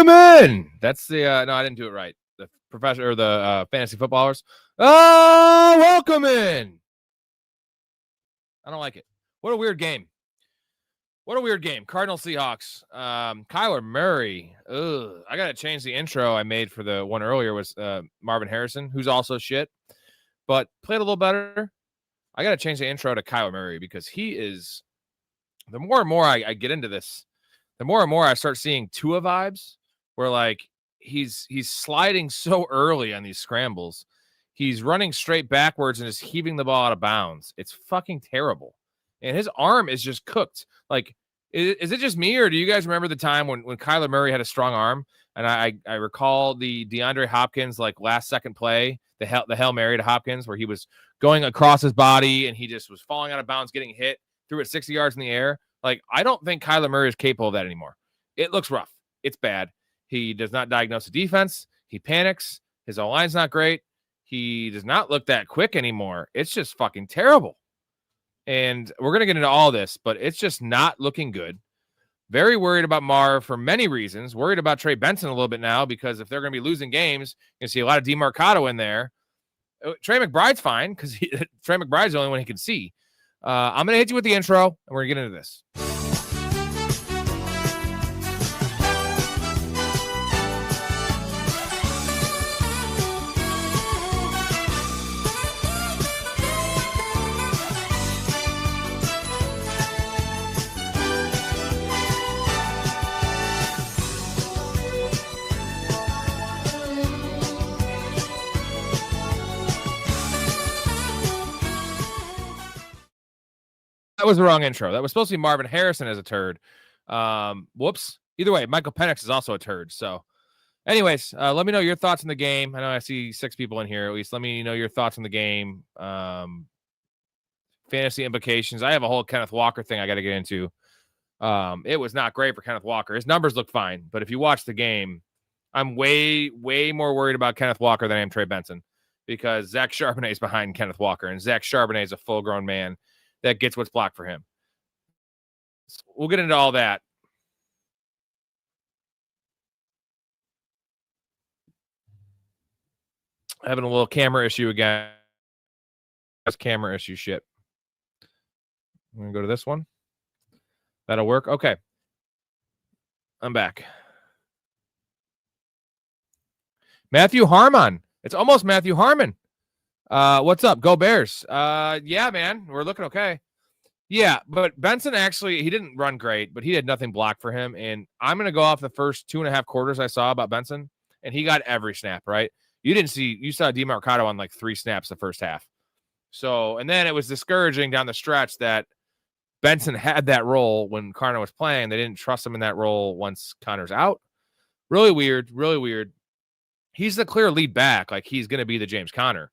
welcome in. That's the no, I didn't do it right. The professional or the fantasy footballers. Oh, welcome in. I don't like it. What a weird game. Cardinals-Seahawks. Kyler Murray. Ugh. I gotta change the intro I made for the one earlier was Marvin Harrison, who's also shit, but played a little better. I gotta change the intro to Kyler Murray because he is. The more and more I get into this, the more and more I start seeing Tua vibes, where like he's sliding so early on these scrambles. He's running straight backwards and just heaving the ball out of bounds. It's fucking terrible. And his arm is just cooked. Like, is it just me, or do you guys remember the time when Kyler Murray had a strong arm? And I recall the DeAndre Hopkins, like, last second play, the Hail Mary to Hopkins, where he was going across his body and he just was falling out of bounds, getting hit, threw it 60 yards in the air. Like, I don't think Kyler Murray is capable of that anymore. It looks rough. It's bad. He does not diagnose the defense. He panics. His O-line's not great. He does not look that quick anymore. It's just fucking terrible. And we're going to get into all this, but it's just not looking good. Very worried about Marv for many reasons. Worried about Trey Benson a little bit now because if they're going to be losing games, you can see a lot of DeMarcado in there. Trey McBride's fine because Trey McBride's the only one he can see. I'm going to hit you with the intro, and we're going to get into this. That was the wrong intro. That was supposed to be Marvin Harrison as a turd. Whoops. Either way, Michael Penix is also a turd. So, anyways, let me know your thoughts on the game. I know I see 6 people in here at least. Let me know your thoughts on the game. Fantasy implications. I have a whole Kenneth Walker thing I got to get into. It was not great for Kenneth Walker. His numbers look fine, but if you watch the game, I'm way, way more worried about Kenneth Walker than I am Trey Benson because Zach Charbonnet is behind Kenneth Walker, and Zach Charbonnet is a full-grown man that gets what's blocked for him. We'll get into all that. Having a little camera issue again. That's camera issue shit. I'm going to go to this one. That'll work. Okay. I'm back. Matthew Harmon. It's almost Matthew Harmon. What's up? Go Bears. Yeah, man, we're looking okay. Yeah, but Benson actually, he didn't run great, but he had nothing blocked for him. And I'm going to go off the first 2.5 quarters I saw about Benson, and he got every snap, right? You saw DeMarcado on like 3 snaps the first half. So, and then it was discouraging down the stretch that Benson had that role when Connor was playing. They didn't trust him in that role once Connor's out. Really weird, really weird. He's the clear lead back. Like, he's going to be the James Conner.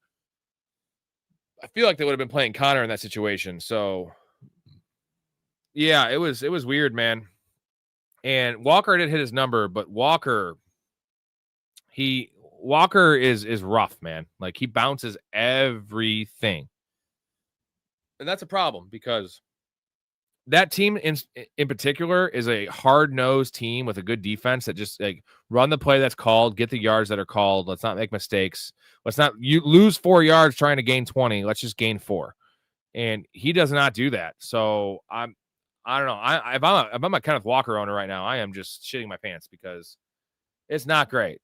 I feel like they would have been playing Connor in that situation. So, yeah, it was weird, man. And Walker did hit his number, but Walker is rough, man. Like, he bounces everything. And that's a problem because that team in particular is a hard-nosed team with a good defense that just like run the play that's called, get the yards that are called. Let's not make mistakes. Let's not lose 4 yards trying to gain 20. Let's just gain 4. And he does not do that. So I don't know. If I'm a Kenneth Walker owner right now, I am just shitting my pants because it's not great.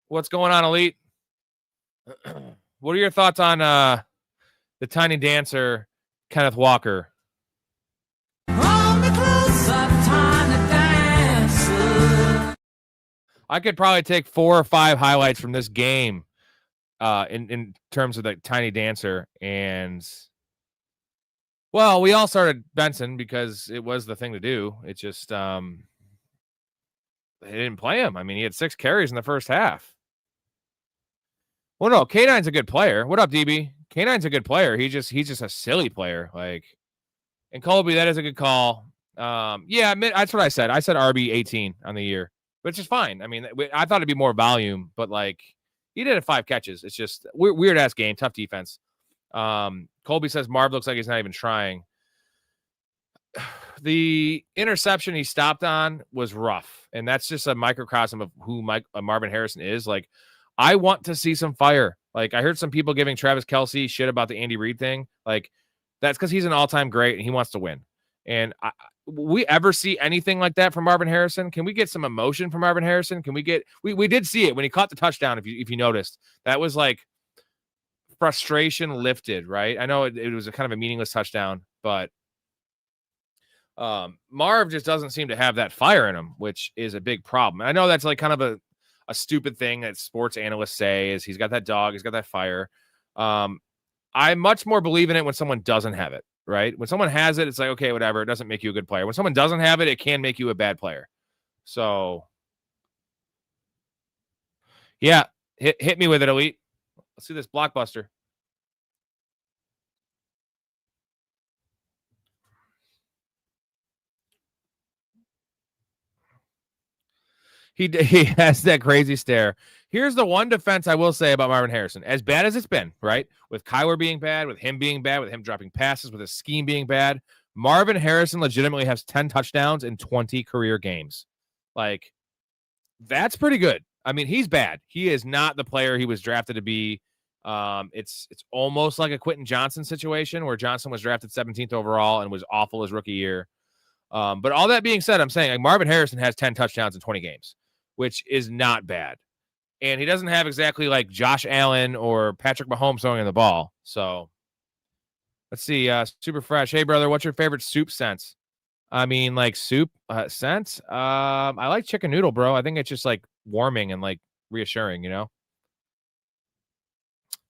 What's going on, Elite? What are your thoughts on the tiny dancer, Kenneth Walker? I could probably take 4 or 5 highlights from this game in terms of the tiny dancer. And, well, we all started Benson because it was the thing to do. It just they didn't play him. I mean, he had 6 carries in the first half. Well, no, K9's a good player. What up, DB? K9's a good player. He's just a silly player. Like, and Colby, that is a good call. Yeah, that's what I said. I said RB 18 on the year, which is fine. I mean, I thought it'd be more volume, but like he did have 5 catches. It's just weird ass game, tough defense. Colby says Marv looks like he's not even trying. The interception he stopped on was rough, and that's just a microcosm of who Marvin Harrison is. Like, I want to see some fire. Like, I heard some people giving Travis Kelce shit about the Andy Reid thing. Like, that's because he's an all-time great and he wants to win. And we ever see anything like that from Marvin Harrison? Can we get some emotion from Marvin Harrison? Can we get? We did see it when he caught the touchdown. If you noticed, that was like frustration lifted, right? I know it was a kind of a meaningless touchdown, but Marv just doesn't seem to have that fire in him, which is a big problem. And I know that's like kind of a stupid thing that sports analysts say is he's got that dog, he's got that fire. I much more believe in it when someone doesn't have it, right? When someone has it, it's like, okay, whatever. It doesn't make you a good player. When someone doesn't have it, it can make you a bad player. So yeah, hit me with it, Elite. Let's see this blockbuster. He has that crazy stare. Here's the one defense I will say about Marvin Harrison. As bad as it's been, right? With Kyler being bad, with him being bad, with him dropping passes, with his scheme being bad, Marvin Harrison legitimately has 10 touchdowns in 20 career games. Like, that's pretty good. I mean, he's bad. He is not the player he was drafted to be. It's almost like a Quentin Johnson situation where Johnson was drafted 17th overall and was awful his rookie year. But all that being said, I'm saying like Marvin Harrison has 10 touchdowns in 20 games, which is not bad. And he doesn't have exactly like Josh Allen or Patrick Mahomes throwing in the ball. So let's see. Super Fresh. Hey, brother, what's your favorite soup sense? I mean, like soup sense. I like chicken noodle, bro. I think it's just like warming and like reassuring, you know?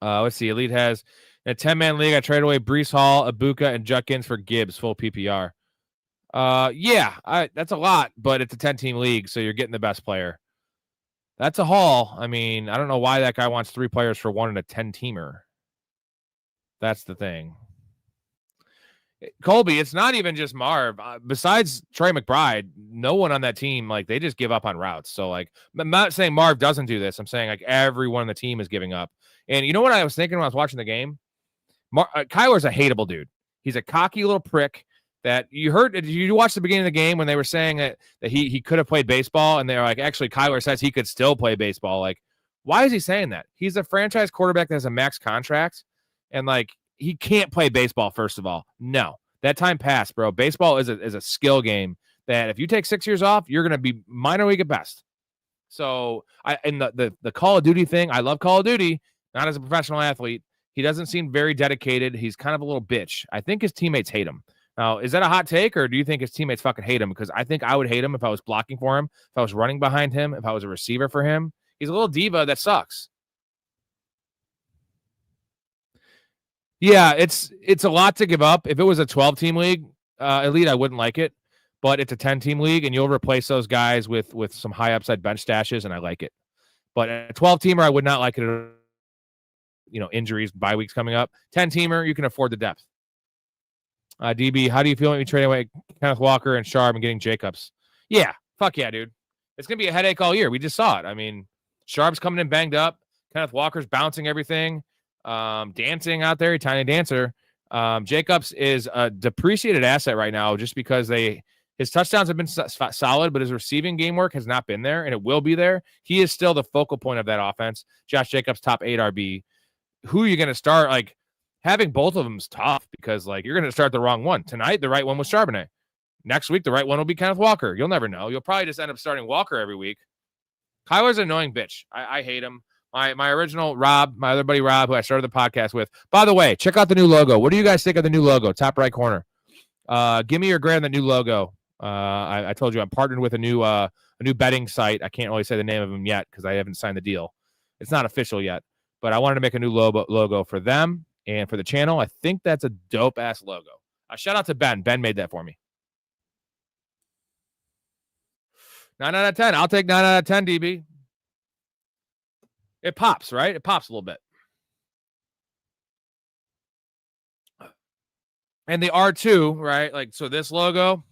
Let's see. Elite has in a 10-man league. I traded away Breece Hall, Ibuka, and Judkins for Gibbs, full PPR. Yeah, that's a lot, but it's a 10-team league, so you're getting the best player. That's a haul. I mean, I don't know why that guy wants 3 players for 1 in a 10-teamer. That's the thing. Colby, it's not even just Marv. Besides Trey McBride, no one on that team, like, they just give up on routes. So, like, I'm not saying Marv doesn't do this. I'm saying, like, everyone on the team is giving up. And you know what I was thinking when I was watching the game? Kyler's a hateable dude. He's a cocky little prick. That you heard, did you watch the beginning of the game when they were saying that he could have played baseball, and they're like, actually, Kyler says he could still play baseball. Like, why is he saying that? He's a franchise quarterback that has a max contract, and like he can't play baseball. First of all, no, that time passed, bro. Baseball is a skill game that if you take 6 years off, you're gonna be minor league at best. So the Call of Duty thing, I love Call of Duty, not as a professional athlete. He doesn't seem very dedicated. He's kind of a little bitch. I think his teammates hate him. Now, is that a hot take, or do you think his teammates fucking hate him? Because I think I would hate him if I was blocking for him, if I was running behind him, if I was a receiver for him. He's a little diva that sucks. Yeah, it's a lot to give up. If it was a 12-team league, Elite, I wouldn't like it. But it's a 10-team league, and you'll replace those guys with some high upside bench stashes, and I like it. But a 12-teamer, I would not like it. You know, injuries, bye weeks coming up. 10-teamer, you can afford the depth. DB, how do you feel when you trade away Kenneth Walker and Sharp and getting Jacobs? Yeah, fuck yeah, dude. It's going to be a headache all year. We just saw it. I mean, Sharp's coming in banged up. Kenneth Walker's bouncing everything. Dancing out there, tiny dancer. Jacobs is a depreciated asset right now just because his touchdowns have been solid, but his receiving game work has not been there, and it will be there. He is still the focal point of that offense. Josh Jacobs, top 8 RB. Who are you going to start? Like, having both of them is tough because, like, you're going to start the wrong one. Tonight, the right one was Charbonnet. Next week, the right one will be Kenneth Walker. You'll never know. You'll probably just end up starting Walker every week. Kyler's an annoying bitch. I hate him. My original Rob, my other buddy Rob, who I started the podcast with. By the way, check out the new logo. What do you guys think of the new logo? Top right corner. Give me your grade on the new logo. I told you I'm partnered with a new betting site. I can't really say the name of them yet because I haven't signed the deal. It's not official yet. But I wanted to make a new logo for them and for the channel. I think that's a dope-ass logo. Shout out to Ben. Ben made that for me. 9 out of 10. I'll take 9 out of 10, DB. It pops, right? It pops a little bit. And the R2, right? Like, so this logo,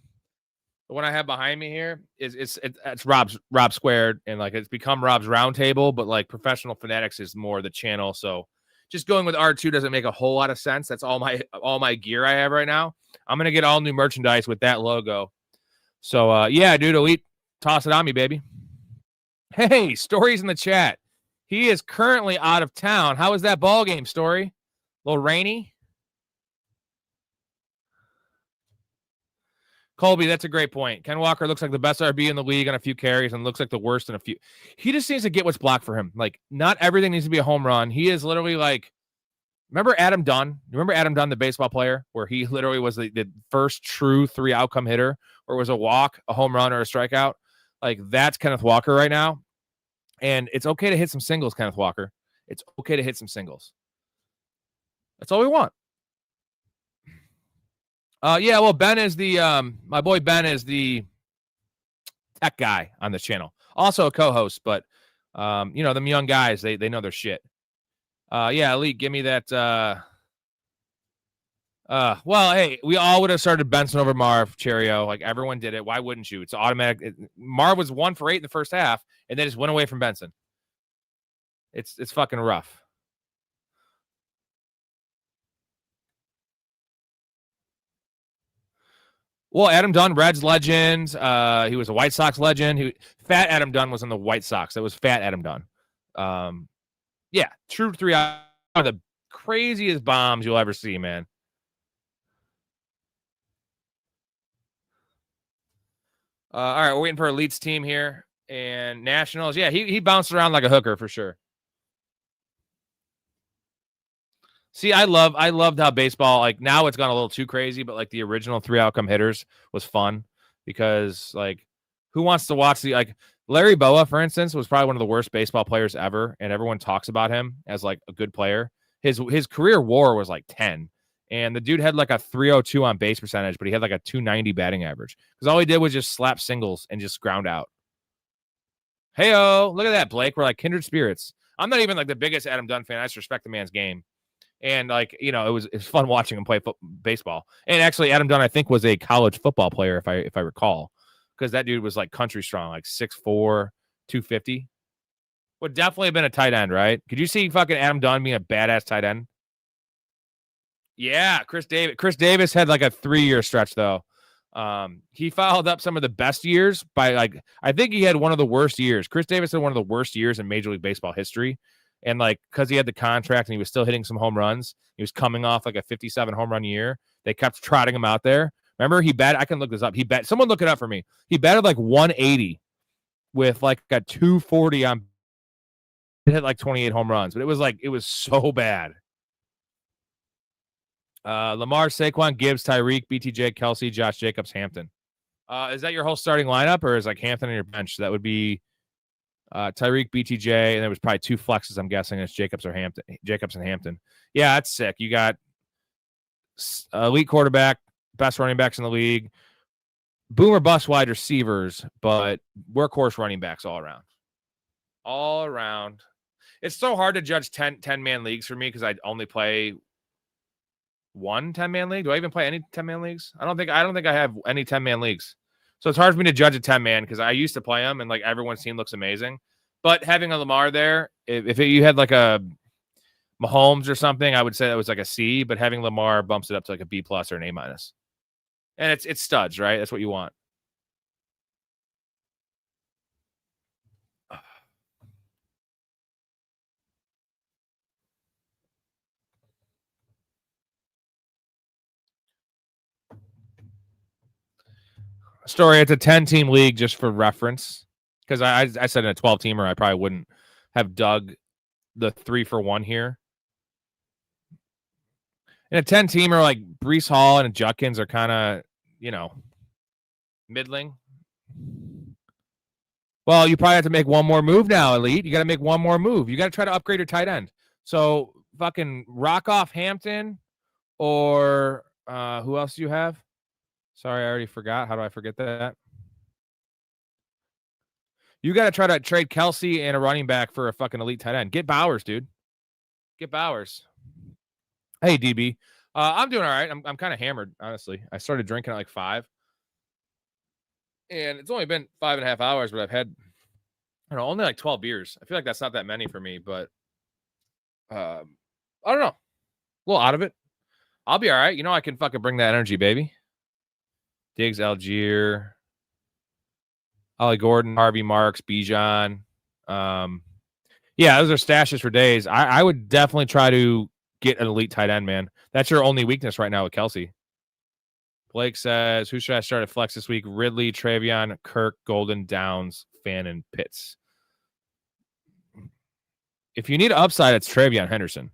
the one I have behind me here, it's Rob squared, and like it's become Rob's round table, but like Professional Fanatics is more the channel. So just going with R2 doesn't make a whole lot of sense. That's all my gear I have right now. I'm gonna get all new merchandise with that logo. So yeah, dude, Elite, toss it on me, baby. Hey, Story's in the chat. He is currently out of town. How was that ball game, Story? A little rainy? Colby, that's a great point. Ken Walker looks like the best RB in the league on a few carries and looks like the worst in a few. He just needs to get what's blocked for him. Like, not everything needs to be a home run. He is literally like, remember Adam Dunn? Remember Adam Dunn, the baseball player, where he literally was the first true 3 outcome hitter, or it was a walk, a home run, or a strikeout? Like, that's Kenneth Walker right now. And it's okay to hit some singles, Kenneth Walker. It's okay to hit some singles. That's all we want. Yeah, well, Ben is the my boy Ben is the tech guy on this channel. Also a co-host, but you know, them young guys, they know their shit. Yeah, Elite, give me that. Well, hey, we all would have started Benson over Marv, Cheerio. Like, everyone did it. Why wouldn't you? It's automatic. Marv was 1 for 8 in the first half, and they just went away from Benson. It's fucking rough. Well, Adam Dunn, Reds legend. He was a White Sox legend. Fat Adam Dunn was on the White Sox. That was Fat Adam Dunn. Yeah, true 3 out of the craziest bombs you'll ever see, man. All right, we're waiting for Elite's team here. And Nationals, yeah, he bounced around like a hooker for sure. See, I loved how baseball, like, now it's gone a little too crazy, but like the original 3 outcome hitters was fun because, like, who wants to watch like Larry Boa, for instance, was probably one of the worst baseball players ever, and everyone talks about him as like a good player. His career WAR was like 10, and the dude had like a 302 on base percentage, but he had like a 290 batting average because all he did was just slap singles and just ground out. Hey-oh, look at that, Blake. We're like kindred spirits. I'm not even like the biggest Adam Dunn fan. I just respect the man's game. And, like, you know, it was fun watching him play baseball. And actually, Adam Dunn, I think, was a college football player, if I recall, because that dude was like country strong, like 6'4", 250. Would definitely have been a tight end, right? Could you see fucking Adam Dunn being a badass tight end? Yeah, Chris Davis. Chris Davis had like a 3-year stretch though. He followed up some of the best years by, like, I think he had one of the worst years. Chris Davis had one of the worst years in Major League Baseball history. And, like, because he had the contract and he was still hitting some home runs, he was coming off like a 57 home run year. They kept trotting him out there. Remember, he batted, I can look this up. Someone look it up for me. He batted like 180 with like a 240 on, it hit like 28 home runs, but it was so bad. Lamar, Saquon, Gibbs, Tyreek, BTJ, Kelsey, Josh Jacobs, Hampton. Is that your whole starting lineup, or is like Hampton on your bench? So that would be Tyreek, BTJ, and there was probably 2 flexes, I'm guessing. It's Jacobs and Hampton. Yeah, that's sick. You got elite quarterback, best running backs in the league, boomer bust wide receivers, but workhorse running backs all around. All around. It's so hard to judge 10-man leagues for me because I only play one 10-man league. Do I even play any 10-man leagues? I don't think I have any 10-man leagues. So it's hard for me to judge a 10-man because I used to play them and like everyone's team looks amazing. But having a Lamar there, if you had like a Mahomes or something, I would say that was like a C. But having Lamar bumps it up to like a B+ or an A-. And it's studs, right? That's what you want. Story, it's a 10-team league just for reference. Because I said in a 12-teamer, I probably wouldn't have dug the 3-for-1 here. In a 10-teamer, like Breece Hall and Judkins are kind of, you know, middling. Well, you probably have to make one more move now, Elite. You got to make one more move. You got to try to upgrade your tight end. So fucking rock off Hampton or who else do you have? Sorry, I already forgot. How do I forget that? You got to try to trade Kelsey and a running back for a fucking elite tight end. Get Bowers, dude. Get Bowers. Hey, DB. I'm doing all right. I'm kind of hammered, honestly. I started drinking at like 5. And it's only been 5.5 hours, but I've had, I don't know, only like 12 beers. I feel like that's not that many for me, but I don't know. A little out of it. I'll be all right. You know, I can fucking bring that energy, baby. Diggs, Algier, Ollie Gordon, Harvey Marks, Bijan. Yeah, those are stashes for days. I would definitely try to get an elite tight end, man. That's your only weakness right now with Kelsey. Blake says, who should I start at flex this week? Ridley, Travion, Kirk, Golden, Downs, Fannin, Pitts. If you need upside, it's Travion Henderson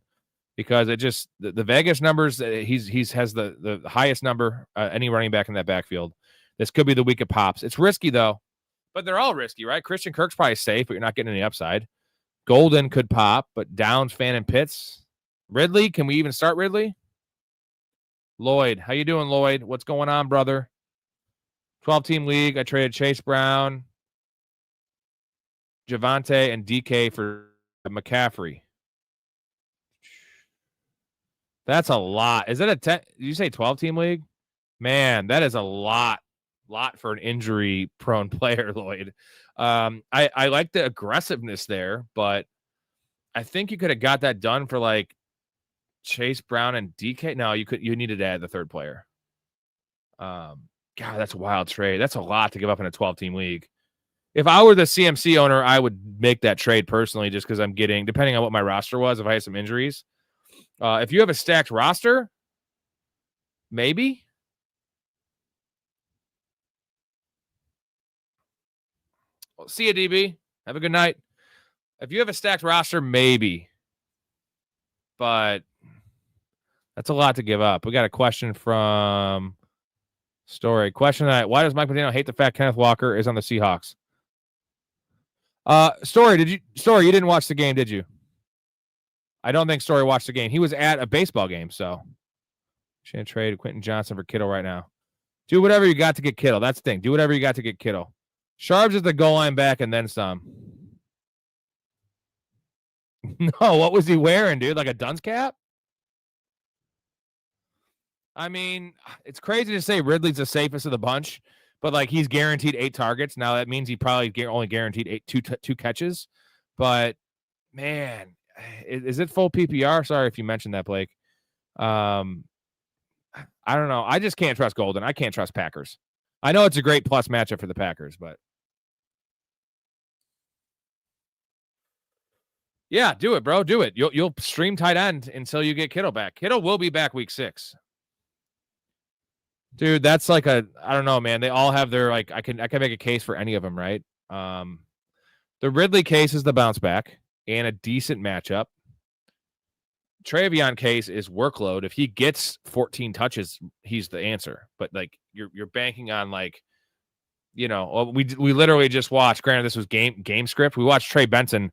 because it just the Vegas numbers. He's has the highest number any running back in that backfield. This could be the week it pops. It's risky though, but they're all risky, right? Christian Kirk's probably safe, but you're not getting any upside. Golden could pop, but Downs, Fannin, Pitts, Ridley. Can we even start Ridley? Lloyd, how you doing, Lloyd? What's going on, brother? 12-team league. I traded Chase Brown, Javante, and DK for McCaffrey. That's a lot. Is it a 10? Did you say 12-team league? Man, that is a lot for an injury-prone player, Lloyd. I like the aggressiveness there, but I think you could have got that done for like Chase Brown and DK. No, you needed to add the third player. God, that's a wild trade. That's a lot to give up in a 12-team league. If I were the CMC owner, I would make that trade personally just because I'm getting, depending on what my roster was, if I had some injuries. If you have a stacked roster, maybe. Well, see you, DB. Have a good night. If you have a stacked roster, maybe. But that's a lot to give up. We got a question from Story. Question that: why does Mike McDaniel hate the fact Kenneth Walker is on the Seahawks? Story, you didn't watch the game, did you? I don't think Story watched the game. He was at a baseball game, so should trade Quentin Johnson for Kittle right now. Do whatever you got to get Kittle. That's the thing. Do whatever you got to get Kittle. Sharps is the goal line back and then some. No, what was he wearing, dude? Like a dunce cap? I mean, it's crazy to say Ridley's the safest of the bunch, but like he's guaranteed 8 targets. Now that means he probably only guaranteed two catches. But man, is it full PPR? Sorry if you mentioned that, Blake. I don't know. I just can't trust Golden. I can't trust Packers. I know it's a great plus matchup for the Packers, but yeah, do it, bro. Do it. You'll stream tight end until you get Kittle back. Kittle will be back week 6. Dude, that's like I don't know, man. They all have their like I can make a case for any of them, right? The Ridley case is the bounce back and a decent matchup. Travion case is workload. If he gets 14 touches, he's the answer. But like you're banking on like, you know, we literally just watched. Granted, this was game script. We watched Trey Benson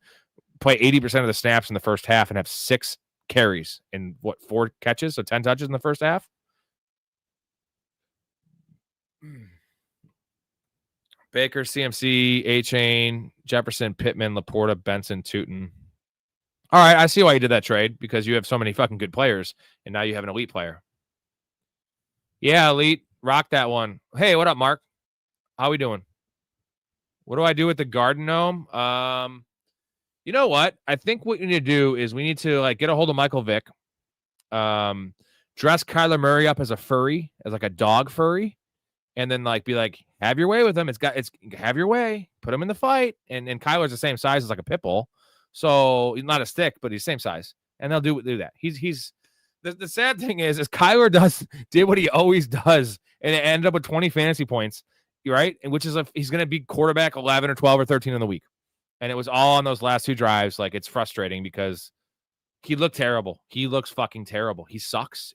play 80% of the snaps in the first half and have 6 carries and 4 catches, so 10 touches in the first half. Baker, CMC, A-Chain, Jefferson, Pittman, Laporta, Benson, Tootin. All right, I see why you did that trade, because you have so many fucking good players, and now you have an elite player. Yeah, elite. Rock that one. Hey, what up, Mark? How we doing? What do I do with the Garden Gnome? You know what? I think what we need to do is we need to like get a hold of Michael Vick, dress Kyler Murray up as a furry, as like a dog furry, and then like be like, have your way with him. It's have your way. Put him in the fight. And Kyler's the same size as like a pit bull. So he's not a stick, but he's same size. And they'll do that. He's the sad thing is Kyler did what he always does, and it ended up with 20 fantasy points, right? And which is he's gonna be quarterback 11 or 12 or 13 in the week. And it was all on those last 2 drives. Like, it's frustrating because he looked terrible. He looks fucking terrible. He sucks.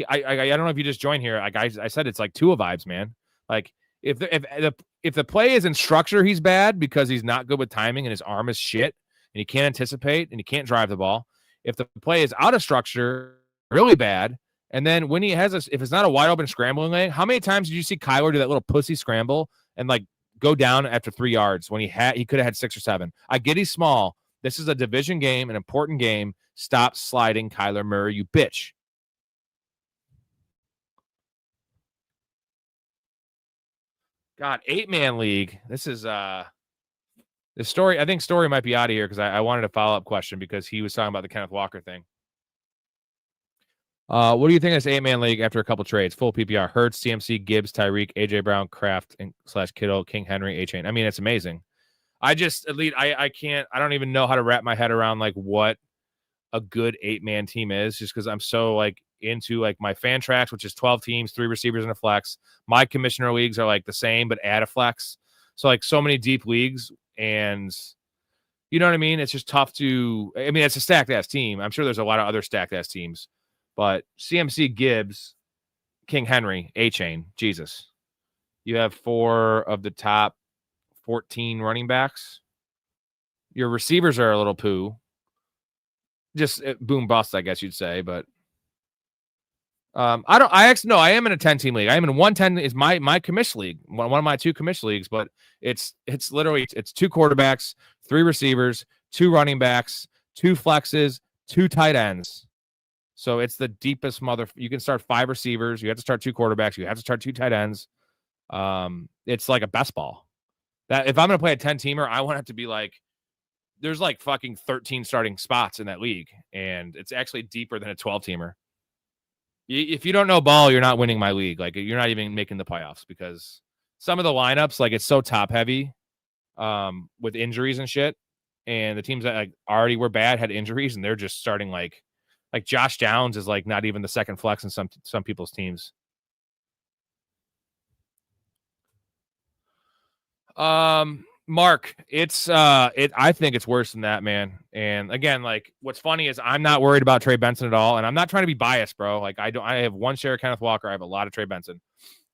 I don't know if you just joined here. Like I said, it's like Tua vibes, man. Like if the play is in structure, he's bad because he's not good with timing and his arm is shit and he can't anticipate and he can't drive the ball. If the play is out of structure, really bad. And then when he has if it's not a wide open scrambling lane, how many times did you see Kyler do that little pussy scramble and like go down after 3 yards when he could have had 6 or 7? I get he's small. This is a division game, an important game. Stop sliding Kyler Murray, you bitch. God, 8-man league. This is the story. I think Story might be out of here because I wanted a follow-up question because he was talking about the Kenneth Walker thing. What do you think of this 8-man league after a couple trades? Full PPR: Hurts, CMC, Gibbs, Tyreek, AJ Brown, Kraft, and / Kittle, King Henry, A-Chain. I mean, it's amazing. I don't even know how to wrap my head around like what a good 8-man team is, just because I'm so like into like my fan tracks, which is 12 teams, 3 receivers and a flex. My commissioner leagues are like the same, but add a flex. So like so many deep leagues, and you know what I mean? It's just tough to, I mean, it's a stacked ass team. I'm sure there's a lot of other stacked ass teams, but CMC, Gibbs, King Henry, A-Chain, Jesus. You have 4 of the top 14 running backs. Your receivers are a little poo. Just boom bust, I guess you'd say, but I am in a 10-team league. I am in 110 is my commission league, one of my 2 commission leagues, but it's literally 2 quarterbacks, 3 receivers, 2 running backs, 2 flexes, 2 tight ends. So it's the deepest you can start 5 receivers, you have to start 2 quarterbacks, you have to start 2 tight ends. It's like a best ball. That if I'm gonna play a 10-teamer, I want it to be like there's like fucking 13 starting spots in that league, and it's actually deeper than a 12-teamer. If you don't know ball, you're not winning my league. Like you're not even making the playoffs because some of the lineups, like it's so top heavy, with injuries and shit. And the teams that like already were bad had injuries, and they're just starting like Josh Downs is like not even the second flex in some people's teams. Mark, I think it's worse than that, man. And again, like what's funny is I'm not worried about Trey Benson at all, and I'm not trying to be biased, bro. Like I have 1 share of Kenneth Walker. I have a lot of Trey Benson.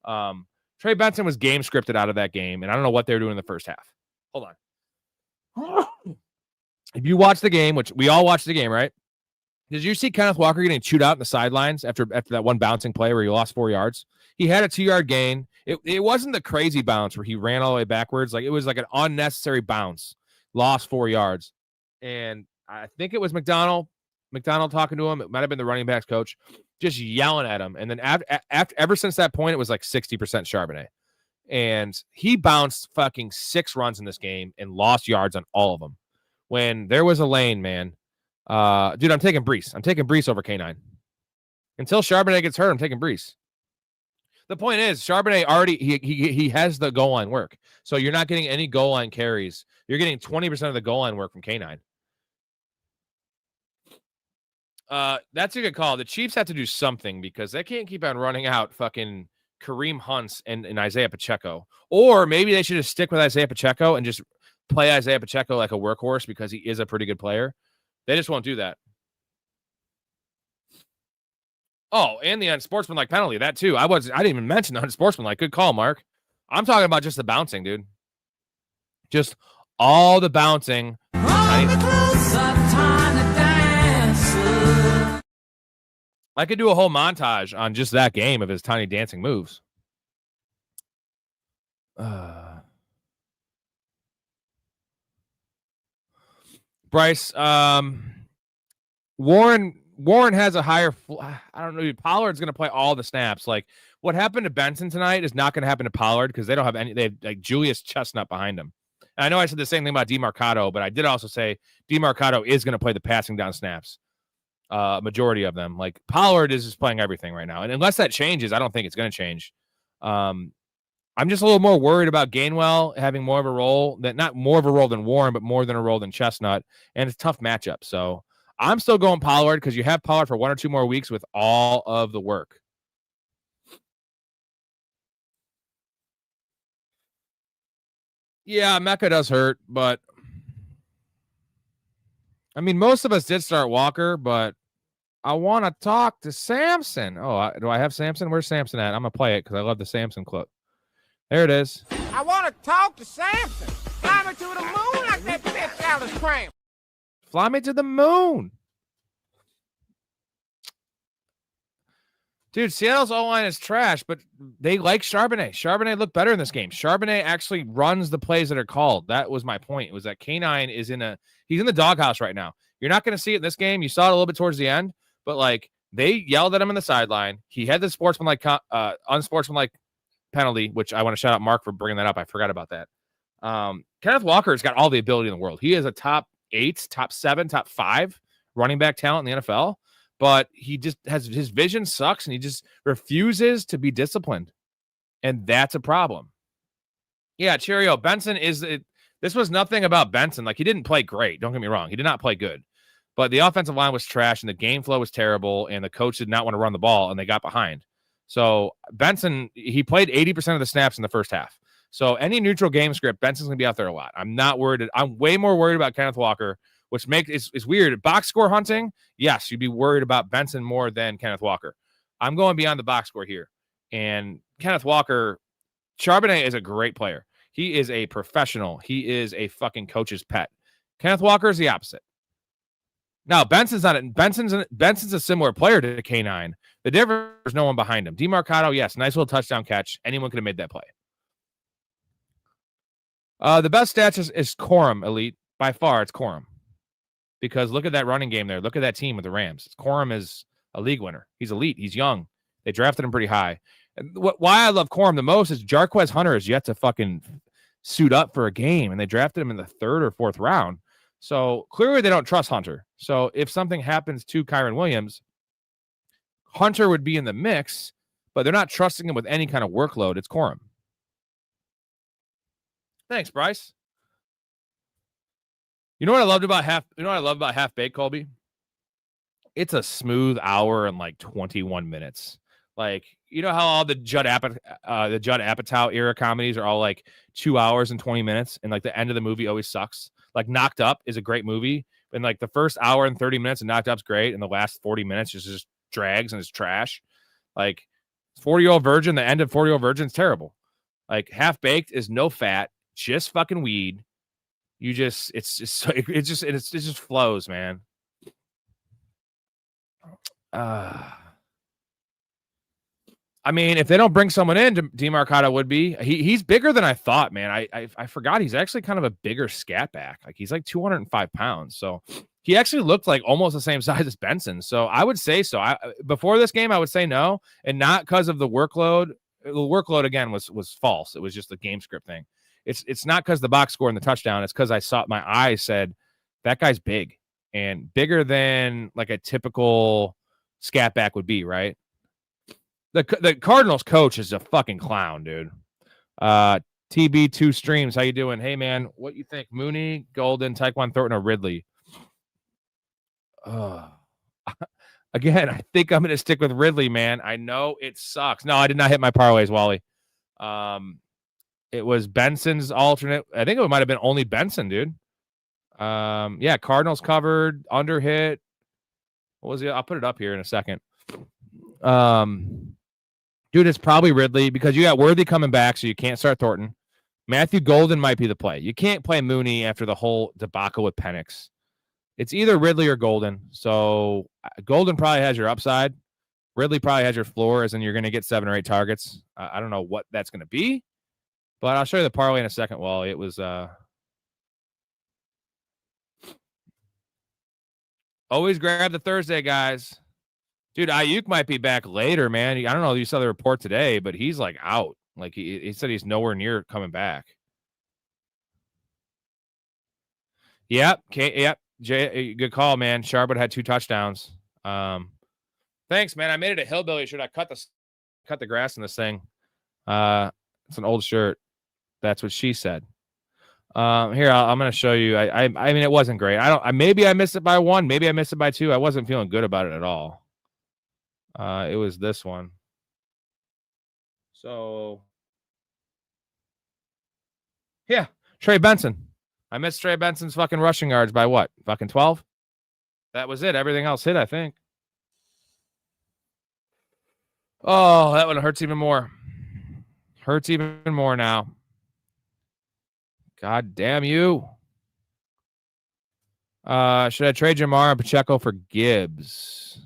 Trey Benson was game scripted out of that game, and I don't know what they were doing in the first half. Hold on. If you watch the game, which we all watched the game, right? Did you see Kenneth Walker getting chewed out in the sidelines after that one bouncing play where he lost 4 yards? He had a 2-yard gain. It wasn't the crazy bounce where he ran all the way backwards. Like it was like an unnecessary bounce, lost 4 yards. And I think it was McDonald talking to him. It might have been the running backs coach just yelling at him. And then ever since that point, it was like 60% Charbonnet. And he bounced fucking 6 runs in this game and lost yards on all of them. When there was a lane, man, dude, I'm taking Brees. I'm taking Brees over K9. Until Charbonnet gets hurt, I'm taking Brees. The point is, Charbonnet already he has the goal line work. So you're not getting any goal line carries. You're getting 20% of the goal line work from K9. That's a good call. The Chiefs have to do something because they can't keep on running out fucking Kareem Hunts and Isaiah Pacheco. Or maybe they should just stick with Isaiah Pacheco and just play Isaiah Pacheco like a workhorse because he is a pretty good player. They just won't do that. Oh, and the unsportsmanlike penalty, that too. I didn't even mention the unsportsmanlike. Good call, Mark. I'm talking about just the bouncing, dude. Just all the bouncing. I could do a whole montage on just that game of his tiny dancing moves. Bryce, Warren has a higher, I don't know, Pollard's going to play all the snaps. Like what happened to Benson tonight is not going to happen to Pollard because they don't have any, they have like Julius Chestnut behind him. And I know I said the same thing about DeMarcado, but I did also say DeMarcado is going to play the passing down snaps. Majority of them. Like Pollard is just playing everything right now. And unless that changes, I don't think it's going to change. I'm just a little more worried about Gainwell having more of a role, not more of a role than Warren, but more than a role than Chestnut. And it's a tough matchup. So I'm still going Pollard because you have Pollard for 1 or 2 more weeks with all of the work. Yeah, Mecca does hurt, but I mean, most of us did start Walker, but I want to talk to Samson. Oh, do I have Samson? Where's Samson at? I'm going to play it because I love the Samson clip. There it is. I want to talk to Samson. Fly me to the moon like that bitch Alice Cram. Fly me to the moon. Dude, Seattle's O-line is trash, but they like Charbonnet. Charbonnet looked better in this game. Charbonnet actually runs the plays that are called. That was my point. It was that K9 is he's in the doghouse right now. You're not going to see it in this game. You saw it a little bit towards the end, but like they yelled at him on the sideline. He had the unsportsmanlike penalty, which I want to shout out Mark for bringing that up. I forgot about that. Kenneth Walker's got all the ability in the world. He is a top 8, top 7, top 5 running back talent in the NFL. but he just has his vision sucks and he just refuses to be disciplined. And that's a problem. Yeah, cheerio. Benson this was nothing about Benson. Like, he didn't play great. Don't get me wrong. He did not play good. But the offensive line was trash and the game flow was terrible and the coach did not want to run the ball and they got behind. So Benson, he played 80% of the snaps in the first half. So any neutral game script, Benson's going to be out there a lot. I'm not worried. I'm way more worried about Kenneth Walker, which it's weird. Box score hunting, yes, you'd be worried about Benson more than Kenneth Walker. I'm going beyond the box score here. And Kenneth Walker, Charbonnet is a great player. He is a professional. He is a fucking coach's pet. Kenneth Walker is the opposite. Now, Benson's a similar player to K9. The difference is no one behind him. DeMarcado, yes, nice little touchdown catch. Anyone could have made that play. The best stats is Corum, Elite. By far, it's Corum. Because look at that running game there. Look at that team with the Rams. Corum is a league winner. He's elite. He's young. They drafted him pretty high. And why I love Corum the most is Jarquez Hunter is yet to fucking suit up for a game, and they drafted him in the 3rd or 4th round. So clearly they don't trust Hunter. So if something happens to Kyren Williams, Hunter would be in the mix, but they're not trusting him with any kind of workload. It's Corum. Thanks, Bryce. You know what I loved about Half Baked, Colby? It's a smooth hour and like 21 minutes. Like, you know how all the Judd Apatow era comedies are all like 2 hours and 20 minutes, and like the end of the movie always sucks. Like Knocked Up is a great movie, and like the first hour and 30 minutes of Knocked Up's great, and the last 40 minutes just drags and it's trash. Like 40-Year-Old Virgin, the end of 40-Year-Old Virgin is terrible. Like Half Baked is no fat, just fucking weed. It just flows, man. I mean, if they don't bring someone in, DeMarcado would be. He's bigger than I thought, man. I forgot he's actually kind of a bigger scat back. Like, he's like 205 pounds. So he actually looked like almost the same size as Benson. So I would say so. Before this game, I would say no, and not because of the workload. The workload again was false. It was just the game script thing. It's not because the box score and the touchdown. It's because my eyes said that guy's big and bigger than like a typical scat back would be, right? The Cardinals coach is a fucking clown, dude. TB2 Streams, how you doing? Hey, man, what you think? Mooney, Golden, Tyquan Thornton, or Ridley? Again, I think I'm going to stick with Ridley, man. I know it sucks. No, I did not hit my parlays, Wally. It was Benson's alternate. I think it might have been only Benson, dude. Yeah, Cardinals covered, under hit. What was it? I'll put it up here in a second. Dude, it's probably Ridley because you got Worthy coming back, so you can't start Thornton. Matthew Golden might be the play. You can't play Mooney after the whole debacle with Penix. It's either Ridley or Golden. So Golden probably has your upside. Ridley probably has your floor, as in you're going to get 7 or 8 targets. I don't know what that's going to be, but I'll show you the parlay in a second. Well, it was always grab the Thursday, guys. Dude, Ayuk might be back later, man. I don't know if you saw the report today, but he's like out. Like he said he's nowhere near coming back. Yep. Okay. Yep. Jay, good call, man. Charbonnet had 2 touchdowns. Thanks, man. I made it a hillbilly shirt. I cut the grass in this thing. It's an old shirt. That's what she said. Here, I'm going to show you. I mean, it wasn't great. Maybe I missed it by 1. Maybe I missed it by 2. I wasn't feeling good about it at all. It was this one. So, yeah, Trey Benson. I missed Trey Benson's fucking rushing yards by what? Fucking 12? That was it. Everything else hit, I think. Oh, that one hurts even more. Hurts even more now. God damn you. Should I trade Jamar and Pacheco for Gibbs?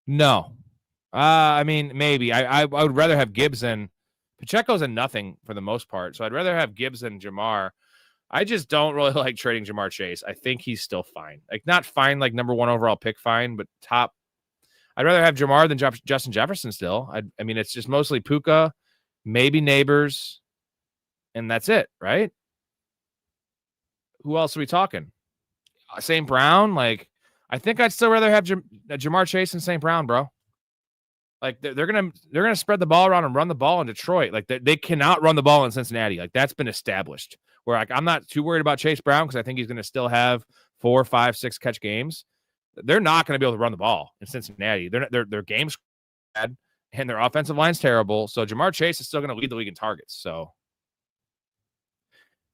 No. I mean, maybe. I would rather have Gibbs than Pacheco's a nothing for the most part. So I'd rather have Gibbs than Jamar. I just don't really like trading Jamar Chase. I think he's still fine. Like, not fine, like number 1 overall pick fine, but top. I'd rather have Jamar than Justin Jefferson still. I mean, it's just mostly Puka, maybe Neighbors, and that's it, right? Who else are we talking? St. Brown? Like, I think I'd still rather have Jamar Chase and St. Brown, bro. Like they're gonna spread the ball around and run the ball in Detroit. Like they cannot run the ball in Cincinnati. Like that's been established. Where like I'm not too worried about Chase Brown because I think he's gonna still have 4, 5, 6 catch games. They're not gonna be able to run the ball in Cincinnati. Their game's bad and their offensive line's terrible. So Jamar Chase is still gonna lead the league in targets. So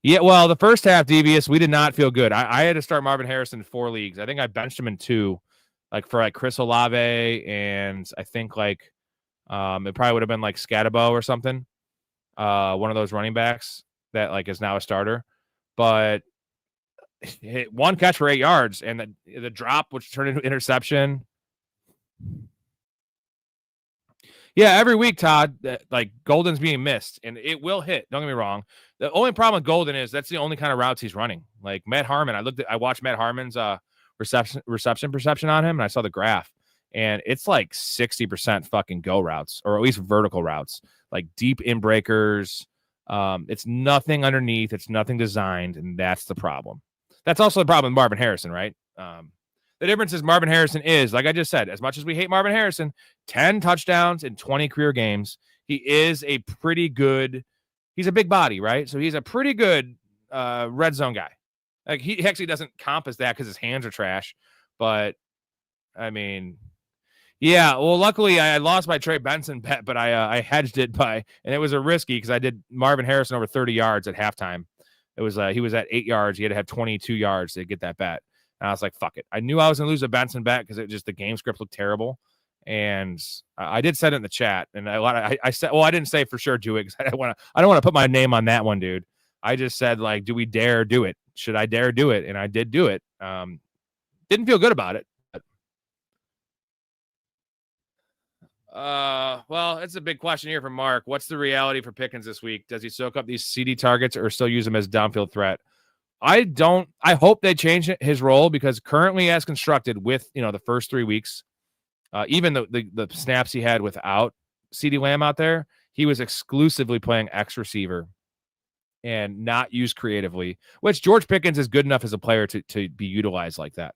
yeah, well, the first half, Devious, we did not feel good. I had to start Marvin Harrison in 4 leagues. I think I benched him in 2, like for like Chris Olave, and I think like it probably would have been like Scatabo or something. One of those running backs that like is now a starter. But hit 1 catch for 8 yards, and the drop, which turned into interception. Yeah, every week, Todd, like Golden's being missed, and it will hit. Don't get me wrong. The only problem with Golden is that's the only kind of routes he's running. Like Matt Harmon, I watched Matt Harmon's reception perception on him, and I saw the graph, and it's like 60% fucking go routes, or at least vertical routes, like deep in breakers. It's nothing underneath. It's nothing designed, and that's the problem. That's also the problem with Marvin Harrison, right? The difference is Marvin Harrison is, like I just said, as much as we hate Marvin Harrison, 10 touchdowns in 20 career games. He is a pretty good, he's a big body, right? So he's a pretty good red zone guy. Like he actually doesn't compass that because his hands are trash. But I mean, yeah, well, luckily I lost my Trey Benson bet, but I hedged it and it was a risky because I did Marvin Harrison over 30 yards at halftime. It was he was at 8 yards. He had to have 22 yards to get that bet. And I was like, fuck it. I knew I was going to lose a Benson bet because the game script looked terrible. And I did set it in the chat. And I said, well, I didn't say for sure do it because I don't want to put my name on that one, dude. I just said, like, do we dare do it? Should I dare do it? And I did do it. Didn't feel good about it. Well, it's a big question here from Mark. What's the reality for Pickens this week? Does he soak up these CD targets or still use them as downfield threat? I hope they change his role because currently as constructed with, the first 3 weeks, even the snaps he had without CeeDee Lamb out there, he was exclusively playing X receiver and not used creatively, which George Pickens is good enough as a player to be utilized like that.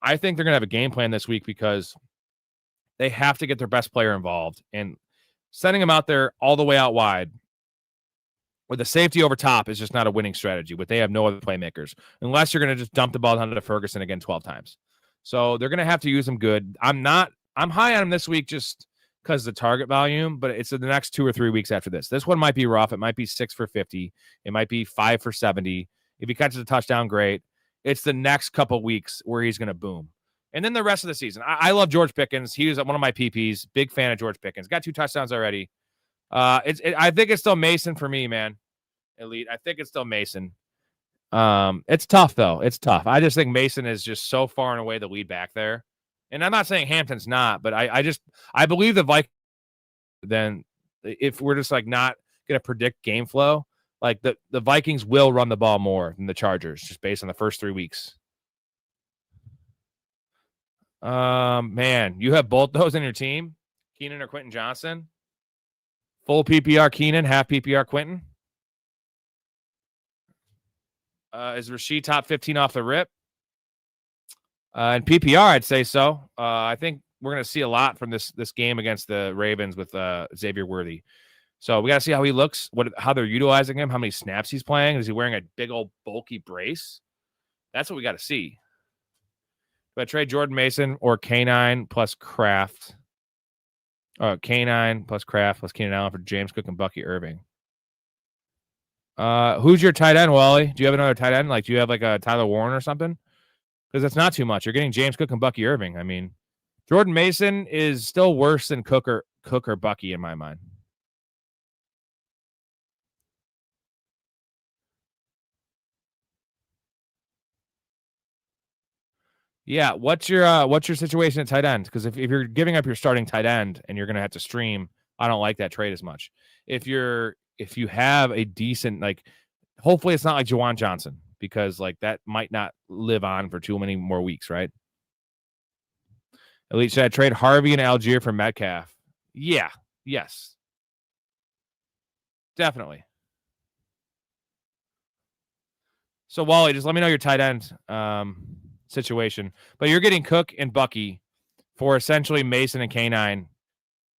I think they're going to have a game plan this week because they have to get their best player involved, and sending him out there all the way out wide with the safety over top is just not a winning strategy, but they have no other playmakers unless you're going to just dump the ball down to Ferguson again 12 times. So they're going to have to use him good. I'm high on him this week just because of the target volume, but it's the next 2 or 3 weeks after this. This one might be rough. It might be 6 for 50. It might be 5 for 70. If he catches a touchdown, great. It's the next couple weeks where he's going to boom. And then the rest of the season. I love George Pickens. He was one of my PPs. Big fan of George Pickens. Got 2 touchdowns already. I think it's still Mason for me, man. Elite. I think it's still Mason. It's tough though. It's tough. I just think Mason is just so far and away the lead back there. And I'm not saying Hampton's not, but I believe the Vikings. Then if we're just like not gonna predict game flow, like the Vikings will run the ball more than the Chargers, just based on the first 3 weeks. Man, you have both those in your team, Keenan or Quentin Johnson. Full PPR Keenan, half PPR Quentin. Is Rashid top 15 off the rip? In PPR, I'd say so. I think we're going to see a lot from this game against the Ravens with Xavier Worthy. So we got to see how he looks, how they're utilizing him, how many snaps he's playing. Is he wearing a big old bulky brace? That's what we got to see. Do I trade Jordan Mason or K9 plus Kraft? K9 plus Kraft plus Keenan Allen for James Cook and Bucky Irving. Who's your tight end, Wally? Do you have another tight end? Like, do you have like a Tyler Warren or something? Because that's not too much. You're getting James Cook and Bucky Irving. I mean, Jordan Mason is still worse than Cook or Bucky in my mind. Yeah, what's your situation at tight end? Because if you're giving up your starting tight end and you're gonna have to stream, I don't like that trade as much. If you have a decent, like, hopefully it's not like Juwan Johnson, because like that might not live on for too many more weeks, right? Elite, should I trade Harvey and Algier for Metcalf? Yeah, yes, definitely. So Wally, just let me know your tight end situation. But you're getting Cook and Bucky for essentially Mason and K9.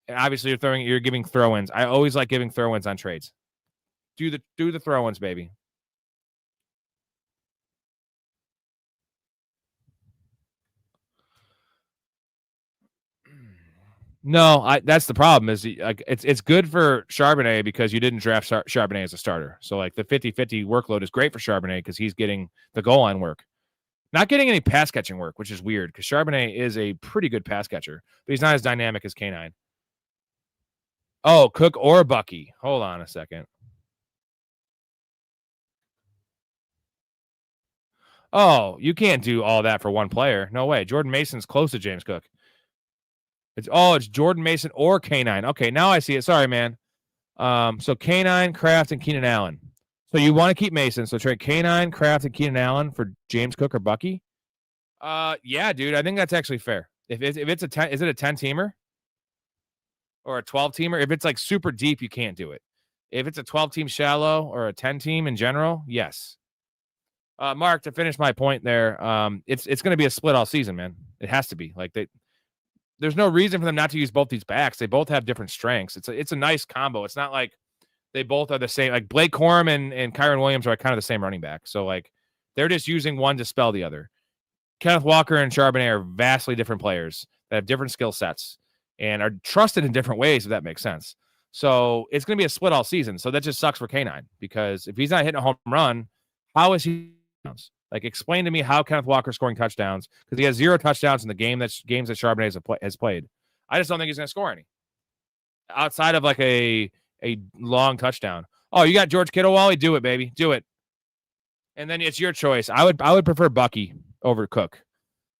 And obviously, you're giving throw-ins. I always like giving throw-ins on trades. Do the throw-ins, baby. No, that's the problem. Is like it's good for Charbonnet because you didn't draft Charbonnet as a starter. So like the 50-50 workload is great for Charbonnet because he's getting the goal line work, not getting any pass catching work, which is weird because Charbonnet is a pretty good pass catcher, but he's not as dynamic as K9. Oh, Cook or Bucky. Hold on a second. Oh, you can't do all that for one player. No way. Jordan Mason's close to James Cook. It's Jordan Mason or K9. Okay, now I see it. Sorry, man. So K9, Kraft, and Keenan Allen. So you want to keep Mason. So trade K9, Kraft, and Keenan Allen for James Cook or Bucky? Yeah, dude. I think that's actually fair. If it's a 10, is it a 10-teamer? Or a 12-teamer? If it's like super deep, you can't do it. If it's a 12-team shallow or a 10-team in general, yes. Mark, to finish my point there, it's going to be a split all season, man. It has to be. Like there's no reason for them not to use both these backs. They both have different strengths. It's a nice combo. It's not like they both are the same. Like Blake Corum and Kyron Williams are kind of the same running back. So like they're just using one to spell the other. Kenneth Walker and Charbonnet are vastly different players that have different skill sets and are trusted in different ways, if that makes sense. So it's going to be a split all season. So that just sucks for K9 because if he's not hitting a home run, how is he? Like, explain to me how Kenneth Walker's scoring touchdowns because he has 0 touchdowns in the games that Charbonnet has played. I just don't think he's going to score any outside of like a long touchdown. Oh, you got George Kittle, Wally? Do it, baby. Do it. And then it's your choice. I would prefer Bucky over Cook.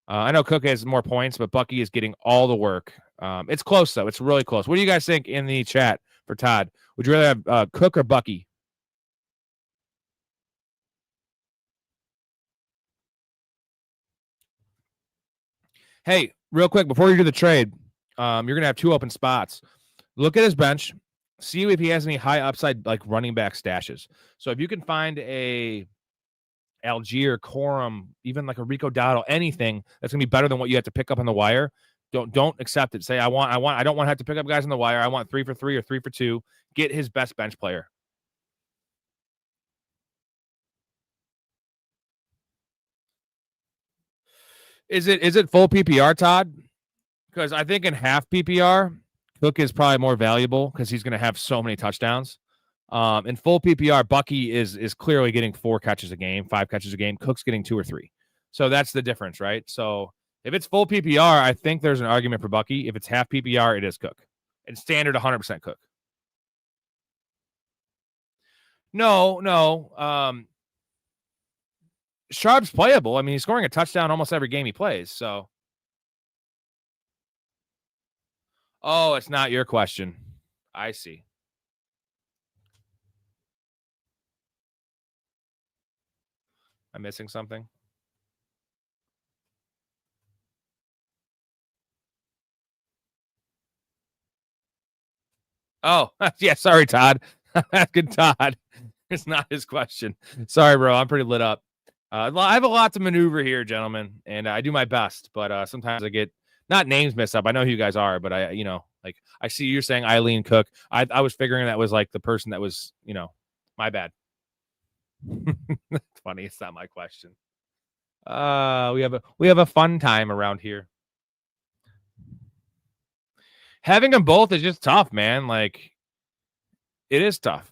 I know Cook has more points, but Bucky is getting all the work. It's close, though. It's really close. What do you guys think in the chat for Todd? Would you rather have Cook or Bucky? Hey, real quick, before you do the trade, you're going to have 2 open spots. Look at his bench. See if he has any high upside, like running back stashes. So if you can find a Algier, Corum, even like a Rico Dowdle, anything that's going to be better than what you have to pick up on the wire, don't accept it. Say, I don't want to have to pick up guys on the wire. I want 3 for 3 or 3 for 2. Get his best bench player. Is it full PPR, Todd? Because I think in half PPR, Cook is probably more valuable because he's going to have so many touchdowns. In full PPR, Bucky is clearly getting 4 catches a game, 5 catches a game. Cook's getting 2 or 3. So that's the difference, right? So if it's full PPR, I think there's an argument for Bucky. If it's half PPR, it is Cook. And standard 100% Cook. No. Sharp's playable. I mean, he's scoring a touchdown almost every game he plays. So, oh, it's not your question. I see. I'm missing something. Oh, yeah. Sorry, Todd. Good Todd. It's not his question. Sorry, bro. I'm pretty lit up. I have a lot to maneuver here, gentlemen, and I do my best, but sometimes I get not names messed up. I know who you guys are, but like I see you're saying Eileen Cook. I was figuring that was like the person that was, my bad. That's funny. It's not my question. We have a fun time around here. Having them both is just tough, man. Like it is tough.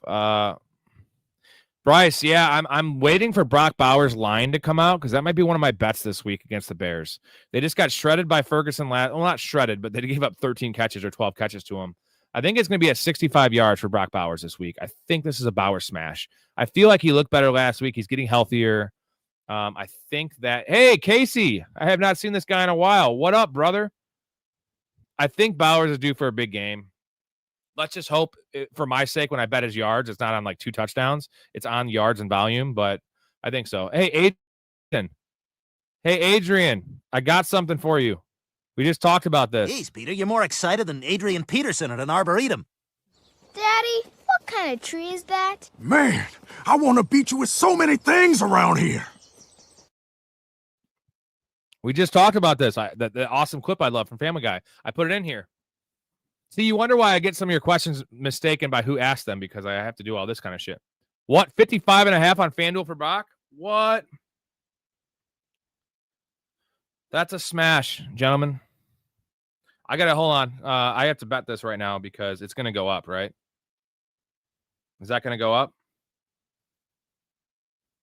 Bryce, yeah, I'm waiting for Brock Bowers' line to come out because that might be one of my bets this week against the Bears. They just got shredded by Ferguson well, not shredded, but they gave up 13 catches or 12 catches to him. I think it's going to be at 65 yards for Brock Bowers this week. I think this is a Bowers smash. I feel like he looked better last week. He's getting healthier. I think that, hey, Casey, I have not seen this guy in a while. What up, brother? I think Bowers is due for a big game. Let's just hope, for my sake, when I bet his yards, it's not on like 2 touchdowns. It's on yards and volume, but I think so. Hey, Adrian, I got something for you. We just talked about this. Jeez, Peter, you're more excited than Adrian Peterson at an arboretum. Daddy, what kind of tree is that? Man, I want to beat you with so many things around here. We just talked about this. The awesome clip I love from Family Guy. I put it in here. See, you wonder why I get some of your questions mistaken by who asked them, because I have to do all this kind of shit. What? 55.5 on FanDuel for Brock? What? That's a smash, gentlemen. I got to hold on. I have to bet this right now because it's going to go up, right? Is that going to go up?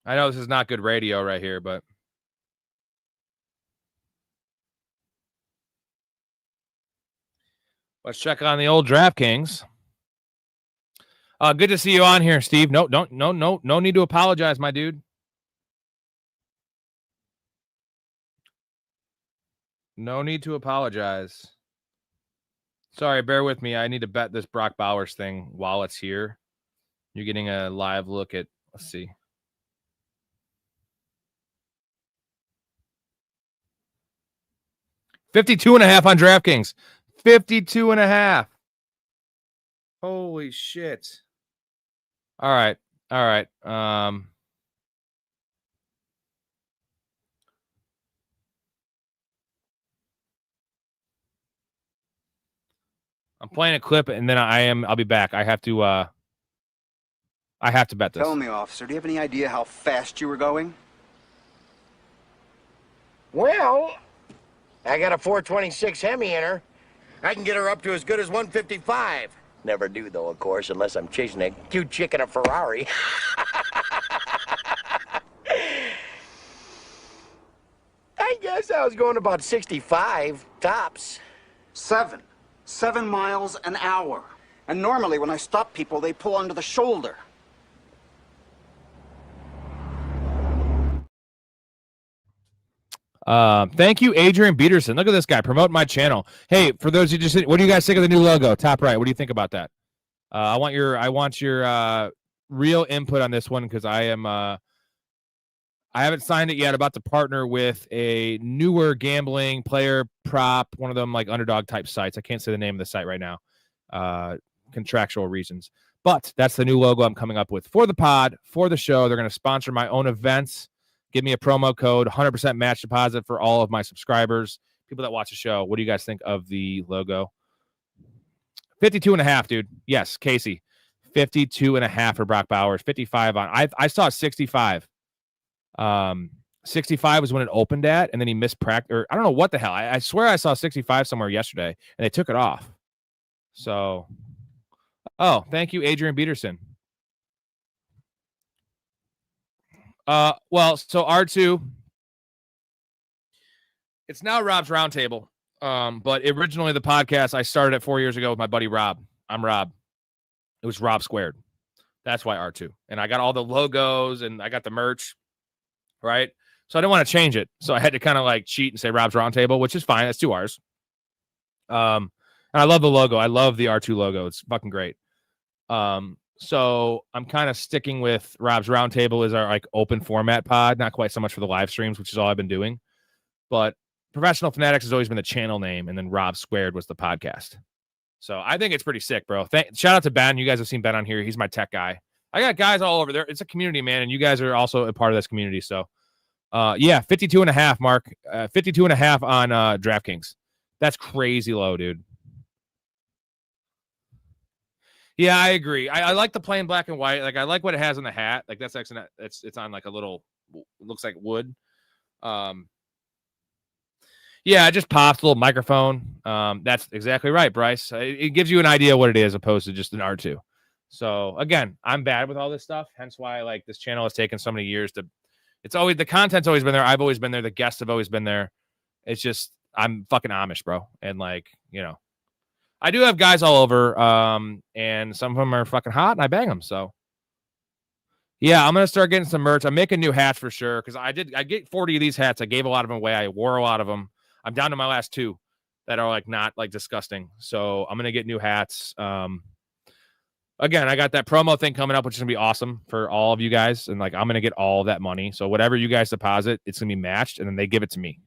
I know this is not good radio right here, but let's check on the old DraftKings. Good to see you on here, Steve. No need to apologize, my dude. No need to apologize. Sorry, bear with me. I need to bet this Brock Bowers thing while it's here. You're getting a live look at, let's see. $52.5 on DraftKings. 52.5. Holy shit. All right. I'm playing a clip and then I'll be back. I have to bet this. Tell me, officer, do you have any idea how fast you were going? Well, I got a 426 Hemi in her. I can get her up to as good as 155. Never do, though, of course, unless I'm chasing a cute chick in a Ferrari. I guess I was going about 65, tops. 7 miles an hour. And normally when I stop people, they pull onto the shoulder. Thank you, Adrian Peterson. Look at this guy promoting my channel. Hey, for those who just, what do you guys think of the new logo? Top right. What do you think about that? I want your real input on this one, because I haven't signed it yet. About to partner with a newer gambling player prop, one of them like underdog type sites. I can't say the name of the site right now, contractual reasons. But that's the new logo I'm coming up with for the pod, for the show. They're going to sponsor my own events. Give me a promo code, 100% match deposit for all of my subscribers, people that watch the show. What do you guys think of the logo? 52.5, dude. Yes, Casey. 52.5 for Brock Bowers. 55 on. I saw 65. 65 was when it opened at, and then he missed practice. Or I don't know what the hell. I swear I saw 65 somewhere yesterday, and they took it off. So, thank you, Adrian Peterson. Well, so R2, it's now Rob's Roundtable. But originally the podcast, I started it 4 years ago with my buddy Rob. I'm Rob. It was Rob Squared. That's why R2. And I got all the logos and I got the merch, right? So I didn't want to change it. So I had to kind of like cheat and say Rob's Roundtable, which is fine. That's 2 R's. And I love the logo. I love the R2 logo. It's fucking great. So I'm kind of sticking with Rob's Roundtable as our like open format pod, not quite so much for the live streams, which is all I've been doing. But Professional Fanatics has always been the channel name, and then Rob Squared was the podcast. So I think it's pretty sick, bro. Shout out to Ben. You guys have seen Ben on here. He's my tech guy. I got guys all over there. It's a community, man, and you guys are also a part of this community. So, 52.5, Mark. 52.5 on DraftKings. That's crazy low, dude. Yeah, I agree. I like the plain black and white. Like I like what it has on the hat. Like that's actually it's on like a little, looks like wood. Yeah, it just pops a little microphone. That's exactly right, Bryce. It gives you an idea what it is opposed to just an R2. So again, I'm bad with all this stuff. Hence why like this channel has taken so many years to. It's always the content's always been there. I've always been there. The guests have always been there. It's just I'm fucking Amish, bro, and like I do have guys all over, and some of them are fucking hot, and I bang them. So, yeah, I'm gonna start getting some merch. I'm making new hats for sure because I get 40 of these hats. I gave a lot of them away. I wore a lot of them. I'm down to my last 2 that are like not like disgusting. So I'm gonna get new hats. Again, I got that promo thing coming up, which is gonna be awesome for all of you guys, and like I'm gonna get all that money. So whatever you guys deposit, it's gonna be matched, and then they give it to me.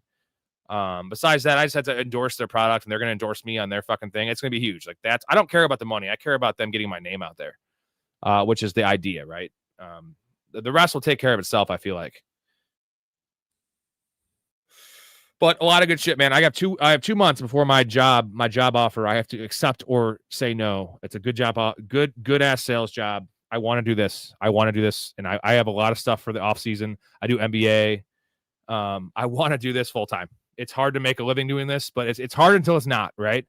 Besides that, I just had to endorse their product and they're going to endorse me on their fucking thing. It's going to be huge. Like I don't care about the money. I care about them getting my name out there, which is the idea, right? The rest will take care of itself, I feel like. But a lot of good shit, man. I have 2 months before my job offer. I have to accept or say no. It's a good job, good ass sales job. I want to do this. And I have a lot of stuff for the off season. I do MBA. I want to do this full time. It's hard to make a living doing this, but it's hard until it's not, right?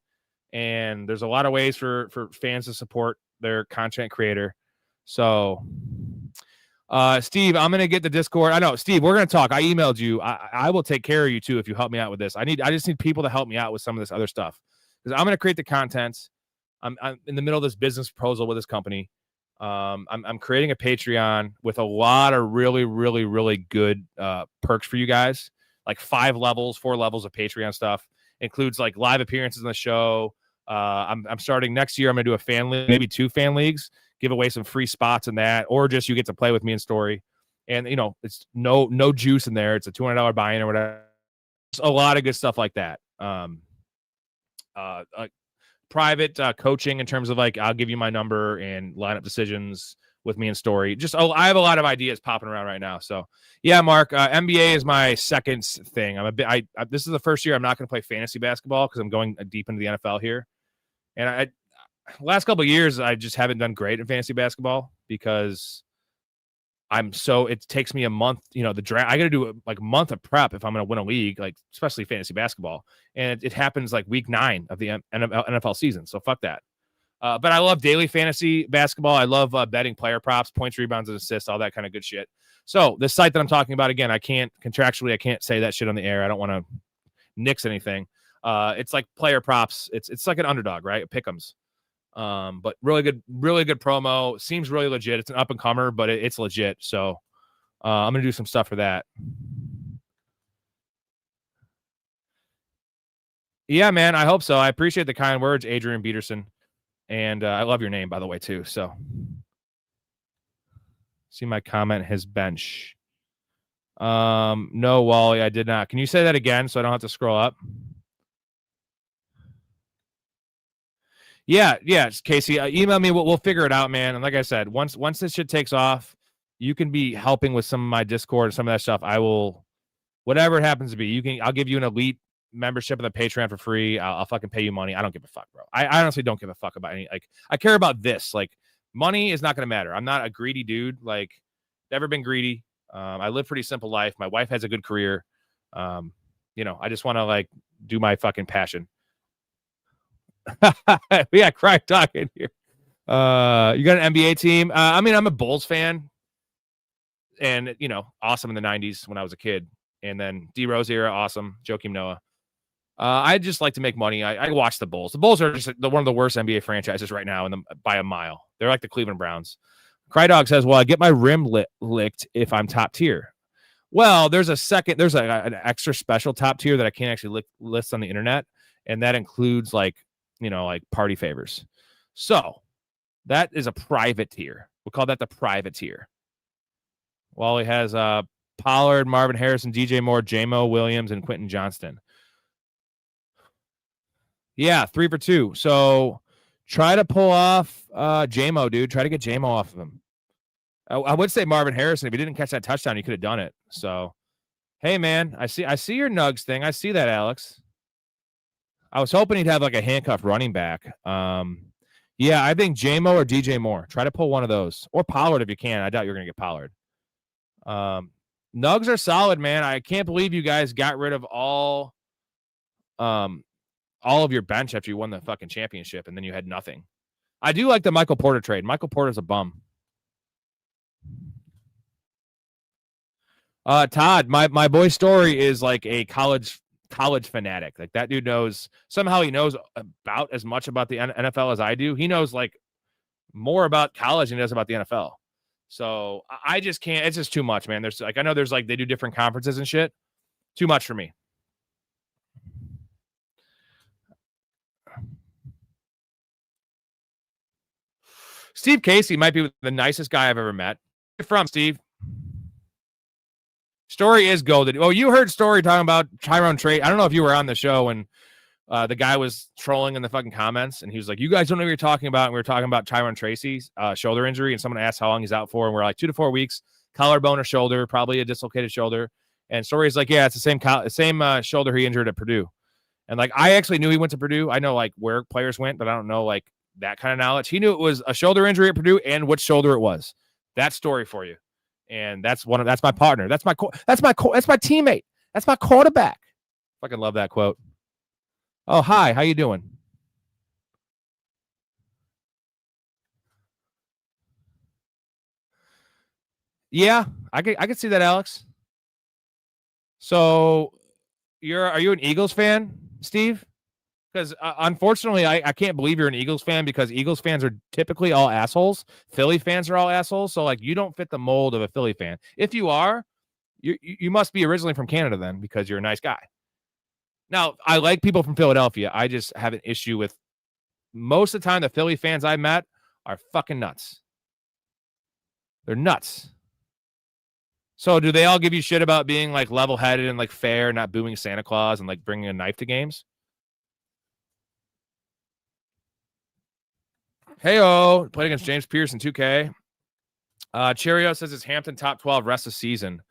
And there's a lot of ways for fans to support their content creator. So, Steve, I'm gonna get the Discord. I know, Steve, we're gonna talk. I emailed you. I will take care of you too if you help me out with this. I just need people to help me out with some of this other stuff because I'm gonna create the content. I'm in the middle of this business proposal with this company. I'm creating a Patreon with a lot of really, really, really good perks for you guys, like 4 levels of Patreon stuff. Includes like live appearances on the show. I'm starting next year. I'm gonna do a fan league, maybe 2 fan leagues. Give away some free spots in that, or just you get to play with me in story. And it's no juice in there. It's a $200 buy-in or whatever. Just a lot of good stuff like that. Private coaching in terms of like I'll give you my number and line up decisions with me in story. I have a lot of ideas popping around right now. So yeah, Mark, NBA is my second thing. This is the first year I'm not going to play fantasy basketball because I'm going deep into the NFL here. And last couple of years, I just haven't done great in fantasy basketball because it takes me a month, the draft. I got to do like a month of prep if I'm going to win a league, like especially fantasy basketball. And it happens like week 9 of the NFL season. So fuck that. But I love daily fantasy basketball. I love betting player props, points, rebounds, and assists, all that kind of good shit. So this site that I'm talking about, again, I can't say that shit on the air. I don't want to nix anything. It's like player props. It's like an underdog, right? Pick'ems. But really good promo. Seems really legit. It's an up and comer, but it's legit. So I'm gonna do some stuff for that. Yeah, man. I hope so. I appreciate the kind words, Adrian Peterson, and I love your name, by the way, too. So see my comment, his bench. No, Wally, I did not. Can you say that again so I don't have to scroll up? Yeah, Casey. Email me. We'll figure it out, man. And like I said, once this shit takes off, you can be helping with some of my Discord and some of that stuff. I will, whatever it happens to be. I'll give you an elite membership of the Patreon for free. I'll fucking pay you money. I don't give a fuck, bro. I honestly don't give a fuck about any. Like, I care about this. Like, money is not gonna matter. I'm not a greedy dude. Like, never been greedy. I live pretty simple life. My wife has a good career. I just want to like do my fucking passion. We got Craig talking here. You got an NBA team? I'm a Bulls fan, and awesome in the '90s when I was a kid, and then D Rose era, awesome. Joakim Noah. I just like to make money. I watch the Bulls. The Bulls are just one of the worst NBA franchises right now, by a mile. They're like the Cleveland Browns. Crydog says, "Well, I get my rim licked if I'm top tier." Well, there's an extra special top tier that I can't actually list on the internet, and that includes like party favors. So that is a private tier. We'll call that the private tier. Wally has Pollard, Marvin Harrison, DJ Moore, J-Mo Williams, and Quentin Johnston. Yeah, 3 for 2. So try to pull off J-Mo, dude. Try to get J-Mo off of him. I would say Marvin Harrison. If he didn't catch that touchdown, he could have done it. So, hey, man, I see your Nugs thing. I see that, Alex. I was hoping he'd have like a handcuff running back. Yeah, I think J-Mo or DJ Moore. Try to pull one of those. Or Pollard if you can. I doubt you're going to get Pollard. Nugs are solid, man. I can't believe you guys got rid of all of your bench after you won the fucking championship, and then you had nothing. I do like the Michael Porter trade. Michael Porter's a bum. Todd, my boy Story is like a college fanatic. Like that dude knows, somehow he knows about as much about the NFL as I do. He knows like more about college than he does about the NFL. So I just can't, it's just too much, man. There's like, I know there's like, they do different conferences and shit. Too much for me. Steve Casey might be the nicest guy I've ever met. Where you from, Steve? Story is golden. Oh, you heard Story talking about Tyrone Tracy. I don't know if you were on the show when the guy was trolling in the fucking comments, and he was like, "You guys don't know what you're talking about." And we were talking about Tyrone Tracy's shoulder injury, and someone asked how long he's out for, and we're like 2 to 4 weeks, collarbone or shoulder, probably a dislocated shoulder. And Story's like, yeah, it's the same shoulder he injured at Purdue. And like, I actually knew he went to Purdue. I know like where players went, but I don't know like that kind of knowledge. He knew it was a shoulder injury at Purdue and which shoulder it was. That Story for you. And that's my partner. That's my teammate. That's my quarterback. Fucking love that quote. Oh, hi. How you doing? Yeah, I could see that, Alex. So are you an Eagles fan, Steve? Because unfortunately, I can't believe you're an Eagles fan because Eagles fans are typically all assholes. Philly fans are all assholes. So like you don't fit the mold of a Philly fan. If you are, you must be originally from Canada then because you're a nice guy. Now, I like people from Philadelphia. I just have an issue with most of the time the Philly fans I met are fucking nuts. They're nuts. So do they all give you shit about being like level-headed and like fair, not booing Santa Claus and like bringing a knife to games? Hey-oh, played against James Pierce in 2K. Cheerio says it's Hampton top 12 rest of season.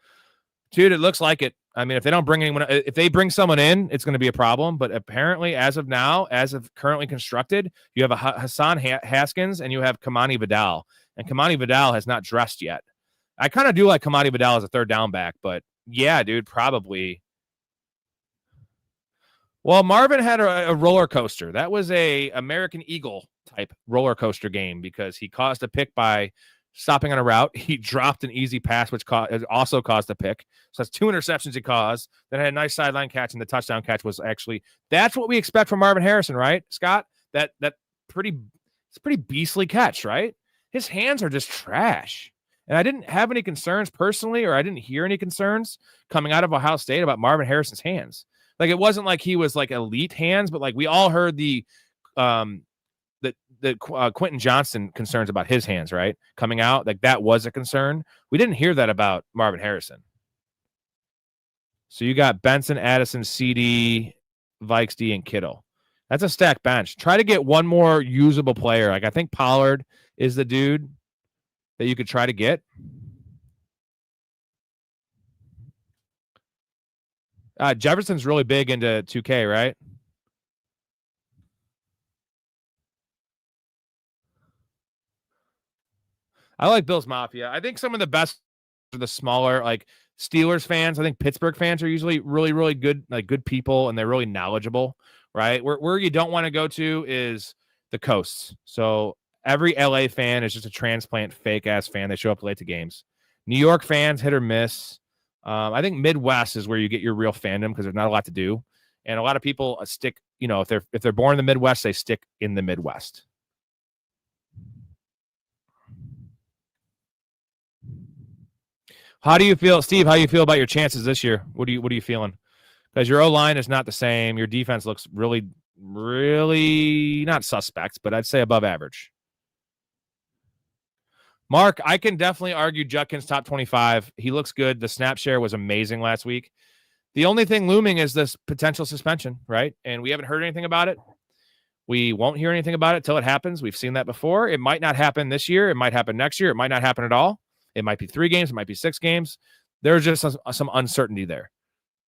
Dude, it looks like it. I mean, if they don't bring anyone, if they bring someone in, it's going to be a problem. But apparently, as of now, as of currently constructed, you have a Hassan Haskins and you have Kamani Vidal. And Kamani Vidal has not dressed yet. I kind of do like Kamani Vidal as a third down back, but yeah, dude, probably. Well, Marvin had a roller coaster. That was a American Eagle type roller coaster game because he caused a pick by stopping on a route. He dropped an easy pass, which also caused a pick. So that's 2 interceptions he caused. Then had a nice sideline catch, and the touchdown catch was actually that's what we expect from Marvin Harrison, right, Scott? It's a pretty beastly catch, right? His hands are just trash. And I didn't have any concerns personally, or I didn't hear any concerns coming out of Ohio State about Marvin Harrison's hands. Like it wasn't like he was like elite hands, but like we all heard the Quentin Johnston concerns about his hands, right? Coming out, like that was a concern. We didn't hear that about Marvin Harrison. So you got Benson, Addison, CD, Vikes, D, and Kittle. That's a stacked bench. Try to get one more usable player. Like I think Pollard is the dude that you could try to get. Jefferson's really big into 2K, right? I like Bills Mafia. I think some of the best are the smaller, like Steelers fans. I think Pittsburgh fans are usually really, really good, like good people, and they're really knowledgeable, right? Where you don't want to go to is the coasts. So every LA fan is just a transplant fake ass fan. They show up late to games. New York fans hit or miss. I think Midwest is where you get your real fandom because there's not a lot to do, and a lot of people stick. You know, if they're born in the Midwest, they stick in the Midwest. How do you feel, Steve? How do you feel about your chances this year? What are you feeling? Because your O-line is not the same. Your defense looks really, really not suspect, but I'd say above average. Mark, I can definitely argue Judkins top 25. He looks good. The snap share was amazing last week. The only thing looming is this potential suspension, right? And we haven't heard anything about it. We won't hear anything about it till it happens. We've seen that before. It might not happen this year. It might happen next year. It might not happen at all. It might be 3 games. It might be 6 games. There's just some uncertainty there.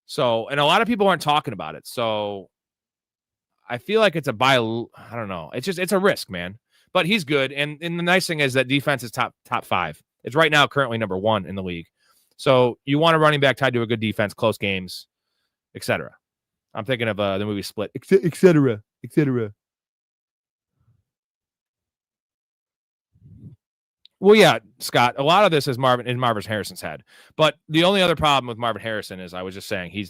So, and a lot of people aren't talking about it. So I feel like it's I don't know. It's a risk, man. But he's good. And the nice thing is that defense is top 5. It's right now currently number 1 in the league. So you want a running back tied to a good defense, close games, etc. I'm thinking of the movie Split, etc. Well, yeah, Scott, a lot of this is Marvin Harrison's head. But the only other problem with Marvin Harrison is I was just saying he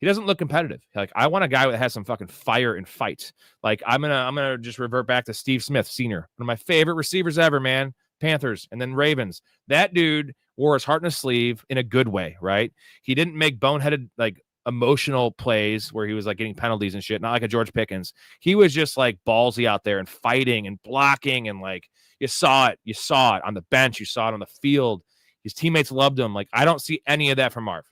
doesn't look competitive. Like I want a guy that has some fucking fire and fight. Like I'm gonna just revert back to Steve Smith Sr., one of my favorite receivers ever, man. Panthers and then Ravens. That dude wore his heart in his sleeve in a good way, right? He didn't make boneheaded like emotional plays where he was like getting penalties and shit, not like a George Pickens. He was just like ballsy out there and fighting and blocking, and like you saw it on the bench, you saw it on the field. His teammates loved him. Like I don't see any of that from Marv.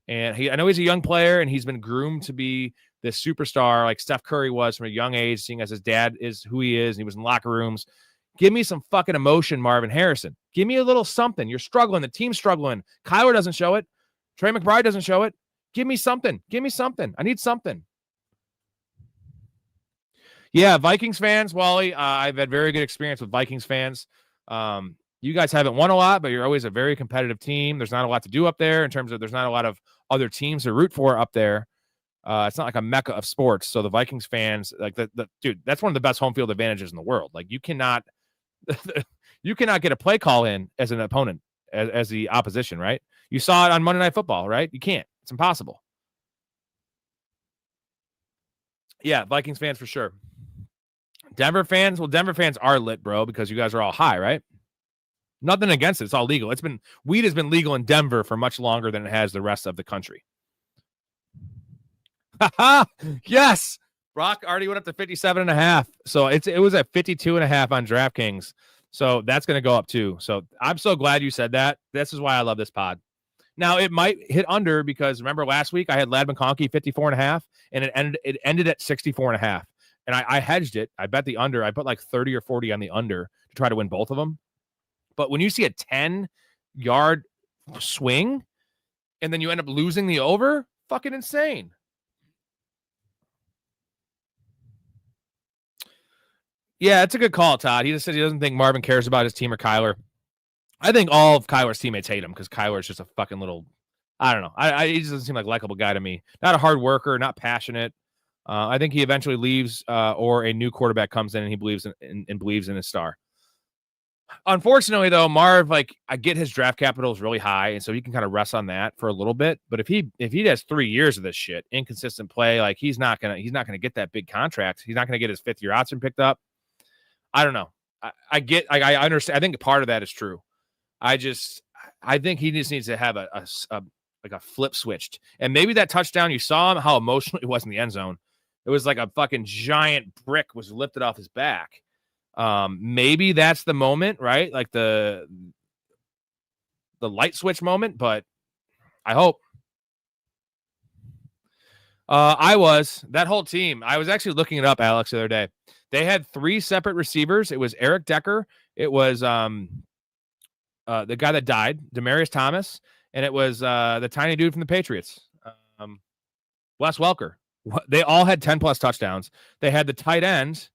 And I know he's a young player and he's been groomed to be this superstar like Steph Curry was from a young age, seeing as his dad is who he is and he was in locker rooms. Give me some fucking emotion, Marvin Harrison. Give me a little something. You're struggling. The team's struggling. Kyler doesn't show it. Trey McBride doesn't show it. Give me something. Give me something. I need something. Yeah, Vikings fans, Wally, I've had very good experience with Vikings fans. You guys haven't won a lot, but you're always a very competitive team. There's not a lot to do up there in terms of there's not a lot of other teams to root for up there. It's not like a mecca of sports. So the Vikings fans, like dude, that's one of the best home field advantages in the world. Like you cannot get a play call in as an opponent, as the opposition, right? You saw it on Monday Night Football, right? You can't. It's impossible. Yeah, Vikings fans for sure. Denver fans, well, Denver fans are lit, bro, because you guys are all high, right? Nothing against it. It's all legal. Weed has been legal in Denver for much longer than it has the rest of the country. Yes. Brock already went up to 57.5. So it was at 52.5 on DraftKings. So that's going to go up too. So I'm so glad you said that. This is why I love this pod. Now it might hit under because remember last week I had Lad McConkey 54.5 and it ended at 64.5. And I hedged it. I bet the under. I put like 30 or 40 on the under to try to win both of them. But when you see a 10-yard swing and then you end up losing the over, fucking insane. Yeah, it's a good call, Todd. He just said he doesn't think Marvin cares about his team or Kyler. I think all of Kyler's teammates hate him because Kyler's just a fucking little, I don't know. He just doesn't seem like a likable guy to me. Not a hard worker, not passionate. I think he eventually leaves or a new quarterback comes in and he believes in his star. Unfortunately, though, Marv, like I get his draft capital is really high, and so he can kind of rest on that for a little bit. But if he has 3 years of this shit, inconsistent play, like he's not gonna get that big contract. He's not gonna get his 5th-year option picked up. I don't know. I understand. I think part of that is true. I think he just needs to have a flip switched, and maybe that touchdown you saw him how emotional he was in the end zone. It was like a fucking giant brick was lifted off his back. Maybe that's the moment, right? Like the light switch moment, but I hope. That whole team. I was actually looking it up, Alex, the other day. They had 3 separate receivers. It was Eric Decker. It was the guy that died, Demaryius Thomas, and it was the tiny dude from the Patriots, Wes Welker. They all had 10+ touchdowns. They had the tight end,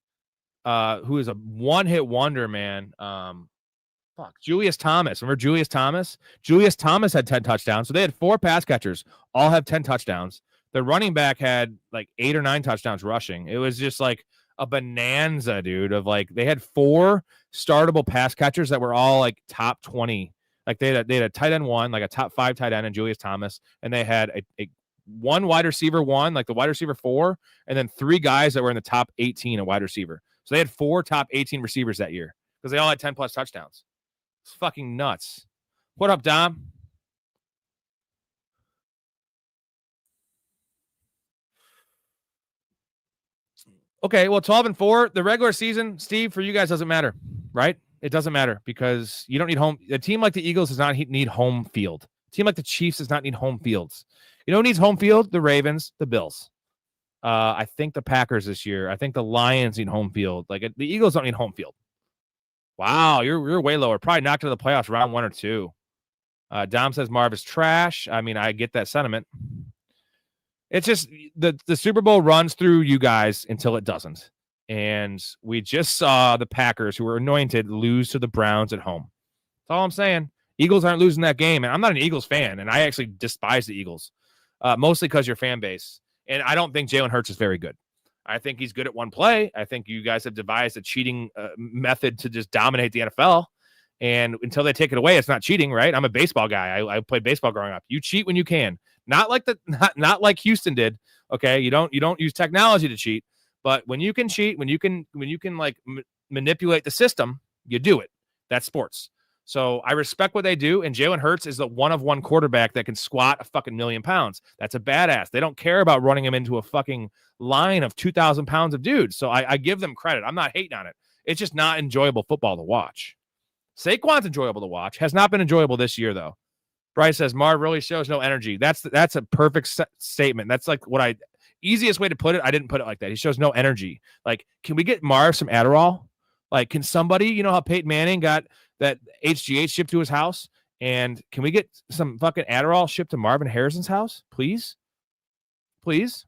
who is a one-hit wonder, man. Julius Thomas. Remember Julius Thomas? Julius Thomas had 10 touchdowns. So they had 4 pass catchers, all have 10 touchdowns. The running back had like 8 or 9 touchdowns rushing. It was just like a bonanza, dude, of like they had 4 startable pass catchers that were all like top 20. Like they had a tight end 1, like a top 5 tight end and Julius Thomas, and they had a 1 wide receiver 1, like the wide receiver 4, and then 3 guys that were in the top 18 at wide receiver. So they had 4 top 18 receivers that year because they all had 10+ touchdowns. It's fucking nuts. What up, Dom? Okay, well, 12-4, the regular season, Steve, for you guys doesn't matter, right? It doesn't matter because you don't need home. A team like the Eagles does not need home field. A team like the Chiefs does not need home fields. You know who needs home field? The Ravens, the Bills. I think the Packers this year. I think the Lions need home field. Like the Eagles don't need home field. Wow, you're way lower. Probably knocked to the playoffs round 1 or 2. Dom says Marv is trash. I mean, I get that sentiment. It's just the Super Bowl runs through you guys until it doesn't. And we just saw the Packers, who were anointed, lose to the Browns at home. That's all I'm saying. Eagles aren't losing that game. And I'm not an Eagles fan, and I actually despise the Eagles, mostly because your fan base. And I don't think Jalen Hurts is very good. I think he's good at one play. I think you guys have devised a cheating method to just dominate the NFL. And until they take it away, it's not cheating, right? I'm a baseball guy. I played baseball growing up. You cheat when you can. Not like Houston did. Okay, you don't use technology to cheat, but when you can cheat, when you can like manipulate the system, you do it. That's sports. So I respect what they do, and Jalen Hurts is the one-of-one quarterback that can squat a fucking 1,000,000 pounds. That's a badass. They don't care about running him into a fucking line of 2,000 pounds of dudes. So I give them credit. I'm not hating on it. It's just not enjoyable football to watch. Saquon's enjoyable to watch. Has not been enjoyable this year, though. Bryce says, Marv really shows no energy. That's a perfect statement. That's like what easiest way to put it. I didn't put it like that. He shows no energy. Like, can we get Marv some Adderall? Like, can somebody, you know how Peyton Manning got that HGH shipped to his house And can we get some fucking Adderall shipped to Marvin Harrison's house, please? Please.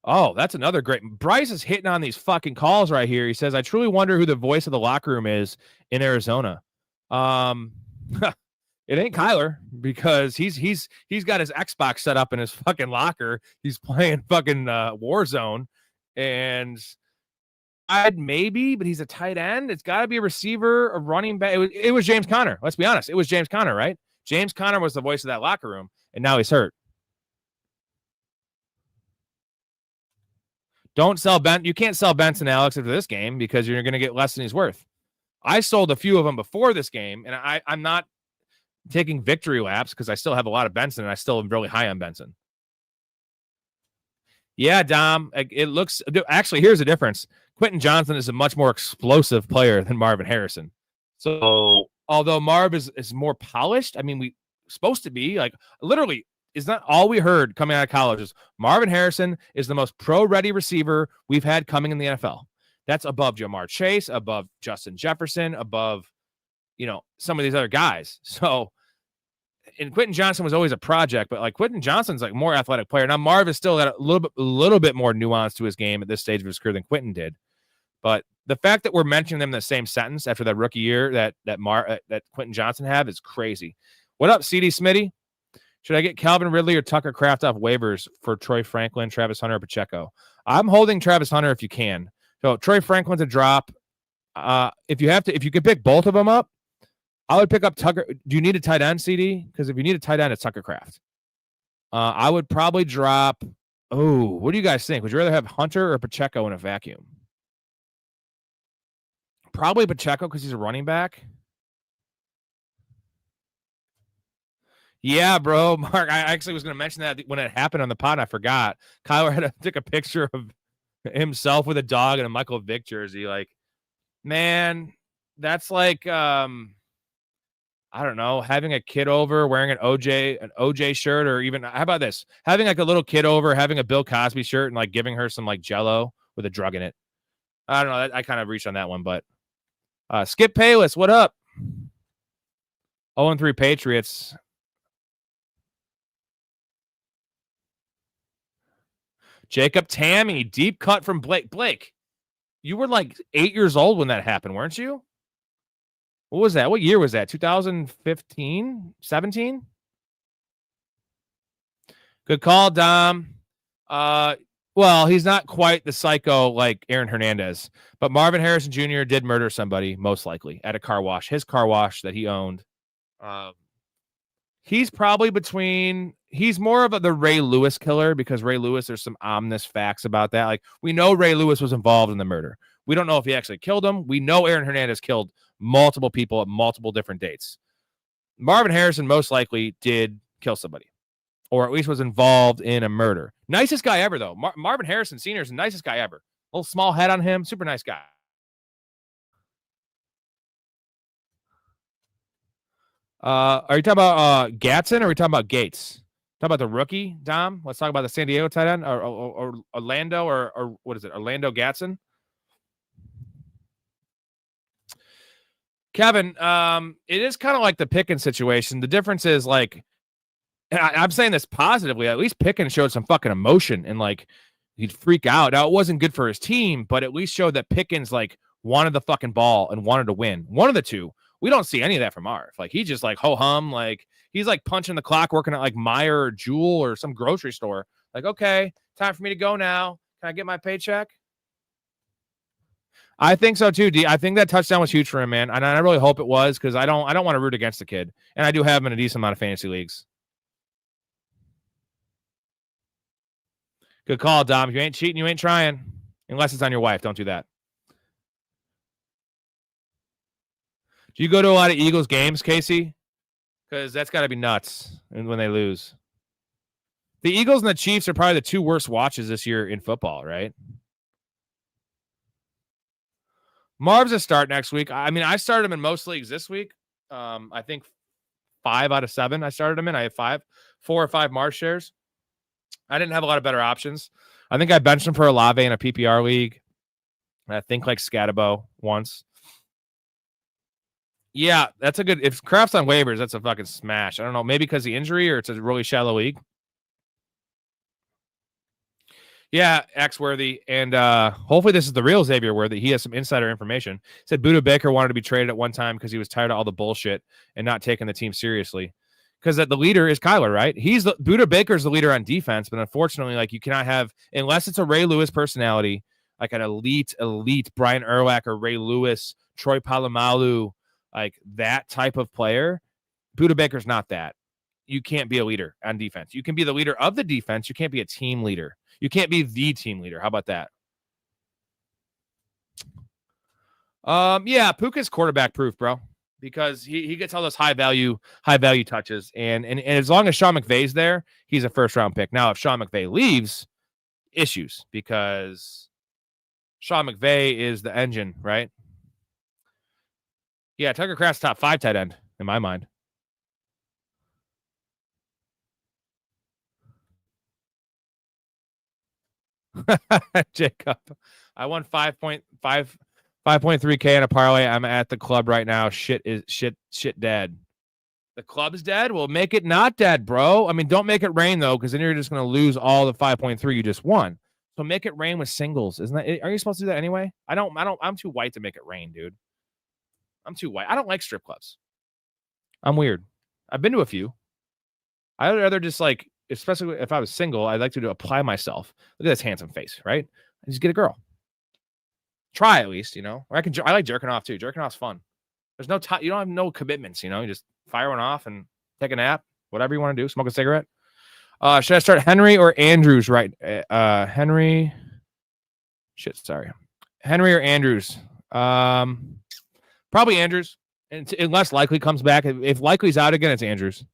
Oh, that's another great. Bryce is hitting on these fucking calls right here. He says, I truly wonder who the voice of the locker room is in Arizona. It ain't Kyler, because he's got his Xbox set up in his fucking locker. He's playing fucking Warzone, and I'd maybe, but he's a tight end. It's got to be a receiver, a running back. It was James Conner. Let's be honest. It was James Conner, right? James Conner was the voice of that locker room, and now he's hurt. Don't sell Ben. You can't sell Benson, Alex, after this game because you're going to get less than he's worth. I sold a few of them before this game, and I'm not taking victory laps because I still have a lot of Benson, and I still am really high on Benson. Yeah, Dom. It looks actually. Here's the difference. Quentin Johnson is a much more explosive player than Marvin Harrison. So although Marv is more polished, I mean, we supposed to be like literally. Is not all we heard coming out of college is Marvin Harrison is the most pro-ready receiver we've had coming in the NFL. That's above Jamar Chase, above Justin Jefferson, above, some of these other guys. So, and Quentin Johnson was always a project, but like Quentin Johnson's like more athletic player. Now Marv has still got a little bit more nuance to his game at this stage of his career than Quentin did. But the fact that we're mentioning them in the same sentence after that rookie year that Quentin Johnson had is crazy. What up, CD Smitty? Should I get Calvin Ridley or Tucker Kraft off waivers for Troy Franklin, Travis Hunter, or Pacheco? I'm holding Travis Hunter if you can. So Troy Franklin's a drop. If you can pick both of them up, I would pick up Tucker. Do you need a tight end, CD? Because if you need a tight end, it's Tucker Kraft. I would probably drop. Oh, what do you guys think? Would you rather have Hunter or Pacheco in a vacuum? Probably Pacheco because he's a running back. Yeah, bro, Mark. I actually was going to mention that when it happened on the pod. I forgot. Kyler had to take a picture of himself with a dog and a Michael Vick jersey. Like, man, that's like, I don't know, having a kid over wearing an OJ shirt, or even how about this? Having like a little kid over, having a Bill Cosby shirt and like giving her some like Jell-O with a drug in it. I don't know. I kind of reached on that one, but Skip Payless, what up? 0-3 Patriots. Jacob Tammy, deep cut from Blake. Blake, you were like 8 years old when that happened, weren't you? What was that? What year was that? 2015? 17? Good call, Dom. Well, he's not quite the psycho like Aaron Hernandez, but Marvin Harrison Jr. did murder somebody, most likely, at a car wash. His car wash that he owned. He's probably he's more of the Ray Lewis killer, because Ray Lewis, there's some ominous facts about that. Like, we know Ray Lewis was involved in the murder. We don't know if he actually killed him. We know Aaron Hernandez killed multiple people at multiple different dates. Marvin Harrison most likely did kill somebody, or at least was involved in a murder. Nicest guy ever, though. Marvin Harrison Sr. is the nicest guy ever. Little small head on him. Super nice guy. Are you talking about Gatson, or are we talking about Gates? Talk about the rookie, Dom. Let's talk about the San Diego tight end, or Orlando, or what is it? Orlando Gatson. Kevin, it is kind of like the Pickens situation. The difference is, like, I'm saying this positively. At least Pickens showed some fucking emotion, and like he'd freak out. Now, it wasn't good for his team, but at least showed that Pickens like wanted the fucking ball and wanted to win. One of the two. We don't see any of that from Marv. Like, he just like ho hum, like he's like punching the clock, working at like Meijer or Jewel or some grocery store. Like, okay, time for me to go now. Can I get my paycheck? I think so too, D. I think that touchdown was huge for him, man. And I really hope it was, because I don't want to root against the kid. And I do have him in a decent amount of fantasy leagues. Good call, Dom. If you ain't cheating, you ain't trying. Unless it's on your wife. Don't do that. Do you go to a lot of Eagles games, Casey? Because that's got to be nuts when they lose. The Eagles and the Chiefs are probably the two worst watches this year in football, right? Marv's a start next week. I mean, I started him in most leagues this week. I think 5 out of 7 I started him in. I have 4 or 5 Marv shares. I didn't have a lot of better options. I think I benched him for Olave in a PPR league. I think like Scatabo once. Yeah, that's a good. If Kraft's on waivers, that's a fucking smash. I don't know, maybe because of the injury or it's a really shallow league. Yeah, X-Worthy. And hopefully this is the real Xavier Worthy. He has some insider information. Said Buda Baker wanted to be traded at one time because he was tired of all the bullshit and not taking the team seriously. Because the leader is Kyler, right? Buda Baker's the leader on defense, but unfortunately, like you cannot have, unless it's a Ray Lewis personality, like an elite Brian Urlacher, Ray Lewis, Troy Polamalu, like that type of player. Buda Baker's not that. You can't be a leader on defense. You can be the leader of the defense. You can't be a team leader. You can't be the team leader. How about that? Yeah, Puka's quarterback proof, bro, because he gets all those high value touches, and as long as Sean McVay's there, he's a first round pick. Now, if Sean McVay leaves, issues, because Sean McVay is the engine, right? Yeah, Tucker Kraft's top 5 tight end in my mind. Jacob, I won 5.3K in a parlay. I'm at the club right now. Shit dead. The club's dead? Well, make it not dead, bro. I mean, don't make it rain though, because then you're just going to lose all the 5.3 you just won. So make it rain with singles. Isn't that? Are you supposed to do that anyway? I'm too white to make it rain, dude. I'm too white. I don't like strip clubs. I'm weird. I've been to a few. I'd rather just like, especially if I was single, I'd like to apply myself. Look at this handsome face, right? I just get a girl. Try at least, you know. Or I like jerking off too. Jerking off's fun. There's no time. You don't have no commitments, you know. You just fire one off and take a nap, whatever you want to do. Smoke a cigarette. Should I start Henry or Andrews? Right, Henry. Henry or Andrews? Probably Andrews, unless Likely comes back. If Likely's out again, it's Andrews.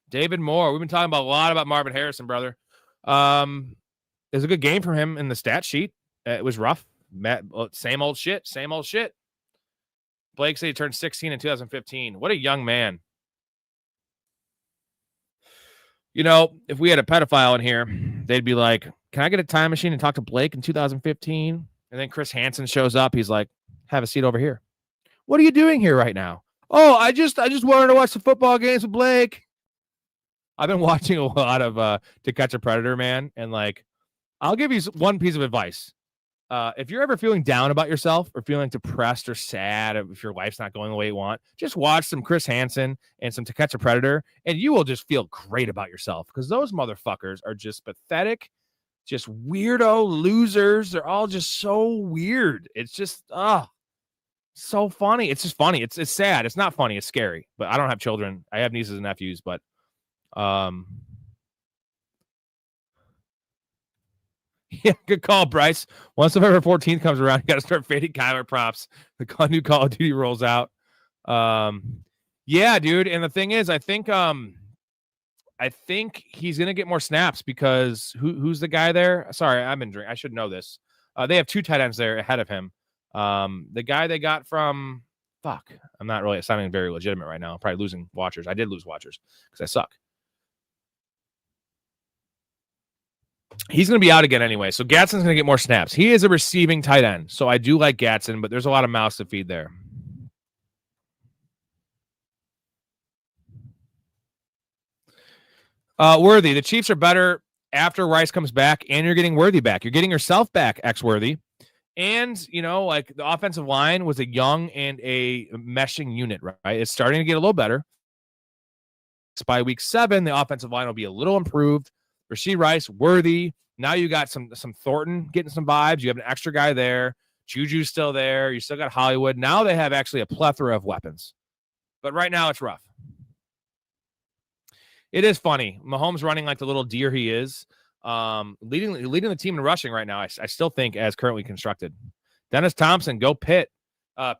David Moore. We've been talking a lot about Marvin Harrison, brother. It was a good game for him in the stat sheet. It was rough. Same old shit. Blake said he turned 16 in 2015. What a young man. You know, if we had a pedophile in here, they'd be like, can I get a time machine and talk to Blake in 2015? And then Chris Hansen shows up. He's like, have a seat over here. What are you doing here right now? Oh, I just wanted to watch the football games with Blake. I've been watching a lot of To Catch a Predator, man. And like, I'll give you one piece of advice. If you're ever feeling down about yourself or feeling depressed or sad if your life's not going the way you want, just watch some Chris Hansen and some To Catch a Predator, and you will just feel great about yourself, because those motherfuckers are just pathetic, just weirdo losers. They're all just so weird. It's just, so funny. It's just funny. It's sad. It's not funny. It's scary. But I don't have children. I have nieces and nephews, but yeah, good call, Bryce. Once November 14th comes around, you got to start fading Kyler props. The new Call of Duty rolls out. Yeah, dude. And the thing is, I think he's gonna get more snaps, because who's the guy there? Sorry, I've been drinking. I should know this. They have 2 tight ends there ahead of him. The guy they got from I'm not really sounding very legitimate right now. I'm probably losing watchers. I did lose watchers because I suck. He's going to be out again anyway, so Gadsden's going to get more snaps. He is a receiving tight end, so I do like Gadsden, but there's a lot of mouths to feed there. Worthy, the Chiefs are better after Rice comes back, and you're getting Worthy back. You're getting yourself back, X-Worthy. And, you know, like the offensive line was a young and a meshing unit, right? It's starting to get a little better. By week 7, the offensive line will be a little improved. Rashee Rice, Worthy. Now you got some Thornton getting some vibes. You have an extra guy there. Juju's still there. You still got Hollywood. Now they have actually a plethora of weapons. But right now it's rough. It is funny. Mahomes running like the little deer he is. Leading the team in rushing right now, I still think, as currently constructed. Dennis Thompson, go Pitt.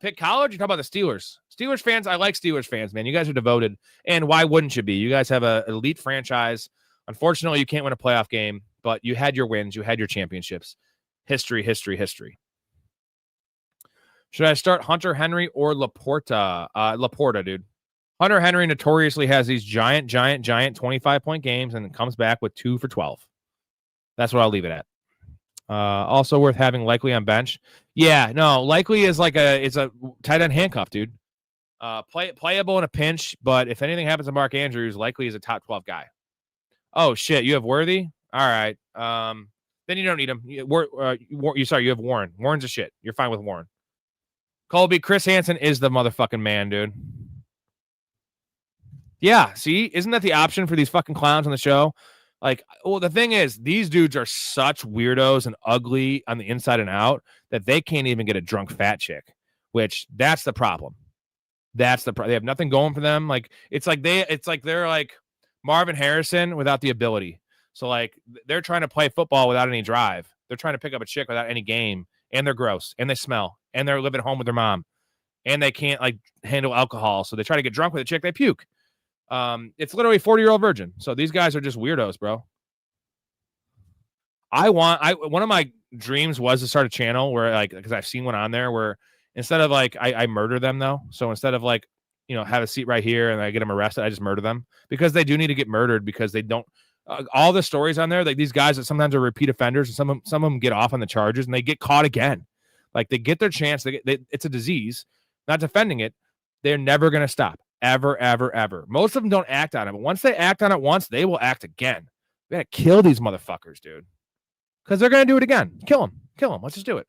Pitt College, you're talking about the Steelers. Steelers fans, I like Steelers fans, man. You guys are devoted. And why wouldn't you be? You guys have an elite franchise. Unfortunately, you can't win a playoff game, but you had your wins. You had your championships. History. Should I start Hunter Henry or Laporta? Laporta, dude. Hunter Henry notoriously has these giant 25-point games and comes back with 2 for 12. That's what I'll leave it at. Also worth having Likely on bench. Yeah, no, Likely is like it's a tight end handcuff, dude. Playable in a pinch, but if anything happens to Mark Andrews, Likely is a top 12 guy. Oh shit, you have Worthy? All right. Then you don't need him. You have Warren. Warren's a shit. You're fine with Warren. Colby, Chris Hansen is the motherfucking man, dude. Yeah, see, isn't that the option for these fucking clowns on the show? Like, well, the thing is, these dudes are such weirdos and ugly on the inside and out that they can't even get a drunk fat chick, which that's the problem. That's the problem. They have nothing going for them. Like, it's like they're like Marvin Harrison without the ability. So like they're trying to play football without any drive. They're trying to pick up a chick without any game, and they're gross, and they smell, and they're living at home with their mom, and they can't like handle alcohol. So they try to get drunk with a chick, they puke. It's literally a 40-year-old virgin. So these guys are just weirdos, bro. One of my dreams was to start a channel where like, because I've seen one on there where instead of like I murder them though. So instead of like, have a seat right here and I get them arrested, I just murder them because they do need to get murdered because they don't. All the stories on there, like these guys that sometimes are repeat offenders, and some of them get off on the charges and they get caught again. Like they get their chance. It's a disease. Not defending it. They're never going to stop. Ever, ever, ever. Most of them don't act on it, but once they act on it once, they will act again. We gotta kill these motherfuckers, dude. Because they're going to do it again. Kill them. Let's just do it.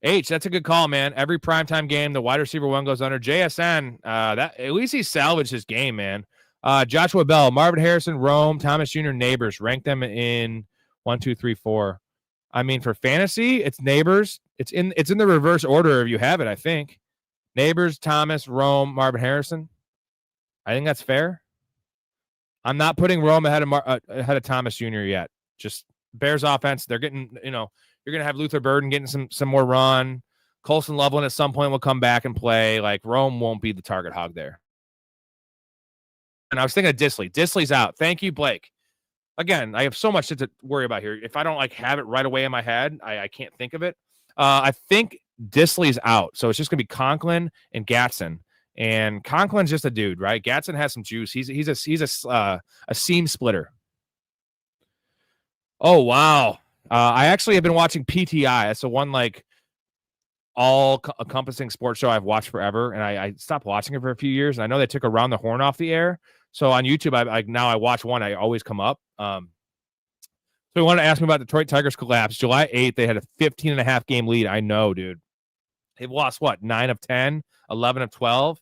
H, that's a good call, man. Every primetime game, the wide receiver one goes under. JSN, that at least he salvaged his game, man. Joshua Bell, Marvin Harrison, Rome, Thomas Jr., Neighbors. Rank them in 1, 2, 3, 4. I mean, for fantasy, it's Neighbors. It's in the reverse order if you have it, I think. Neighbors, Thomas, Rome, Marvin Harrison. I think that's fair. I'm not putting Rome ahead of Thomas Jr. yet. Just Bears offense. They're getting, you're going to have Luther Burden getting some more run. Colson Loveland at some point will come back and play. Like Rome won't be the target hog there. And I was thinking of Disley. Disley's out. Thank you, Blake. Again, I have so much to worry about here. If I don't have it right away in my head, I can't think of it. I think Disley's out. So it's just going to be Conklin and Gatson. And Conklin's just a dude, right? Gatson has some juice. He's a seam splitter. Oh, wow. I actually have been watching PTI. It's the one like all-encompassing sports show I've watched forever, and I stopped watching it for a few years. And I know they took Around the Horn off the air. So on YouTube, I watch one. I always come up. So you wanted to ask me about Detroit Tigers collapse. July 8th, they had a 15.5 game lead. I know, dude. They've lost, 9 of 10, 11 of 12?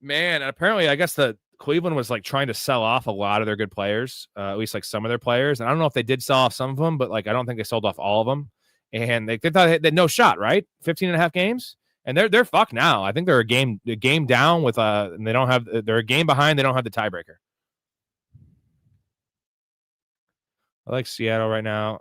Man, and apparently, I guess the Cleveland was like trying to sell off a lot of their good players, at least like some of their players. And I don't know if they did sell off some of them, but like I don't think they sold off all of them. And they thought they had no shot, right? 15.5 games. And they're fucked now. I think they're a game down with and they're a game behind. They don't have the tiebreaker. I like Seattle right now.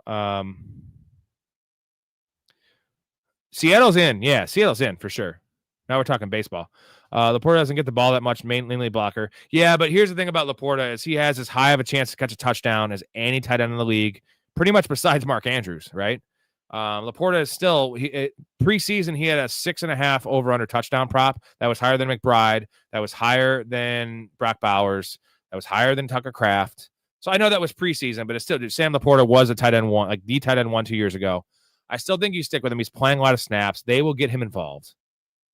Seattle's in. Yeah, Seattle's in for sure. Now we're talking baseball. Laporta doesn't get the ball that much, mainly blocker. Yeah, but here's the thing about Laporta is he has as high of a chance to catch a touchdown as any tight end in the league, pretty much besides Mark Andrews, right? Laporta is still preseason. He had a 6.5 over/under touchdown prop that was higher than McBride, that was higher than Brock Bowers, that was higher than Tucker Kraft. So I know that was preseason, but it's still, dude, Sam Laporta was a tight end one, like the tight end 1 2 years ago. I still think you stick with him. He's playing a lot of snaps. They will get him involved.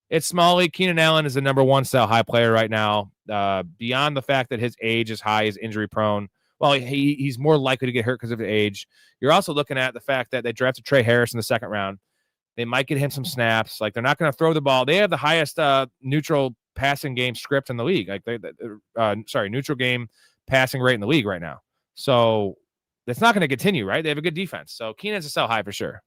It's Smalley. Keenan Allen is the number 1 style high player right now. Beyond the fact that his age is high, is injury prone. Well, he's more likely to get hurt because of his age. You're also looking at the fact that they drafted Trey Harris in the 2nd round. They might get him some snaps. Like they're not going to throw the ball. They have the highest neutral passing game script in the league. Like neutral game passing rate in the league right now. So that's not going to continue, right? They have a good defense. So Keenan's a sell high for sure.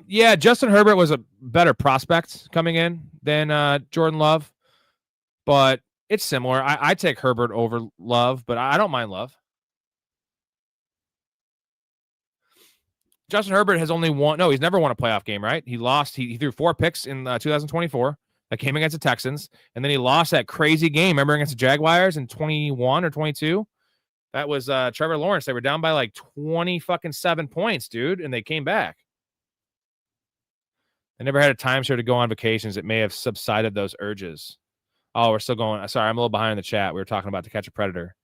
Yeah, Justin Herbert was a better prospect coming in than Jordan Love, but it's similar. I take Herbert over Love, but I don't mind Love. Justin Herbert has only won. No, he's never won a playoff game, right? He lost. He threw 4 picks in 2024 that came against the Texans, and then he lost that crazy game. Remember against the Jaguars in 21 or 22? That was Trevor Lawrence. They were down by like 27 points, dude, and they came back. I never had a timeshare to go on vacations. It may have subsided those urges. Oh, we're still going. Sorry, I'm a little behind in the chat. We were talking about To Catch a Predator.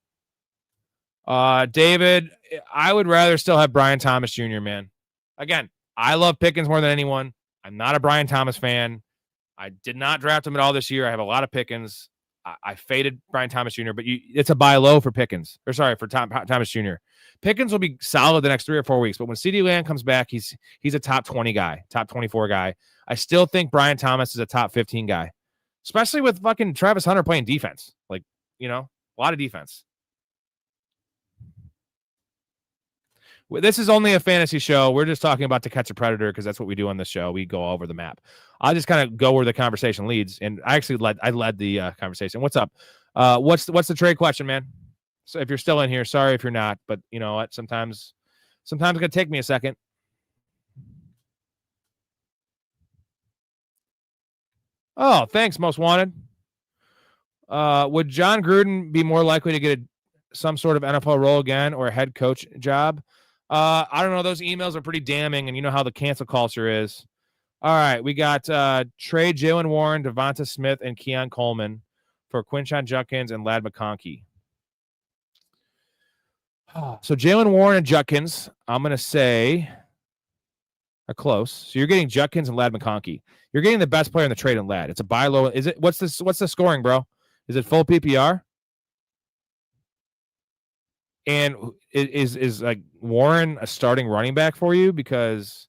David, I would rather still have Brian Thomas Jr., man. Again, I love Pickens more than anyone. I'm not a Brian Thomas fan. I did not draft him at all this year. I have a lot of Pickens. I faded Brian Thomas Jr., but it's a buy low for Pickens. Or sorry, for Thomas Jr. Pickens will be solid the next 3 or 4 weeks, but when CeeDee Lamb comes back, he's a top 20 guy, top 24 guy. I still think Brian Thomas is a top 15 guy, especially with fucking Travis Hunter playing defense. Like, a lot of defense. This is only a fantasy show. We're just talking about To Catch a Predator because that's what we do on this show. We go over the map. I'll just kind of go where the conversation leads, and I actually led the conversation. What's up? What's the trade question, man? So if you're still in here, sorry if you're not, but you know what? Sometimes it's gonna take me a second. Oh, thanks, Most Wanted. Would John Gruden be more likely to get some sort of NFL role again or a head coach job? I don't know. Those emails are pretty damning, and you know how the cancel culture is. All right, we got trade Jaylen Warren, Devonta Smith, and Keon Coleman for Quinshon Judkins and Ladd McConkey. So Jaylen Warren and Judkins, I'm going to say, are close. So you're getting Judkins and Ladd McConkey. You're getting the best player in the trade in Ladd. It's a buy low. Is it? What's the scoring, bro? Is it full PPR? And is like Warren a starting running back for you? Because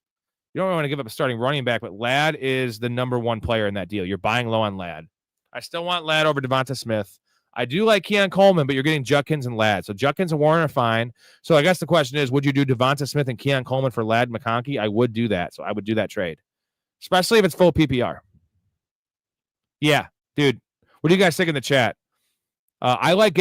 you don't want to give up a starting running back, but Ladd is the number one player in that deal. You're buying low on Ladd. I still want Ladd over Devonta Smith. I do like Keon Coleman, but you're getting Judkins and Ladd. So Judkins and Warren are fine. So I guess the question is, would you do Devonta Smith and Keon Coleman for Ladd McConkey? I would do that. So I would do that trade, especially if it's full PPR. Yeah, dude. What do you guys think in the chat? I like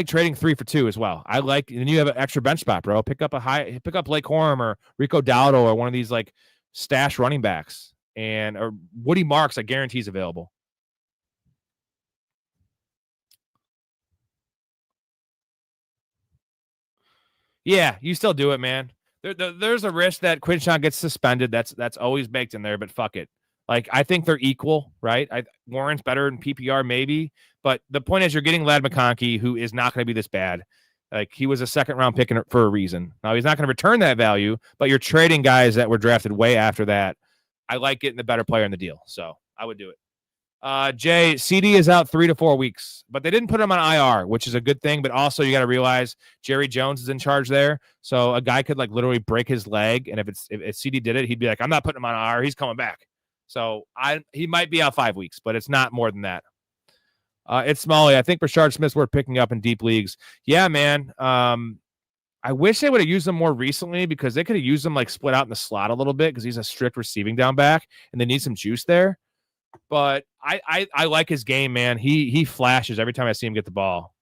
trading 3 for 2 as well. And you have an extra bench spot, bro. Pick up Blake Corum or Rico Dowdle or one of these like stash running backs, or Woody Marks. I guarantee is available. Yeah, you still do it, man. There's a risk that Quinshon gets suspended. That's always baked in there, but fuck it. Like, I think they're equal, right? Warren's better in PPR, maybe. But the point is you're getting Ladd McConkey, who is not going to be this bad. Like, he was a second-round pick for a reason. Now, he's not going to return that value, but you're trading guys that were drafted way after that. I like getting the better player in the deal, so I would do it. Jay, CD is out 3 to 4 weeks, but they didn't put him on IR, which is a good thing. But also, you got to realize Jerry Jones is in charge there, so a guy could like literally break his leg, and if CD did it, he'd be like, "I'm not putting him on IR. He's coming back." So he might be out 5 weeks, but it's not more than that. It's Smalley. I think Rashard Smith's worth picking up in deep leagues. Yeah, man. I wish they would have used him more recently because they could have used him like split out in the slot a little bit because he's a strict receiving down back and they need some juice there. But I like his game, man. He flashes every time I see him get the ball.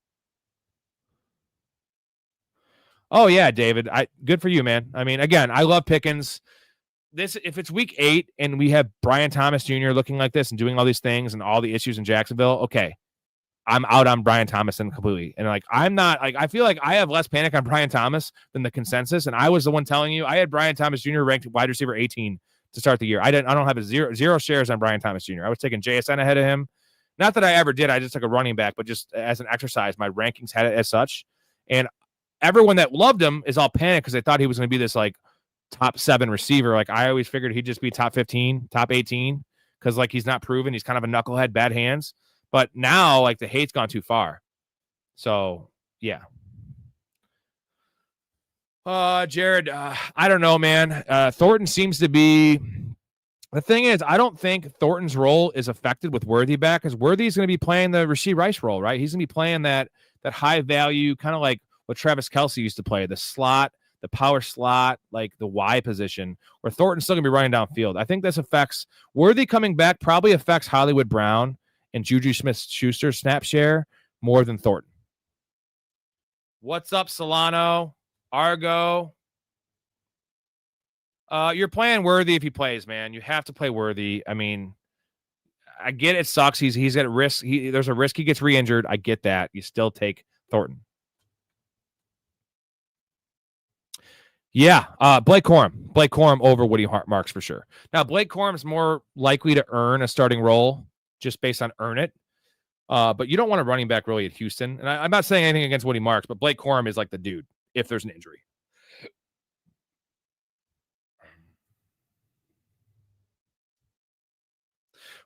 Oh yeah, David. Good for you, man. I mean, again, I love Pickens. If it's week 8 and we have Brian Thomas Jr. looking like this and doing all these things and all the issues in Jacksonville, okay, I'm out on Brian Thomas and completely. And like, I'm not like, I feel like I have less panic on Brian Thomas than the consensus. And I was the one telling you I had Brian Thomas Jr. ranked wide receiver 18 to start the year. I don't have a zero shares on Brian Thomas Jr. I was taking JSN ahead of him. Not that I ever did. I just took a running back, but just as an exercise, my rankings had it as such. And everyone that loved him is all panicked because they thought he was going to be this like top 7 receiver. Like, I always figured he'd just be top 15, top 18 because like he's not proven. He's kind of a knucklehead, bad hands. But now like the hate's gone too far. So yeah. Jared, I don't know, man. Thornton seems to be. The thing is, I don't think Thornton's role is affected with Worthy back because Worthy's going to be playing the Rashee Rice role, right? He's going to be playing that high value, kind of like what Travis Kelce used to play, the slot, the power slot, like the Y position, where Thornton's still going to be running downfield. I think this affects Worthy coming back, probably affects Hollywood Brown and Juju Smith-Schuster's snap share more than Thornton. What's up, Solano? Argo? You're playing Worthy if he plays, man. You have to play Worthy. I mean, I get it sucks. He's at risk. There's a risk he gets re-injured. I get that. You still take Thornton. Yeah, Blake Corum over Woody Marks for sure. Now, Blake Corum's more likely to earn a starting role just based on earn it. But you don't want a running back really at Houston. And I'm not saying anything against Woody Marks, but Blake Corum is like the dude if there's an injury.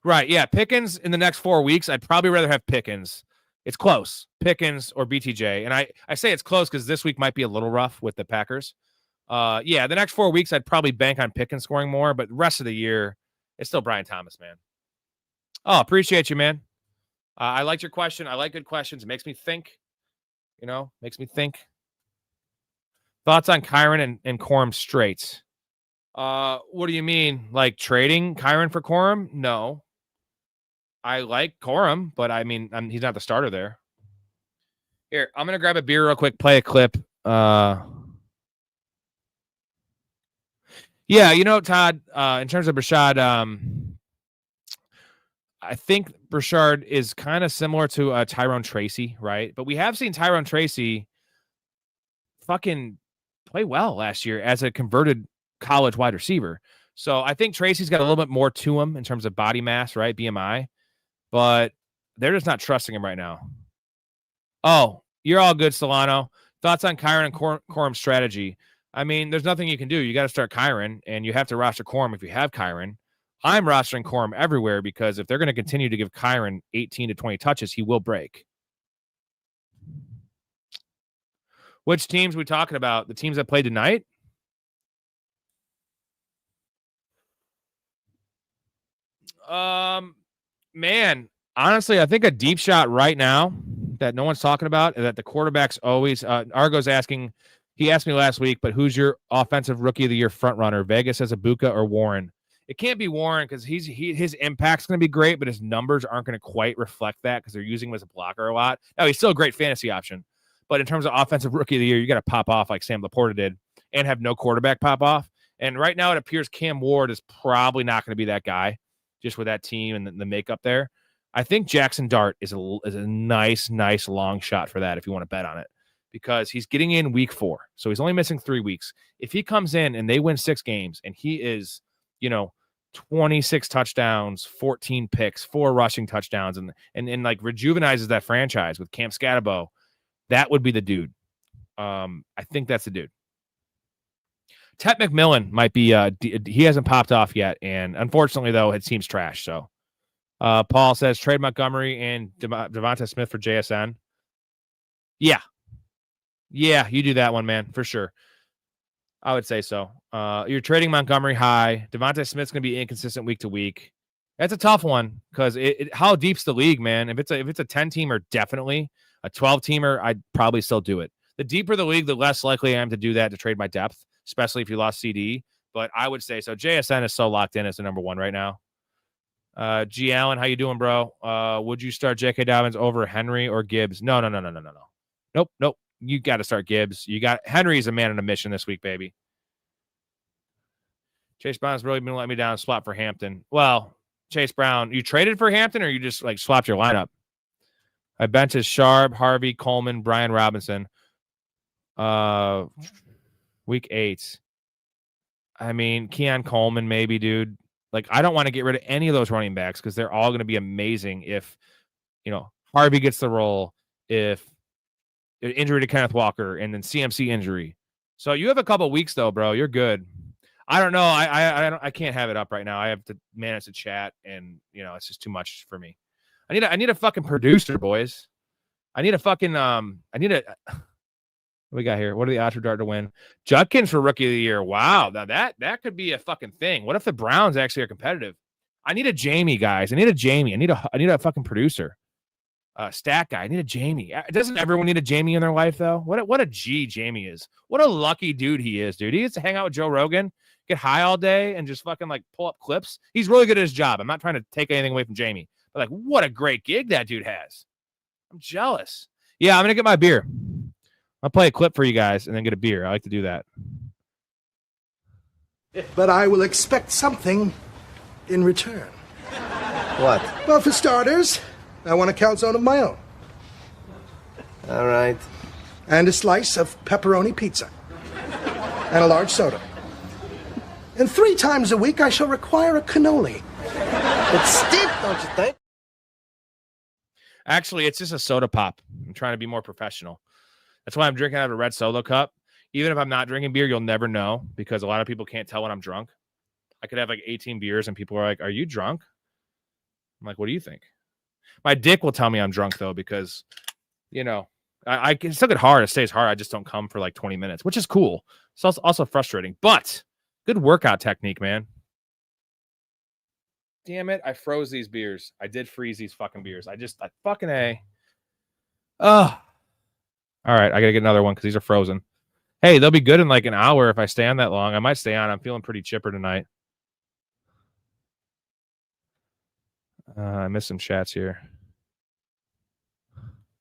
Right, yeah, Pickens in the next 4 weeks. I'd probably rather have Pickens. It's close, Pickens or BTJ. And I say it's close because this week might be a little rough with the Packers. Yeah, the next 4 weeks, I'd probably bank on Pickens scoring more, but the rest of the year, it's still Brian Thomas, man. Oh, appreciate you, man. I liked your question. I like good questions. It makes me think, makes me think. Thoughts on Kyren and Corum straights? What do you mean? Like trading Kyren for Corum? No. I like Corum, but I mean, he's not the starter there. Here, I'm going to grab a beer real quick, play a clip. Yeah, Todd, in terms of Brashad, I think Brashard is kind of similar to Tyrone Tracy, right? But we have seen Tyrone Tracy fucking play well last year as a converted college wide receiver. So I think Tracy's got a little bit more to him in terms of body mass, right? BMI. But they're just not trusting him right now. Oh, you're all good, Solano. Thoughts on Kyren and Corum's strategy? I mean, there's nothing you can do. You got to start Kyren, and you have to roster Corum if you have Kyren. I'm rostering Corum everywhere because if they're going to continue to give Kyren 18 to 20 touches, he will break. Which teams are we talking about? The teams that played tonight? Man, honestly, I think a deep shot right now that no one's talking about is that the quarterback's always Argo's asking. He asked me last week, but who's your offensive rookie of the year front runner? Vegas has Ibuka or Warren. It can't be Warren because his impact's going to be great, but his numbers aren't going to quite reflect that because they're using him as a blocker a lot. Now, he's still a great fantasy option, but in terms of offensive rookie of the year, you got to pop off like Sam Laporta did and have no quarterback pop off. And right now, it appears Cam Ward is probably not going to be that guy just with that team and the makeup there. I think Jackson Dart is a nice long shot for that if you want to bet on it because he's getting in week 4. So he's only missing 3 weeks. If he comes in and they win 6 games and he is, 26 touchdowns, 14 picks, 4 rushing touchdowns, and like rejuvenizes that franchise with Cam Scatterbo, that would be the dude. I think that's the dude. Tet McMillan might be he hasn't popped off yet, and unfortunately though it seems trash. So Paul says trade Montgomery and Devonta Smith for JSN. Yeah, you do that one, man, for sure. I would say so. You're trading Montgomery high. Devonta Smith's going to be inconsistent week to week. That's a tough one because how deep's the league, man? If it's a 10-teamer, definitely. A 12-teamer, I'd probably still do it. The deeper the league, the less likely I am to do that to trade my depth, especially if you lost CD. But I would say so. JSN is so locked in as the number 1 right now. G. Allen, how you doing, bro? Would you start J.K. Dobbins over Henry or Gibbs? No. Nope. You got to start Gibbs. Henry's a man on a mission this week, baby. Chase Brown's really been letting me down. Swap for Hampton. Well, Chase Brown, you traded for Hampton or you just like swapped your lineup? I bench is Sharp, Harvey, Coleman, Brian Robinson. Week 8. I mean, Keon Coleman, maybe, dude. Like, I don't want to get rid of any of those running backs because they're all going to be amazing if, Harvey gets the role, if injury to Kenneth Walker, and then CMC injury. So you have a couple weeks, though, bro. You're good. I don't know. I can't have it up right now. I have to manage the chat, and, it's just too much for me. I need a fucking producer, boys. I need a fucking, what we got here? What are the odds for Dart to win? Judkins for rookie of the year. Wow. Now that could be a fucking thing. What if the Browns actually are competitive? I need a Jamie, guys. I need a fucking producer. Stat guy. I need a Jamie. Doesn't everyone need a Jamie in their life though? What a G Jamie is. What a lucky dude he is, dude. He gets to hang out with Joe Rogan, get high all day, and just fucking like pull up clips. He's really good at his job. I'm not trying to take anything away from Jamie, but like, what a great gig that dude has. I'm jealous. Yeah, I'm gonna get my beer. I'll play a clip for you guys and then get a beer. I like to do that. But I will expect something in return. What? Well, for starters, I want a calzone of my own. All right. And a slice of pepperoni pizza. And a large soda. And 3 times a week, I shall require a cannoli. It's steep, don't you think? Actually, it's just a soda pop. I'm trying to be more professional. That's why I'm drinking out of a red Solo cup. Even if I'm not drinking beer, you'll never know because a lot of people can't tell when I'm drunk. I could have like 18 beers and people are like, "Are you drunk?" I'm like, "What do you think?" My dick will tell me I'm drunk though because, you know, I can still get hard. It stays hard. I just don't come for like 20 minutes, which is cool. It's also frustrating, but good workout technique, man. Damn it. I froze these beers. I did freeze these fucking beers. I fucking A. Oh. All right. I got to get another one because these are frozen. Hey, they'll be good in like an hour if I stay on that long. I might stay on. I'm feeling pretty chipper tonight. I missed some chats here.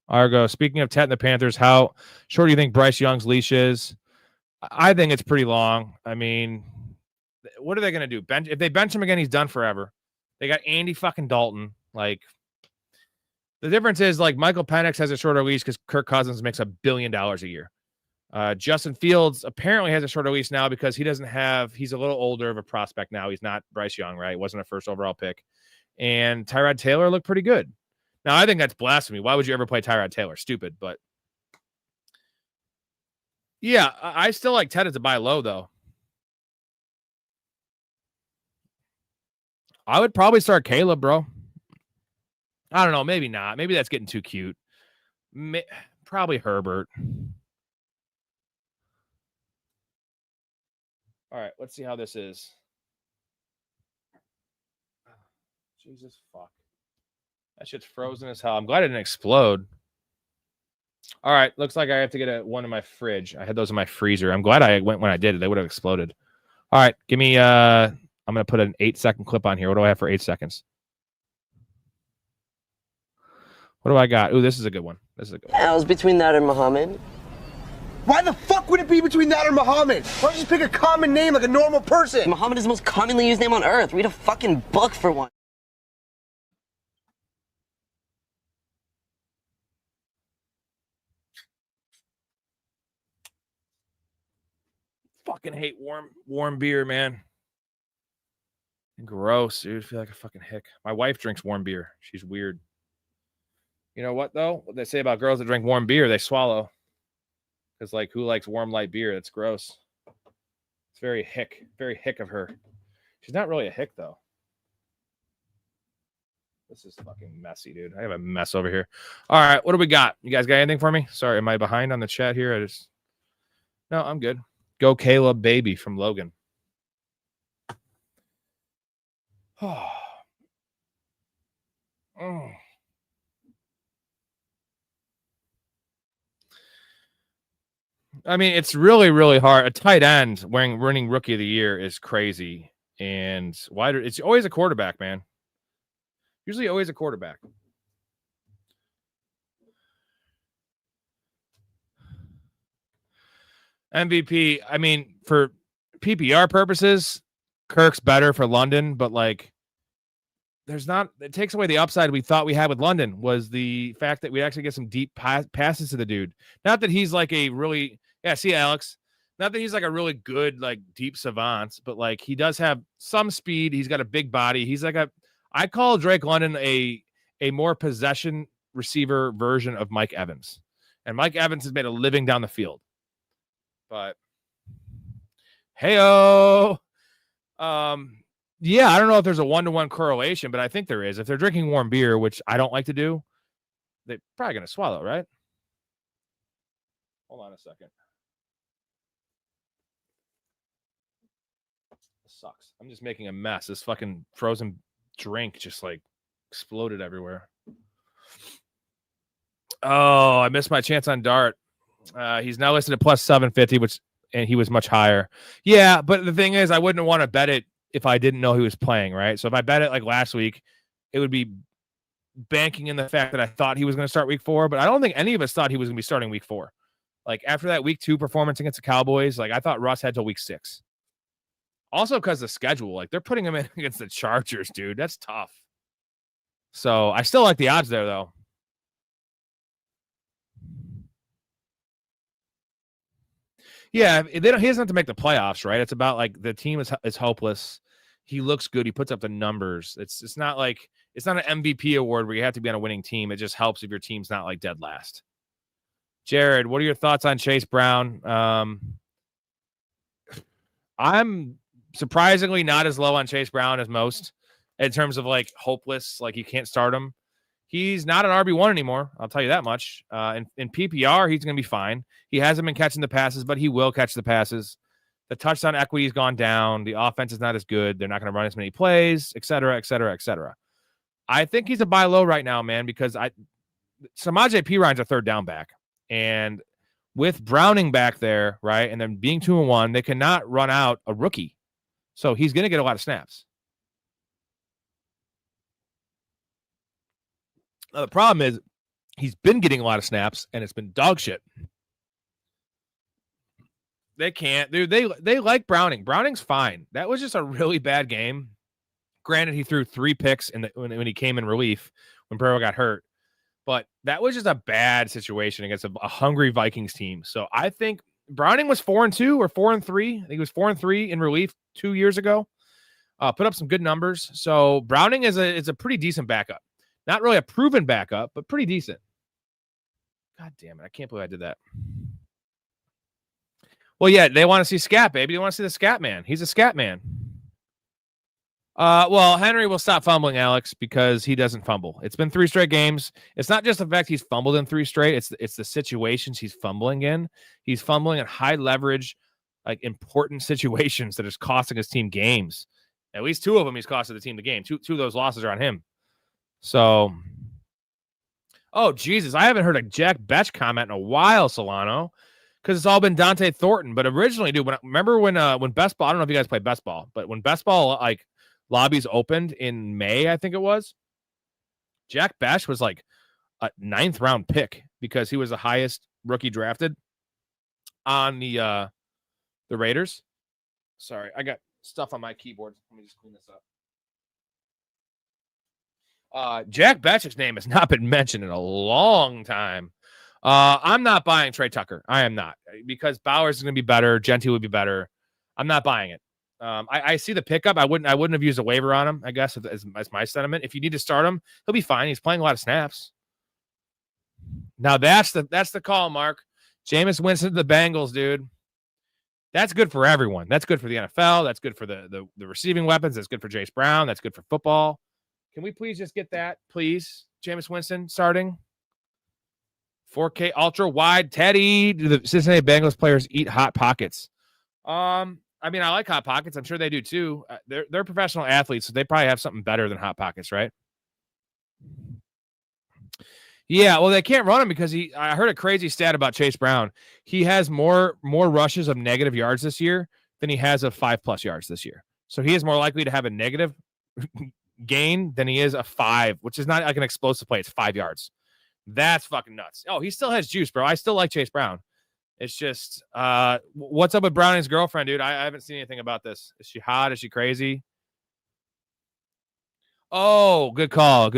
Argo, speaking of Tet and the Panthers, how short do you think Bryce Young's leash is? I think it's pretty long. I mean, what are they going to do? If they bench him again, he's done forever. They got Andy fucking Dalton. Like, the difference is, like, Michael Penix has a shorter leash because Kirk Cousins makes $1 billion a year. Justin Fields apparently has a shorter leash now because he's a little older of a prospect now. He's not Bryce Young, right? Wasn't a first overall pick. And Tyrod Taylor looked pretty good. Now, I think that's blasphemy. Why would you ever play Tyrod Taylor? Stupid, but yeah, I still like Ted as a buy low, though. I would probably start Caleb, bro. I don't know. Maybe not. Maybe that's getting too cute. Probably Herbert. All right, let's see how this is. Jesus fuck. That shit's frozen as hell. I'm glad it didn't explode. All right, looks like I have to get one in my fridge. I had those in my freezer. I'm glad I went when I did. They would have exploded. All right, give me I'm going to put an 8-second clip on here. What do I have for 8 seconds? What do I got? Ooh, this is a good one. This is a good one. I was between that and Muhammad. Why the fuck would it be between that and Muhammad? Why don't you just pick a common name like a normal person? Muhammad is the most commonly used name on earth. Read a fucking book for one. Fucking hate warm beer, man. Gross, dude. I feel like a fucking hick. My wife drinks warm beer. She's weird. You know what, though? What they say about girls that drink warm beer, they swallow. Because, like, who likes warm, light beer? That's gross. It's very hick of her. She's not really a hick, though. This is fucking messy, dude. I have a mess over here. All right, what do we got? You guys got anything for me? Sorry, am I behind on the chat here? No, I'm good. Go Caleb Baby from Logan. Oh. I mean, it's really, really hard. A tight end winning Rookie of the Year is crazy. And it's always a quarterback, man. Usually always a quarterback. MVP, I mean, for PPR purposes, Kirk's better for London, but like it takes away the upside we thought we had with London was the fact that we actually get some deep passes to the dude. Not that he's like a really, see Alex, not that he's like a really good, like deep savant, but like he does have some speed. He's got a big body. He's like I call Drake London a more possession receiver version of Mike Evans. And Mike Evans has made a living down the field. But hey-o. Yeah, I don't know if there's a 1-to-1 correlation, but I think there is. If they're drinking warm beer, which I don't like to do, they're probably going to swallow, right? Hold on a second. This sucks. I'm just making a mess. This fucking frozen drink just like exploded everywhere. Oh, I missed my chance on Dart. He's now listed at plus 750, and he was much higher. Yeah, but the thing is, I wouldn't want to bet it if I didn't know he was playing, right? So if I bet it like last week, it would be banking in the fact that I thought he was going to start week 4, but I don't think any of us thought he was going to be starting week 4. Like after that week 2 performance against the Cowboys, like I thought Russ had till week 6. Also because the schedule, like they're putting him in against the Chargers, dude. That's tough. So I still like the odds there, though. Yeah, he doesn't have to make the playoffs, right? It's about like the team is hopeless. He looks good. He puts up the numbers. It's not like It's not an MVP award where you have to be on a winning team. It just helps if your team's not like dead last. Jared, what are your thoughts on Chase Brown? I'm surprisingly not as low on Chase Brown as most in terms of like hopeless, like you can't start him. He's not an RB1 anymore. I'll tell you that much. In PPR, he's going to be fine. He hasn't been catching the passes, but he will catch the passes. The touchdown equity has gone down. The offense is not as good. They're not going to run as many plays, et cetera, et cetera, et cetera. I think he's a buy low right now, man, because Samaje Perine's a third down back. And with Browning back there, right, and then being 2-1, they cannot run out a rookie. So he's going to get a lot of snaps. Now, the problem is he's been getting a lot of snaps, and it's been dog shit. They can't. Dude, they like Browning. Browning's fine. That was just a really bad game. Granted, he threw 3 picks when he came in relief when Burrow got hurt. But that was just a bad situation against a hungry Vikings team. So I think Browning was 4-2 or 4-3. I think he was 4-3 in relief 2 years ago. Put up some good numbers. So Browning is a pretty decent backup. Not really a proven backup, but pretty decent. God damn it. I can't believe I did that. Well, yeah, they want to see Scat, baby. They want to see the Scat Man. He's a Scat Man. Well, Henry will stop fumbling, Alex, because he doesn't fumble. It's been 3 straight games. It's not just the fact he's fumbled in 3 straight. It's the situations he's fumbling in. He's fumbling in high leverage, like important situations that is costing his team games. At least 2 of them he's costing the team the game. Two of those losses are on him. So, oh, Jesus, I haven't heard a Jack Betch comment in a while, Solano, because it's all been Dante Thornton. But originally, dude, remember when Best Ball, I don't know if you guys play Best Ball, but when Best Ball, like, lobbies opened in May, I think it was, Jack Betch was like a 9th round pick because he was the highest rookie drafted on the Raiders. Sorry, I got stuff on my keyboard. Let me just clean this up. Jack Betch's name has not been mentioned in a long time. I'm not buying Trey Tucker. I am not, because Bowers is going to be better. Gentile would be better. I'm not buying it. I see the pickup. I wouldn't have used a waiver on him, I guess, as my sentiment. If you need to start him, he'll be fine. He's playing a lot of snaps. Now that's the call, Mark. Jameis Winston to the Bengals, dude. That's good for everyone. That's good for the NFL. That's good for the receiving weapons. That's good for Chase Brown. That's good for football. Can we please just get that, please? Jameis Winston starting. 4K ultra wide. Teddy. Do the Cincinnati Bengals players eat hot pockets? I mean, I like hot pockets. I'm sure they do too. They're professional athletes, so they probably have something better than hot pockets, right? Yeah, well, they can't run him because I heard a crazy stat about Chase Brown. He has more rushes of negative yards this year than he has of 5+ yards this year. So he is more likely to have a negative gain than he is a 5, which is not like an explosive play. It's 5 yards. That's fucking nuts. Oh, he still has juice, bro. I still like Chase Brown. It's just, what's up with Browning's girlfriend, dude? I haven't seen anything about this. Is she hot? Is she crazy? Oh, good call.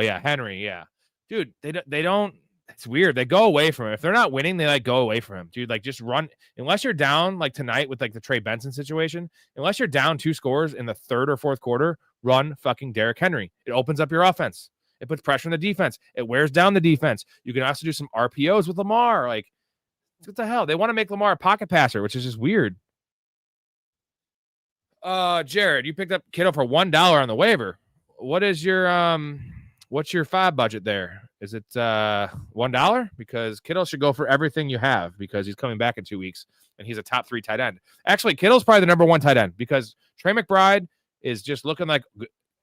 Yeah, Henry, yeah. Dude, they don't, it's weird. They go away from him. If they're not winning, they, like, go away from him. Dude, like, just run. Unless you're down, like, tonight with, like, the Trey Benson situation, unless you're down 2 scores in the 3rd or 4th quarter, run fucking Derrick Henry. It opens up your offense. It puts pressure on the defense. It wears down the defense. You can also do some RPOs with Lamar. Like, what the hell? They want to make Lamar a pocket passer, which is just weird. Jared, you picked up Kittle for $1 on the waiver. What is your what's your 5 budget there? Is it $1? Because Kittle should go for everything you have because he's coming back in 2 weeks and he's a top 3 tight end. Actually, Kittle's probably the number 1 tight end because Trey McBride is just looking like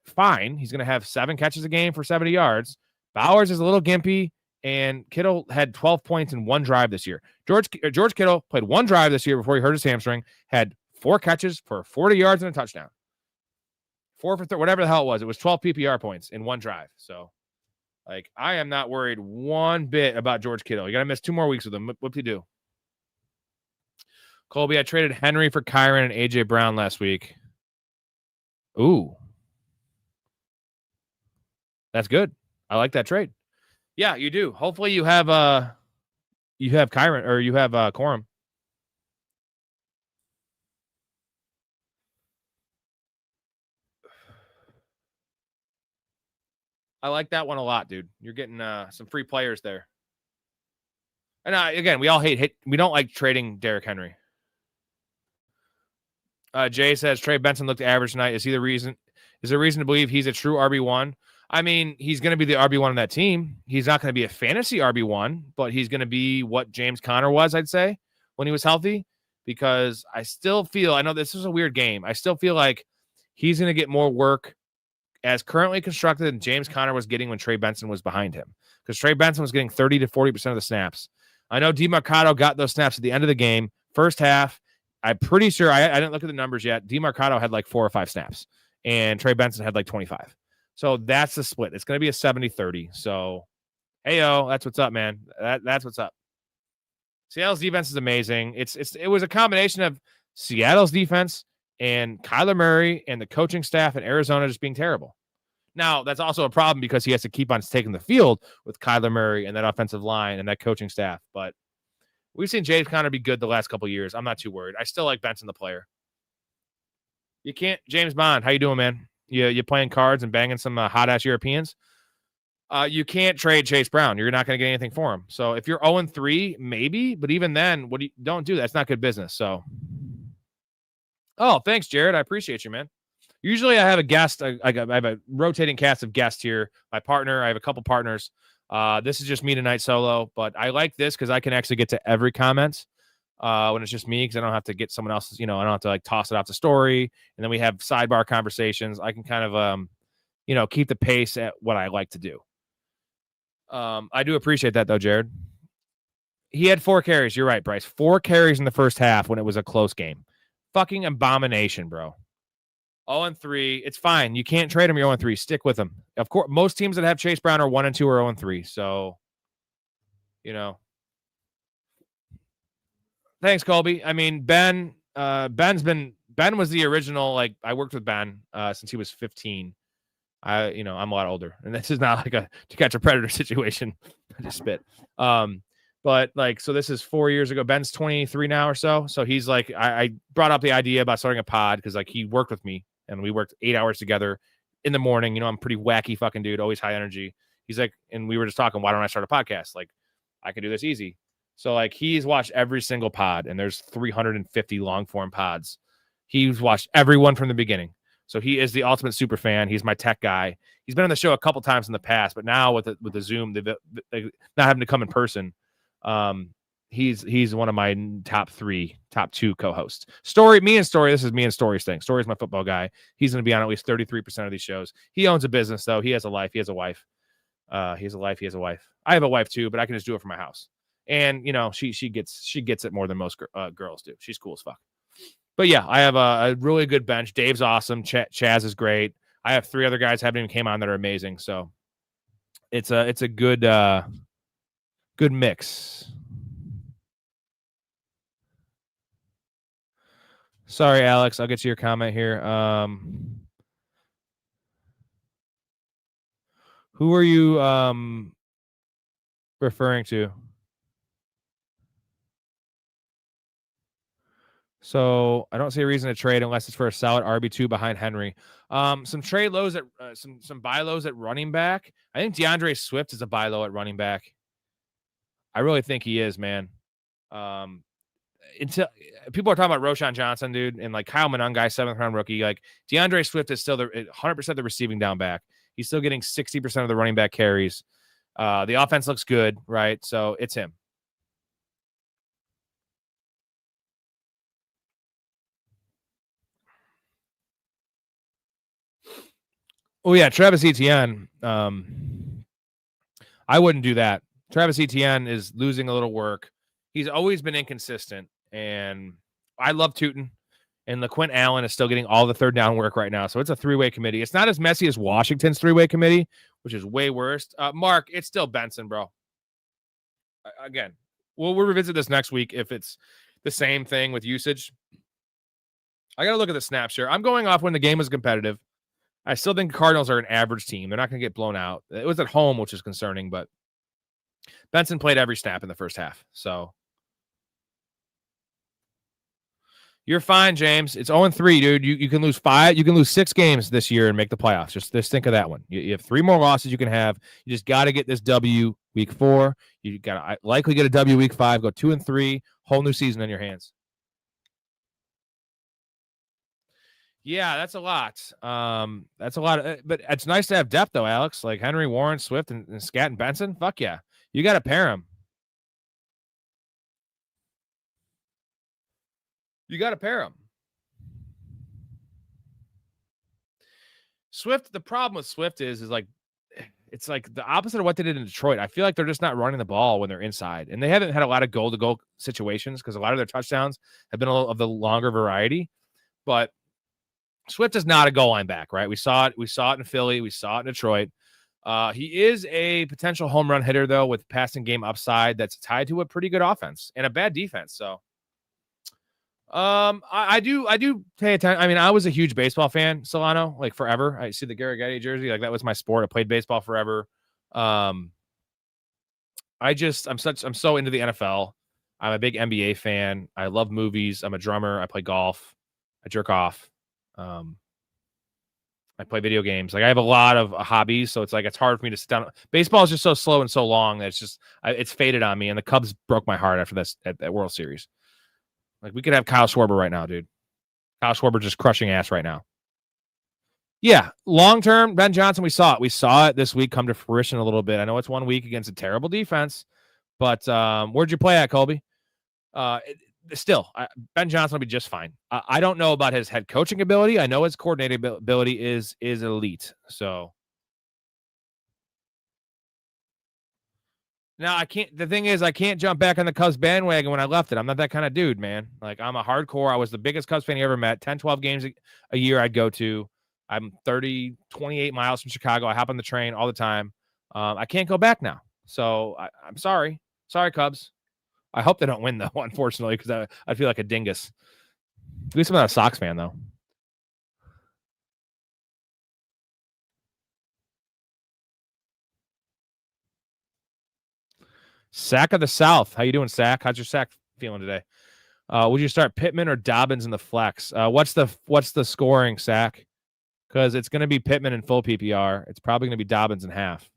fine. He's going to have 7 catches a game for 70 yards. Bowers is a little gimpy. And Kittle had 12 points in 1 drive this year. George Kittle played 1 drive this year before he hurt his hamstring, had 4 catches for 40 yards and a touchdown. 4 for 30, whatever the hell it was. It was 12 PPR points in 1 drive. So, like, I am not worried one bit about George Kittle. You got to miss 2 more weeks with him. What do you do? Colby, I traded Henry for Kyron and A.J. Brown last week. Ooh. That's good. I like that trade. Yeah, you do. Hopefully you have Kyron or you have Corum. I like that one a lot, dude. You're getting some free players there. And again, we all we don't like trading Derrick Henry. Jay says Trey Benson looked average tonight. Is there reason to believe he's a true RB1? I mean, he's going to be the RB1 on that team. He's not going to be a fantasy RB1, but he's going to be what James Conner was, I'd say, when he was healthy, because I still feel, I know this is a weird game. I still feel like he's going to get more work as currently constructed than James Conner was getting when Trey Benson was behind him, because Trey Benson was getting 30 to 40% of the snaps. I know DeMarcado got those snaps at the end of the game. First half, I'm pretty sure, I didn't look at the numbers yet. DeMarcado had like 4 or 5 snaps, and Trey Benson had like 25. So that's the split. It's going to be a 70-30. So, hey-o, that's what's up, man. That's what's up. Seattle's defense is amazing. It was a combination of Seattle's defense and Kyler Murray and the coaching staff in Arizona just being terrible. Now, that's also a problem because he has to keep on taking the field with Kyler Murray and that offensive line and that coaching staff. But we've seen James Conner be good the last couple of years. I'm not too worried. I still like Benson, the player. You can't. James Bond, how you doing, man? You playing cards and banging some hot-ass Europeans? You can't trade Chase Brown. You're not going to get anything for him. So if you're 0-3, maybe. But even then, don't do that. It's not good business. So, oh, thanks, Jared. I appreciate you, man. Usually I have a guest. I have a rotating cast of guests here. My partner. I have a couple partners. This is just me tonight solo. But I like this because I can actually get to every comment when it's just me, because I don't have to get someone else's. I don't have to like toss it off the story. And then we have sidebar conversations. I can kind of keep the pace at what I like to do. I do appreciate that, though, Jared. He had 4 carries. You're right, Bryce. 4 carries in the first half when it was a close game. Fucking abomination, bro. 0-3. It's fine. You can't trade him. You're 0-3. Stick with him. Of course, most teams that have Chase Brown are 1-2 or 0-3. So, thanks, Colby. I mean, Ben was the original. Like, I worked with Ben since he was 15. I'm a lot older, and this is not like a To Catch a Predator situation. I just spit. But like, so this is 4 years ago. Ben's 23 now or so. So he's like, I brought up the idea about starting a pod because like he worked with me and we worked 8 hours together in the morning. I'm a pretty wacky fucking dude, always high energy. He's like, and we were just talking, why don't I start a podcast? Like, I can do this easy. So like, he's watched every single pod, and there's 350 long form pods. He's watched everyone from the beginning. So he is the ultimate super fan. He's my tech guy. He's been on the show a couple times in the past, but now with the Zoom, they not having to come in person. He's one of my top 2 co-hosts. Me and Story. This is me and Story's thing. Story's my football guy. He's going to be on at least 33% of these shows. He owns a business, though. He has a life. He has a wife. He has a wife. I have a wife too, but I can just do it from my house. And she gets it more than most girls do. She's cool as fuck. But yeah, I have a really good bench. Dave's awesome. Chaz is great. I have 3 other guys haven't even came on that are amazing. So it's a good mix. Sorry, Alex. I'll get to your comment here. Who are you referring to? So I don't see a reason to trade unless it's for a solid RB2 behind Henry. Some trade lows at some buy lows at running back. I think DeAndre Swift is a buy low at running back. I really think he is, man. Until people are talking about Roschon Johnson, dude, and like Kyle Monangai, 7th round rookie. Like DeAndre Swift is still 100% the receiving down back. He's still getting 60% of the running back carries. The offense looks good, right? So it's him. Oh yeah, Travis Etienne. I wouldn't do that. Travis Etienne is losing a little work. He's always been inconsistent, and I love Tootin. And LaQuint Allen is still getting all the 3rd down work right now. So it's a 3-way committee. It's not as messy as Washington's 3-way committee, which is way worse. Mark, it's still Benson, bro. Again, we'll revisit this next week if it's the same thing with usage. I got to look at the snap share. I'm going off when the game was competitive. I still think Cardinals are an average team. They're not going to get blown out. It was at home, which is concerning, but Benson played every snap in the first half. So You're fine, James. It's 0-3, dude. You can lose 5. You can lose 6 games this year and make the playoffs. Just think of that one. You have 3 more losses you can have. You just got to get this W week 4. You got to likely get a W week 5. Go 2-3. Whole new season on your hands. Yeah, that's a lot. That's a lot. But it's nice to have depth, though, Alex. Like Henry, Warren, Swift, and Scat and Benson. Fuck yeah. You got to pair them. You got to pair them. Swift, the problem with Swift is like, it's like the opposite of what they did in Detroit. I feel like they're just not running the ball when they're inside. And they haven't had a lot of goal-to-goal situations because a lot of their touchdowns have been a little of the longer variety. But Swift is not a goal line back, right? We saw it in Philly. We saw it in Detroit. He is a potential home run hitter, though, with passing game upside that's tied to a pretty good offense and a bad defense. So I do pay attention. I mean, I was a huge baseball fan, Solano, like forever. I see the Garrett jersey. Like that was my sport. I played baseball forever. I'm so into the NFL. I'm a big NBA fan. I love movies. I'm a drummer. I play golf. I jerk off. I play video games. Like I have a lot of hobbies. So it's like, it's hard for me to sit down. Baseball is just so slow and so long that it's faded on me. And the Cubs broke my heart after this at World Series. Like, we could have Kyle Schwarber right now, dude. Kyle Schwarber just crushing ass right now. Yeah, long-term, Ben Johnson, we saw it. We saw it this week come to fruition a little bit. I know it's 1 week against a terrible defense, but where'd you play at, Colby? Ben Johnson will be just fine. I don't know about his head coaching ability. I know his coordinating ability is elite, so... Now, the thing is, I can't jump back on the Cubs bandwagon when I left it. I'm not that kind of dude, man. Like, I'm a hardcore. I was the biggest Cubs fan you ever met. 10, 12 games a year I'd go to. I'm 28 miles from Chicago. I hop on the train all the time. I can't go back now. So I'm sorry. Sorry, Cubs. I hope they don't win, though, unfortunately, because I feel like a dingus. At least I'm not a Sox fan, though. Sack of the South. How you doing, Sack? How's your sack feeling today? Would you start Pittman or Dobbins in the flex? What's the scoring, Sack? Because it's going to be Pittman in full PPR. It's probably going to be Dobbins in half.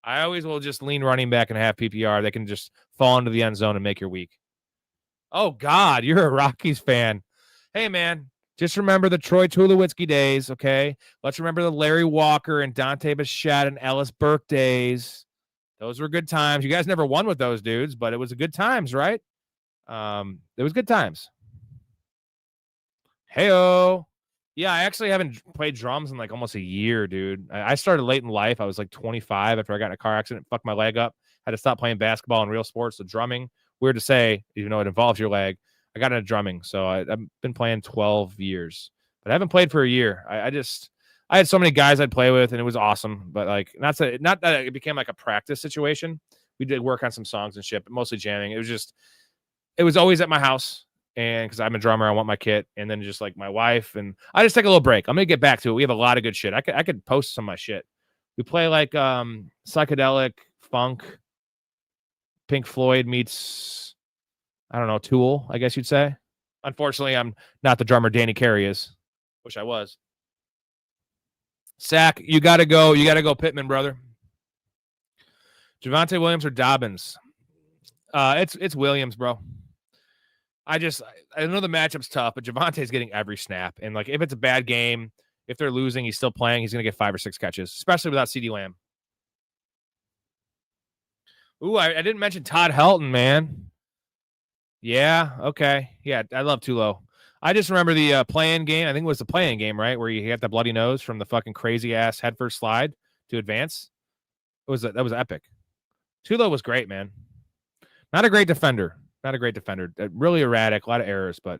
I always will just lean running back in half PPR. They can just fall into the end zone and make your week. Oh, God, you're a Rockies fan. Hey, man, just remember the Troy Tulowitzki days, okay? Let's remember the Larry Walker and Dante Bichette and Ellis Burke days. Those were good times. You guys never won with those dudes, but it was good times, right? It was good times. Hey-o. Yeah, I actually haven't played drums in like almost a year, dude. I started late in life. I was like 25 after I got in a car accident, fucked my leg up. Had to stop playing basketball and real sports. So drumming, weird to say, even though it involves your leg. I got into drumming. So I've been playing 12 years. But I haven't played for a year. I had so many guys I'd play with, and it was awesome. But like, not that it became like a practice situation. We did work on some songs and shit, but mostly jamming. It was always at my house, and because I'm a drummer, I want my kit, and then just like my wife, and I just take a little break. I'm gonna get back to it. We have a lot of good shit. I could post some of my shit. We play like psychedelic funk, Pink Floyd meets, I don't know, Tool, I guess you'd say. Unfortunately, I'm not the drummer Danny Carey is. Wish I was. Sack, you gotta go Pittman, brother. Javonte Williams or Dobbins? It's Williams, bro. I know the matchup's tough, but Javonte's getting every snap. And like, if it's a bad game, if they're losing, he's still playing. He's gonna get 5 or 6 catches, especially without CeeDee Lamb. Ooh, I didn't mention Todd Helton, man. Yeah, okay. Yeah, I love Tulo. I just remember the play-in game. I think it was the play-in game, right, where you had the bloody nose from the fucking crazy-ass head-first slide to advance. That was epic. Tulo was great, man. Not a great defender. Really erratic, a lot of errors, but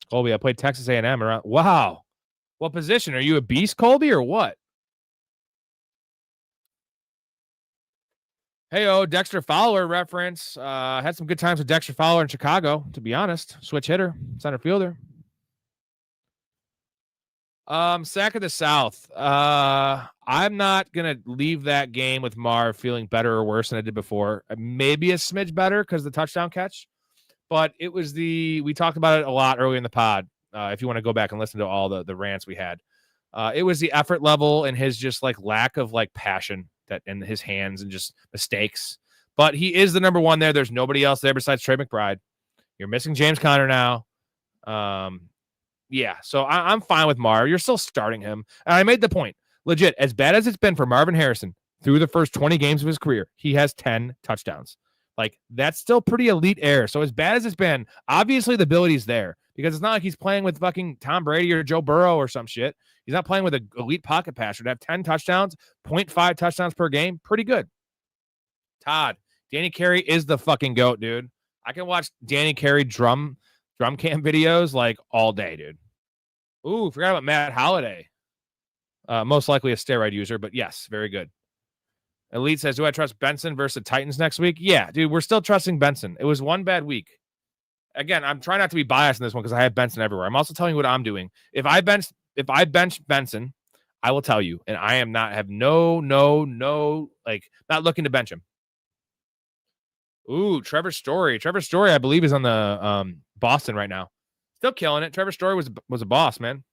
Colby, I played Texas A&M around. Wow. What position? Are you a beast, Colby, or what? Hey, Dexter Fowler reference. Had some good times with Dexter Fowler in Chicago, to be honest. Switch hitter, center fielder. Sack of the South. I'm not going to leave that game with Marv feeling better or worse than I did before. Maybe a smidge better because of the touchdown catch. But it was we talked about it a lot early in the pod. If you want to go back and listen to all the rants we had, it was the effort level and his just like lack of like passion that in his hands and just mistakes. But he is the number one there. There's nobody else there besides Trey McBride. You're missing James Conner now. Yeah, so I'm fine with Marv. You're still starting him. And I made the point. Legit, as bad as it's been for Marvin Harrison through the first 20 games of his career, he has 10 touchdowns. Like, that's still pretty elite air. So as bad as it's been, obviously the ability's there because it's not like he's playing with fucking Tom Brady or Joe Burrow or some shit. He's not playing with an elite pocket passer. To have 10 touchdowns, 0.5 touchdowns per game, pretty good. Todd, Danny Carey is the fucking GOAT, dude. I can watch Danny Carey drum camp videos like all day, dude. Ooh, forgot about Matt Holliday. Most likely a steroid user, but yes, very good. Elite says, do I trust Benson versus the Titans next week? Yeah, dude, we're still trusting Benson. It was one bad week. Again, I'm trying not to be biased in this one because I have Benson everywhere. I'm also telling you what I'm doing. If I bench Benson, I will tell you, and I am not not looking to bench him. Ooh, Trevor Story. Trevor Story, I believe, is on the Boston right now. Still killing it. Trevor Story was a boss, man.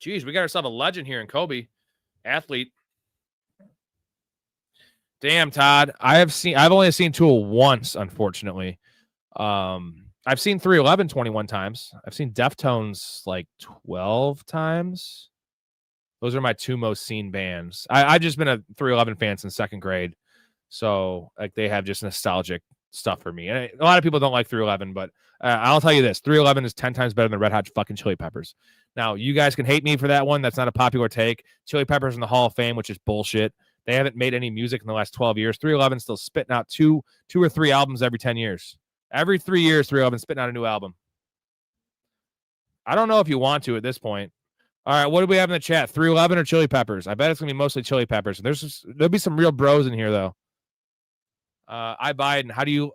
Jeez, we got ourselves a legend here in Kobe. Athlete. Damn, Todd. I've only seen Tool once, unfortunately. I've seen 311 21 times. I've seen Deftones like 12 times. Those are my two most seen bands. I've just been a 311 fan since second grade. So like they have just nostalgic stuff for me. And a lot of people don't like 311, but I'll tell you this, 311 is 10 times better than Red Hot fucking Chili Peppers. Now, you guys can hate me for that one. That's not a popular take. Chili Peppers in the Hall of Fame, which is bullshit. They haven't made any music in the last 12 years. 311 still spitting out two or three albums every 10 years. Every 3 years, 311 spitting out a new album. I don't know if you want to at this point. All right, what do we have in the chat? 311 or Chili Peppers? I bet it's going to be mostly Chili Peppers. There'll be some real bros in here, though. I Biden. How do you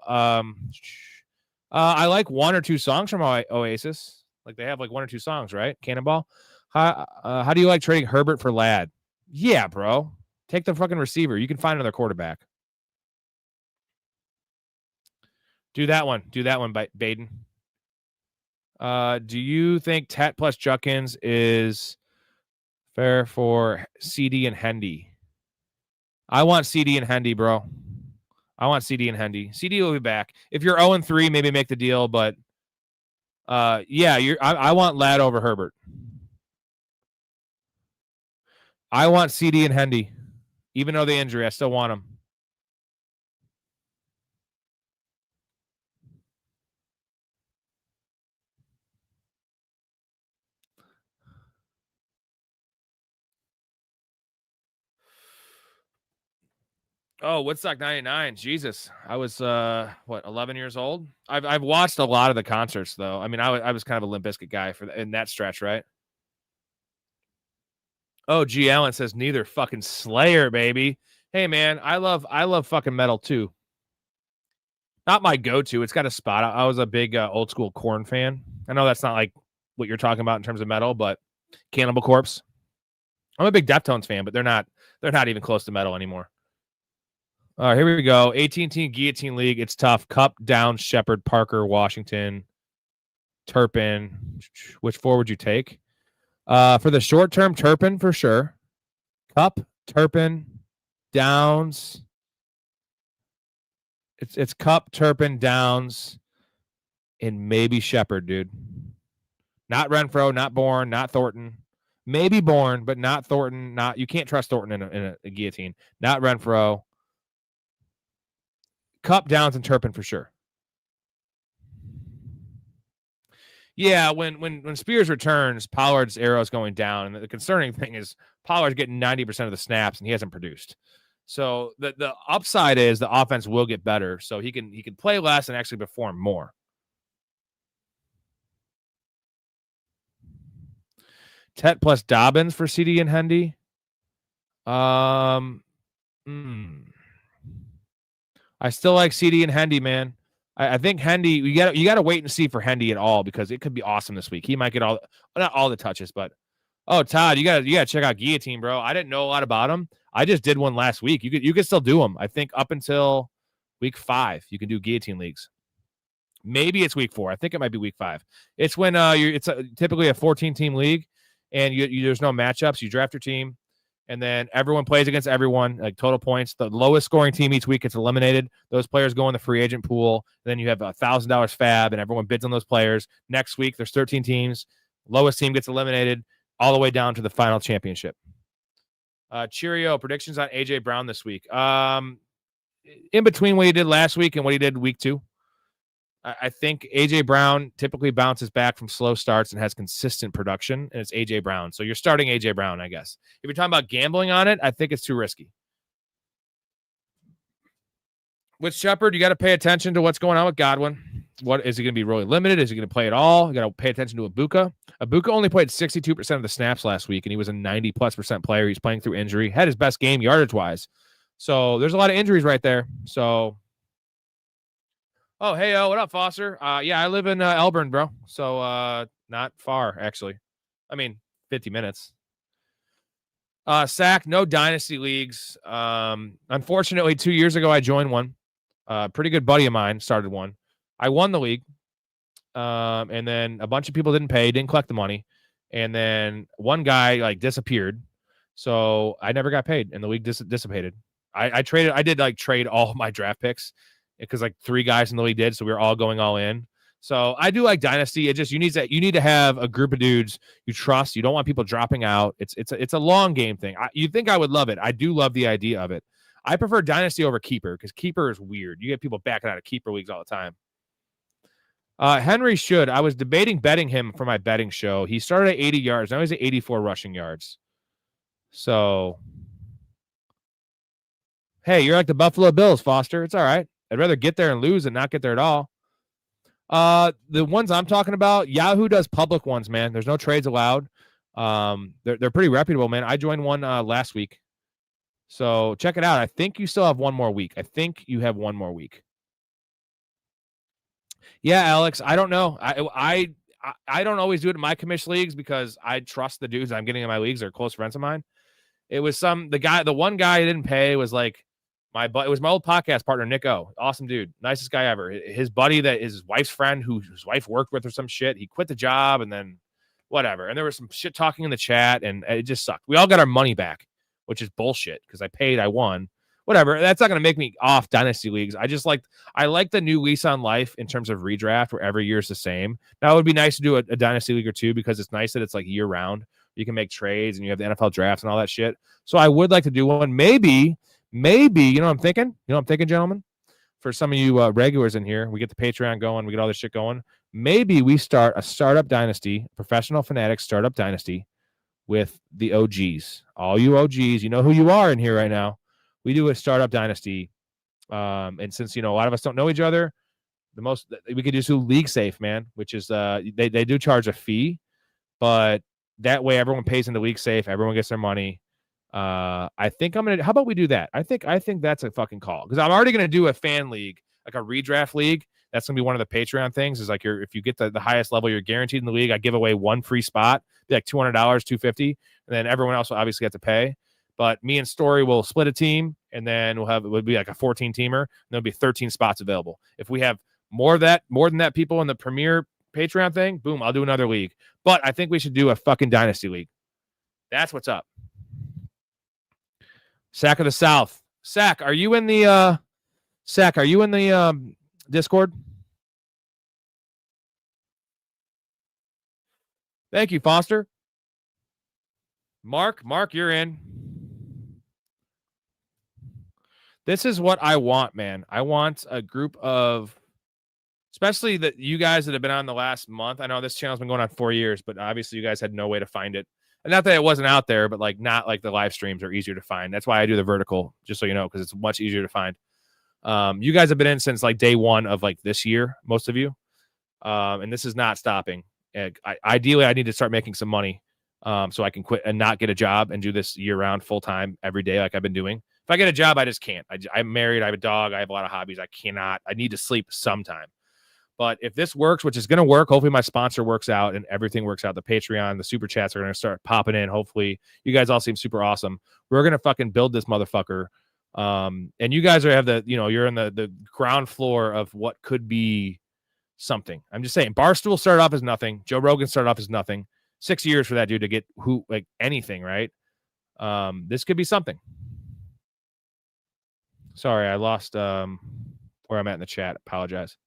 I like one or two songs from Oasis. Like they have like one or two songs, right? Cannonball. How do you like trading Herbert for Ladd? Yeah, bro. Take the fucking receiver. You can find another quarterback. Do that one, Baden. Do you think Tet plus Judkins is fair for CD and Hendy? I want CD and Hendy, bro. I want CD and Hendy. CD will be back. If you're 0-3, maybe make the deal, but yeah, I want Ladd over Herbert. I want CD and Hendy. Even though the injury, I still want him. Oh, Woodstock 99. Jesus. I was 11 years old? I've watched a lot of the concerts though. I mean, I was kind of a Limp Bizkit guy in that stretch, right? Oh, G. Allen says neither. Fucking Slayer, baby. Hey man, I love fucking metal too. Not my go-to. It's got a spot. I was a big old school Korn fan. I know that's not like what you're talking about in terms of metal, but Cannibal Corpse. I'm a big Deftones fan, but they're not even close to metal anymore. All right, here we go. AT&T Guillotine League. It's tough. Cup, Downs, Shepard, Parker, Washington, Turpin. Which four would you take? For the short term, Turpin for sure. Cup, Turpin, Downs. It's Cup, Turpin, Downs, and maybe Shepard, dude. Not Renfro, not Bourne, not Thornton. Maybe Bourne, but not Thornton. You can't trust Thornton in a guillotine. Not Renfro. Cup, Downs, and Turpin for sure. Yeah, when Spears returns, Pollard's arrow is going down, and the concerning thing is Pollard's getting 90% of the snaps, and he hasn't produced. So the upside is the offense will get better, so he can play less and actually perform more. Tet plus Dobbins for CD and Hendy. I still like CD and Hendy, man. I think Hendy, you got to wait and see for Hendy at all because it could be awesome this week. He might get not all the touches, but Todd, you got to check out Guillotine, bro. I didn't know a lot about him. I just did one last week. You could still do them. I think up until Week 5, you can do guillotine leagues. Maybe it's week 4. I think it might be week 5. It's when it's typically a 14-team league, and there's no matchups. You draft your team, and then everyone plays against everyone, like total points. The lowest scoring team each week gets eliminated. Those players go in the free agent pool. Then you have $1,000 fab, and everyone bids on those players. Next week, there's 13 teams. Lowest team gets eliminated all the way down to the final championship. Cheerio. Predictions on A.J. Brown this week. In between what he did last week and what he did week 2. I think A.J. Brown typically bounces back from slow starts and has consistent production, and it's A.J. Brown. So you're starting A.J. Brown, I guess. If you're talking about gambling on it, I think it's too risky. With Shepard, you got to pay attention to what's going on with Godwin. What is he going to be really limited? Is he going to play at all? You got to pay attention to Ibuka. Ibuka only played 62% of the snaps last week, and he was a 90+% player. He's playing through injury. Had his best game yardage-wise. So there's a lot of injuries right there. So... Oh, hey, what up, Foster? Yeah, I live in Elburn, bro. So not far, actually. I mean, 50 minutes. Sack, no dynasty leagues. Unfortunately, 2 years ago, I joined one. Pretty good buddy of mine started one. I won the league. And then a bunch of people didn't pay, didn't collect the money. And then one guy, disappeared. So I never got paid, and the league dissipated. I did trade all my draft picks, because 3 guys in the league did, so we were all going all in. So I do like dynasty. It just you need to have a group of dudes you trust. You don't want people dropping out. It's a long game thing. You think I would love it? I do love the idea of it. I prefer dynasty over keeper because keeper is weird. You get people backing out of keeper leagues all the time. Henry should. I was debating betting him for my betting show. He started at 80 yards. Now he's at 84 rushing yards. So, hey, you're like the Buffalo Bills, Foster. It's all right. I'd rather get there and lose than not get there at all. The ones I'm talking about, Yahoo does public ones, man. There's no trades allowed. They're pretty reputable, man. I joined one last week. So check it out. I think you still have one more week. Yeah, Alex, I don't know. I don't always do it in my commish leagues because I trust the dudes I'm getting in my leagues. They're close friends of mine. It was the one guy who didn't pay was it was my old podcast partner, Nick O. Awesome dude. Nicest guy ever. His buddy that is his wife's friend who his wife worked with or some shit. He quit the job and then whatever. And there was some shit talking in the chat and it just sucked. We all got our money back, which is bullshit because I paid, I won. Whatever. That's not going to make me off dynasty leagues. I like the new lease on life in terms of redraft where every year is the same. Now it would be nice to do a dynasty league or two because it's nice that it's year round. You can make trades and you have the NFL drafts and all that shit. So I would like to do one. Maybe, you know what I'm thinking? Gentlemen? For some of you regulars in here, we get the Patreon going, we get all this shit going. Maybe we start a startup dynasty, Professional Fanatics startup dynasty with the OGs. All you OGs, you know who you are in here right now. We do a startup dynasty. And since, a lot of us don't know each other, we could just do League Safe, man, which is they do charge a fee, but that way everyone pays into League Safe, everyone gets their money. I think how about we do that? I think that's a fucking call because I'm already going to do a fan league, like a redraft league. That's going to be one of the Patreon things is if you get the highest level, you're guaranteed in the league. I give away one free spot, be like $200, $250. And then everyone else will obviously have to pay. But me and Story will split a team and then it would be like a 14 teamer. And there'll be 13 spots available. If we have more than that people in the premier Patreon thing, boom, I'll do another league. But I think we should do a fucking dynasty league. That's what's up. Sack of the South. Sack, are you in the Discord? Thank you, Foster. Mark, you're in. This is what I want, man. I want a group of, especially you guys that have been on the last month. I know this channel's been going on 4 years, but obviously you guys had no way to find it. And not that it wasn't out there, but not like the live streams are easier to find. That's why I do the vertical, just so you know, because it's much easier to find. You guys have been in since day one of this year, most of you. And this is not stopping. Ideally, I need to start making some money so I can quit and not get a job and do this year round full time every day like I've been doing. If I get a job, I just can't. I'm married. I have a dog. I have a lot of hobbies. I cannot. I need to sleep sometime. But if this works, which is going to work, hopefully my sponsor works out and everything works out. The Patreon, the super chats are going to start popping in. Hopefully you guys all seem super awesome. We're going to fucking build this motherfucker And you guys have you're in the ground floor of what could be something. I'm just saying, Barstool started off as nothing. Joe Rogan started off as nothing. 6 years for that dude to get anything, right? This could be something. Sorry, I lost where I'm at in the chat. Apologize.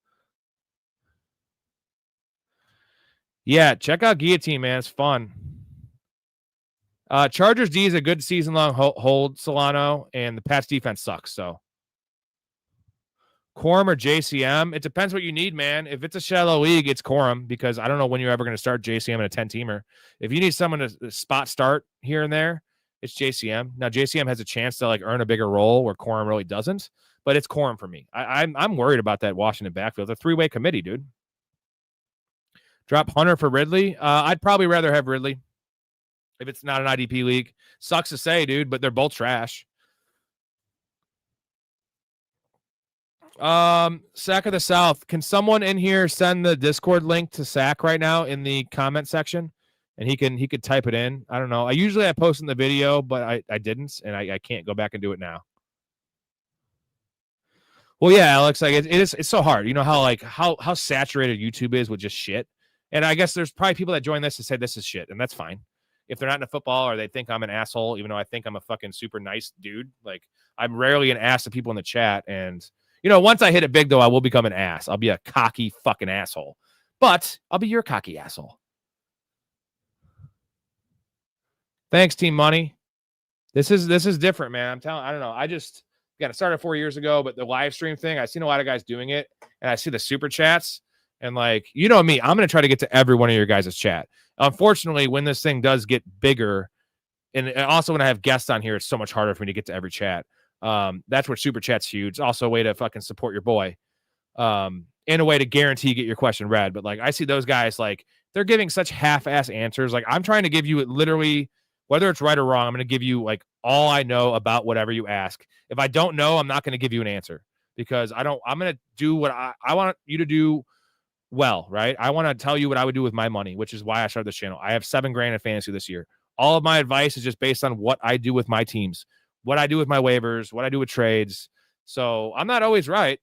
Yeah, check out Guillotine, man. It's fun. Chargers D is a good season-long hold, Solano, and the Pats defense sucks, so. Quorum or JCM? It depends what you need, man. If it's a shallow league, it's Quorum, because I don't know when you're ever going to start JCM in a 10-teamer. If you need someone to spot start here and there, it's JCM. Now, JCM has a chance to earn a bigger role where Quorum really doesn't, but it's Quorum for me. I'm worried about that Washington backfield. It's a three-way committee, dude. Drop Hunter for Ridley. I'd probably rather have Ridley if it's not an IDP league. Sucks to say, dude, but they're both trash. Sack of the South. Can someone in here send the Discord link to Sack right now in the comment section? And he could type it in. I don't know. I post in the video, but I didn't, and I can't go back and do it now. Well, yeah, Alex, it's so hard. You know how saturated YouTube is with just shit. And I guess there's probably people that join this to say this is shit, and that's fine. If they're not into football or they think I'm an asshole, even though I think I'm a fucking super nice dude, I'm rarely an ass to people in the chat. And, once I hit it big, though, I will become an ass. I'll be a cocky fucking asshole. But I'll be your cocky asshole. Thanks, Team Money. This is different, man. I don't know. It started 4 years ago, but the live stream thing, I've seen a lot of guys doing it, and I see the super chats. And me, I'm going to try to get to every one of your guys' chat. Unfortunately, when this thing does get bigger, and also when I have guests on here, it's so much harder for me to get to every chat. That's where super chat's huge. It's also a way to fucking support your boy. And a way to guarantee you get your question read. But I see those guys, they're giving such half-ass answers. I'm trying to give you it literally, whether it's right or wrong, I'm going to give you all I know about whatever you ask. If I don't know, I'm not going to give you an answer because I'm going to do what I want you to do. Well, right? I want to tell you what I would do with my money, which is why I started this channel. I have $7,000 in fantasy this year. All of my advice is just based on what I do with my teams, what I do with my waivers, what I do with trades. So I'm not always right.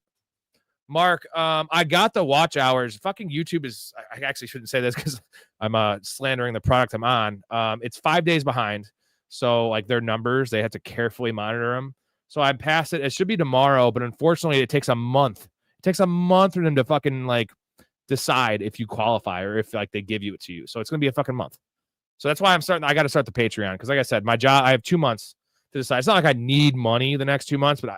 Mark, I got the watch hours. Fucking YouTube is, I actually shouldn't say this because I'm slandering the product I'm on. It's 5 days behind. So their numbers, they have to carefully monitor them. So I'm past it. It should be tomorrow, but unfortunately it takes a month. It takes a month for them to fucking decide if you qualify or if they give you it to you. So it's going to be a fucking month. So that's why I got to start the Patreon. Cause I said, my job, I have 2 months to decide. It's not I need money the next 2 months, but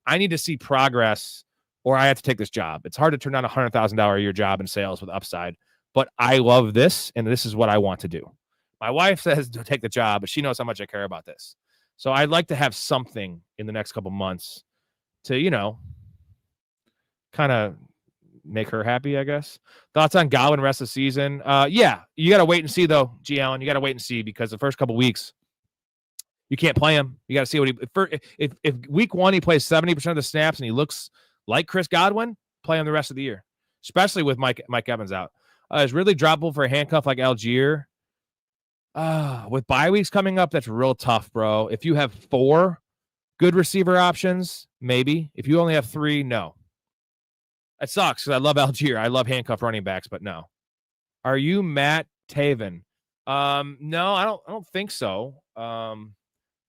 I need to see progress or I have to take this job. It's hard to turn down $100,000 a year job in sales with upside, but I love this. And this is what I want to do. My wife says to take the job, but she knows how much I care about this. So I'd like to have something in the next couple months to, kind of make her happy, I guess. Thoughts on Godwin rest of the season? Yeah, you got to wait and see, though, G. Allen. You got to wait and see because the first couple weeks, you can't play him. You got to see what if week 1 he plays 70% of the snaps and he looks like Chris Godwin, play him the rest of the year, especially with Mike Evans out. Is Ridley droppable for a handcuff like Algier? With bye weeks coming up, that's real tough, bro. If you have 4 good receiver options, maybe. If you only have 3, no. It sucks because I love Algier. I love handcuff running backs, but no. Are you Matt Taven? No, I don't think so.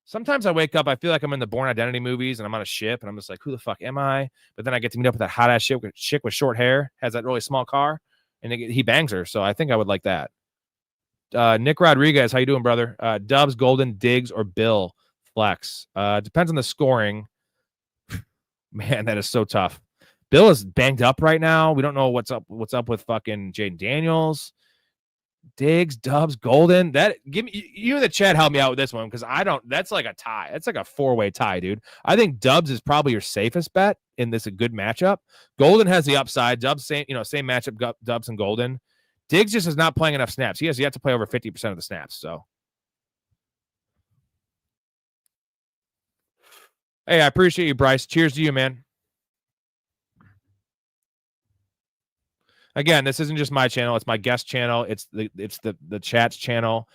Sometimes I wake up, I feel like I'm in the Bourne Identity movies and I'm on a ship and I'm just like, who the fuck am I? But then I get to meet up with that hot ass chick with short hair, has that really small car, and he bangs her. So I think I would like that. Nick Rodriguez, how you doing, brother? Dubs, Golden, Diggs, or Bill flex? Depends on the scoring. Man, that is so tough. Bill is banged up right now. We don't know what's up with fucking Jaden Daniels. Diggs, Dubs, Golden. That give me you in the chat. Help me out with this one because I don't. That's like a tie. It's like a 4-way tie, dude. I think Dubs is probably your safest bet in this a good matchup. Golden has the upside. Dubs same matchup. Dubs and Golden. Diggs just is not playing enough snaps. He has yet to play over 50% of the snaps. So, hey, I appreciate you, Bryce. Cheers to you, man. Again, this isn't just my channel; it's my guest channel. It's the chat's channel.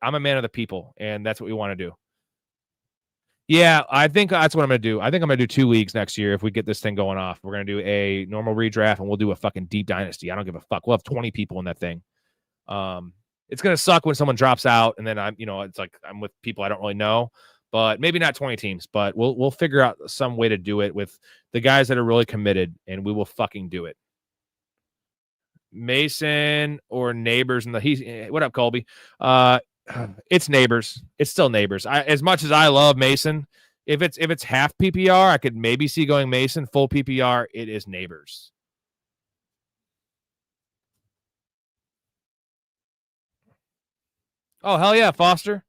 I'm a man of the people, and that's what we want to do. Yeah, I think that's what I'm going to do. I think I'm going to do 2 leagues next year if we get this thing going off. We're going to do a normal redraft, and we'll do a fucking deep dynasty. I don't give a fuck. We'll have 20 people in that thing. It's going to suck when someone drops out, and then it's like I'm with people I don't really know. But maybe not 20 teams, but we'll figure out some way to do it with the guys that are really committed, and we will fucking do it. Mason or Neighbors what up, Colby? It's Neighbors. It's still Neighbors. As much as I love Mason, if it's half PPR, I could maybe see going Mason. Full PPR, it is Neighbors. Oh, hell yeah, Foster.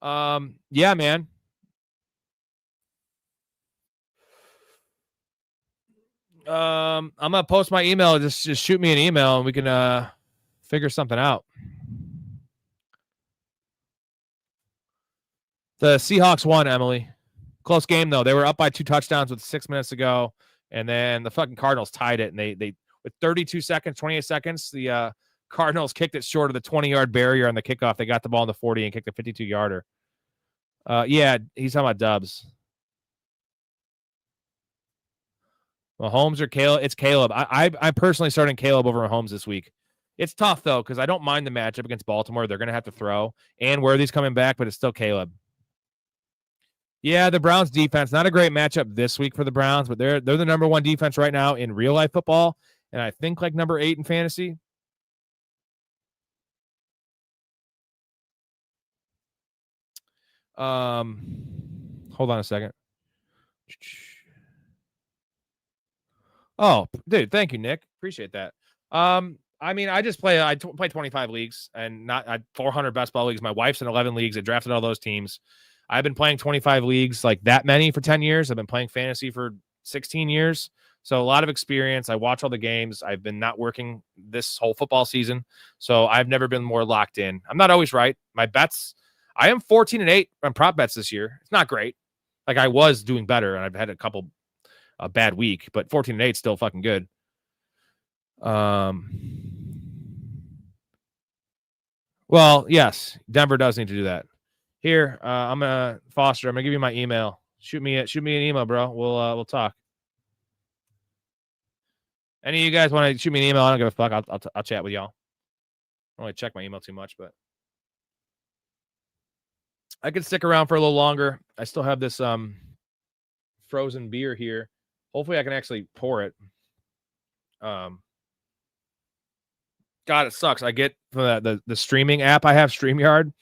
Yeah, man. I'm gonna post my email. Just shoot me an email and we can figure something out. The Seahawks won, Emily. Close game though. They were up by 2 touchdowns with 6 minutes to go, and then the fucking Cardinals tied it. And they with 32 seconds, 28 seconds, the Cardinals kicked it short of the 20-yard barrier on the kickoff. They got the ball in the 40 and kicked a 52-yarder. Yeah, he's talking about Dubs. Mahomes or Caleb? It's Caleb. I'm personally starting Caleb over Mahomes this week. It's tough though because I don't mind the matchup against Baltimore. They're going to have to throw, and Worthy's coming back, but it's still Caleb. Yeah, the Browns defense, not a great matchup this week for the Browns, but they're the number 1 defense right now in real life football, and I think like number 8 in fantasy. Hold on a second. Oh, dude, thank you, Nick. Appreciate that. I mean, I just play 25 leagues and not 400 best ball leagues. My wife's in 11 leagues. I drafted all those teams. I've been playing 25 leagues, like that many for 10 years. I've been playing fantasy for 16 years. So a lot of experience. I watch all the games. I've been not working this whole football season. So I've never been more locked in. I'm not always right. My bets, I am 14-8 on prop bets this year. It's not great. Like I was doing better, and I've had a bad week, but 14-8 still fucking good. Well, yes, Denver does need to do that. Here, I'm gonna Foster. I'm gonna give you my email. Shoot me an email, bro. We'll talk. Any of you guys want to shoot me an email? I don't give a fuck. I'll chat with y'all. I don't really check my email too much, but I could stick around for a little longer. I still have this frozen beer here. Hopefully, I can actually pour it. God, it sucks. I get the streaming app I have, StreamYard.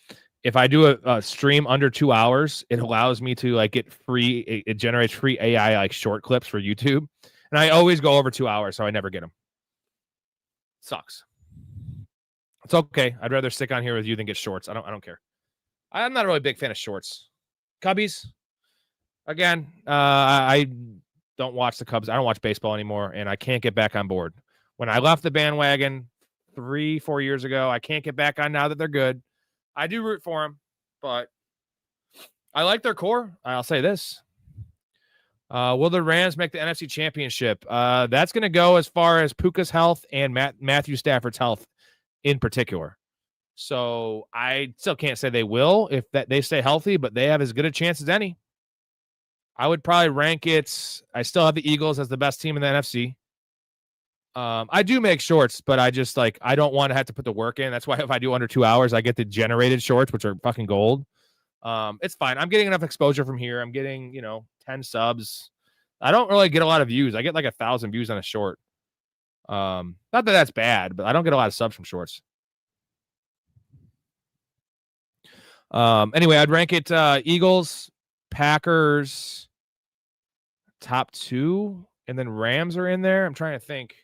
If I do a stream under 2 hours, it allows me to like get free. It generates free AI like short clips for YouTube, and I always go over 2 hours, so I never get them. Sucks. It's okay. I'd rather stick on here with you than get shorts. I don't care. I'm not a really big fan of shorts. Cubbies. Again, I don't watch the Cubs. I don't watch baseball anymore, and I can't get back on board. When I left the bandwagon 3-4 years ago, I can't get back on now that they're good. I do root for them, but I like their core. I'll say this. Will the Rams make the NFC Championship? That's going to go as far as Puka's health and Matthew Stafford's health in particular. So I still can't say they will if they stay healthy, but they have as good a chance as any. I would probably rank it. I still have the Eagles as the best team in the NFC. I do make shorts, but I just I don't want to have to put the work in. That's why if I do under 2 hours, I get the generated shorts, which are fucking gold. It's fine. I'm getting enough exposure from here. I'm getting, 10 subs. I don't really get a lot of views. I get like 1,000 views on a short. Not that that's bad, but I don't get a lot of subs from shorts. Anyway, I'd rank it Eagles, Packers, top 2, and then Rams are in there. I'm trying to think.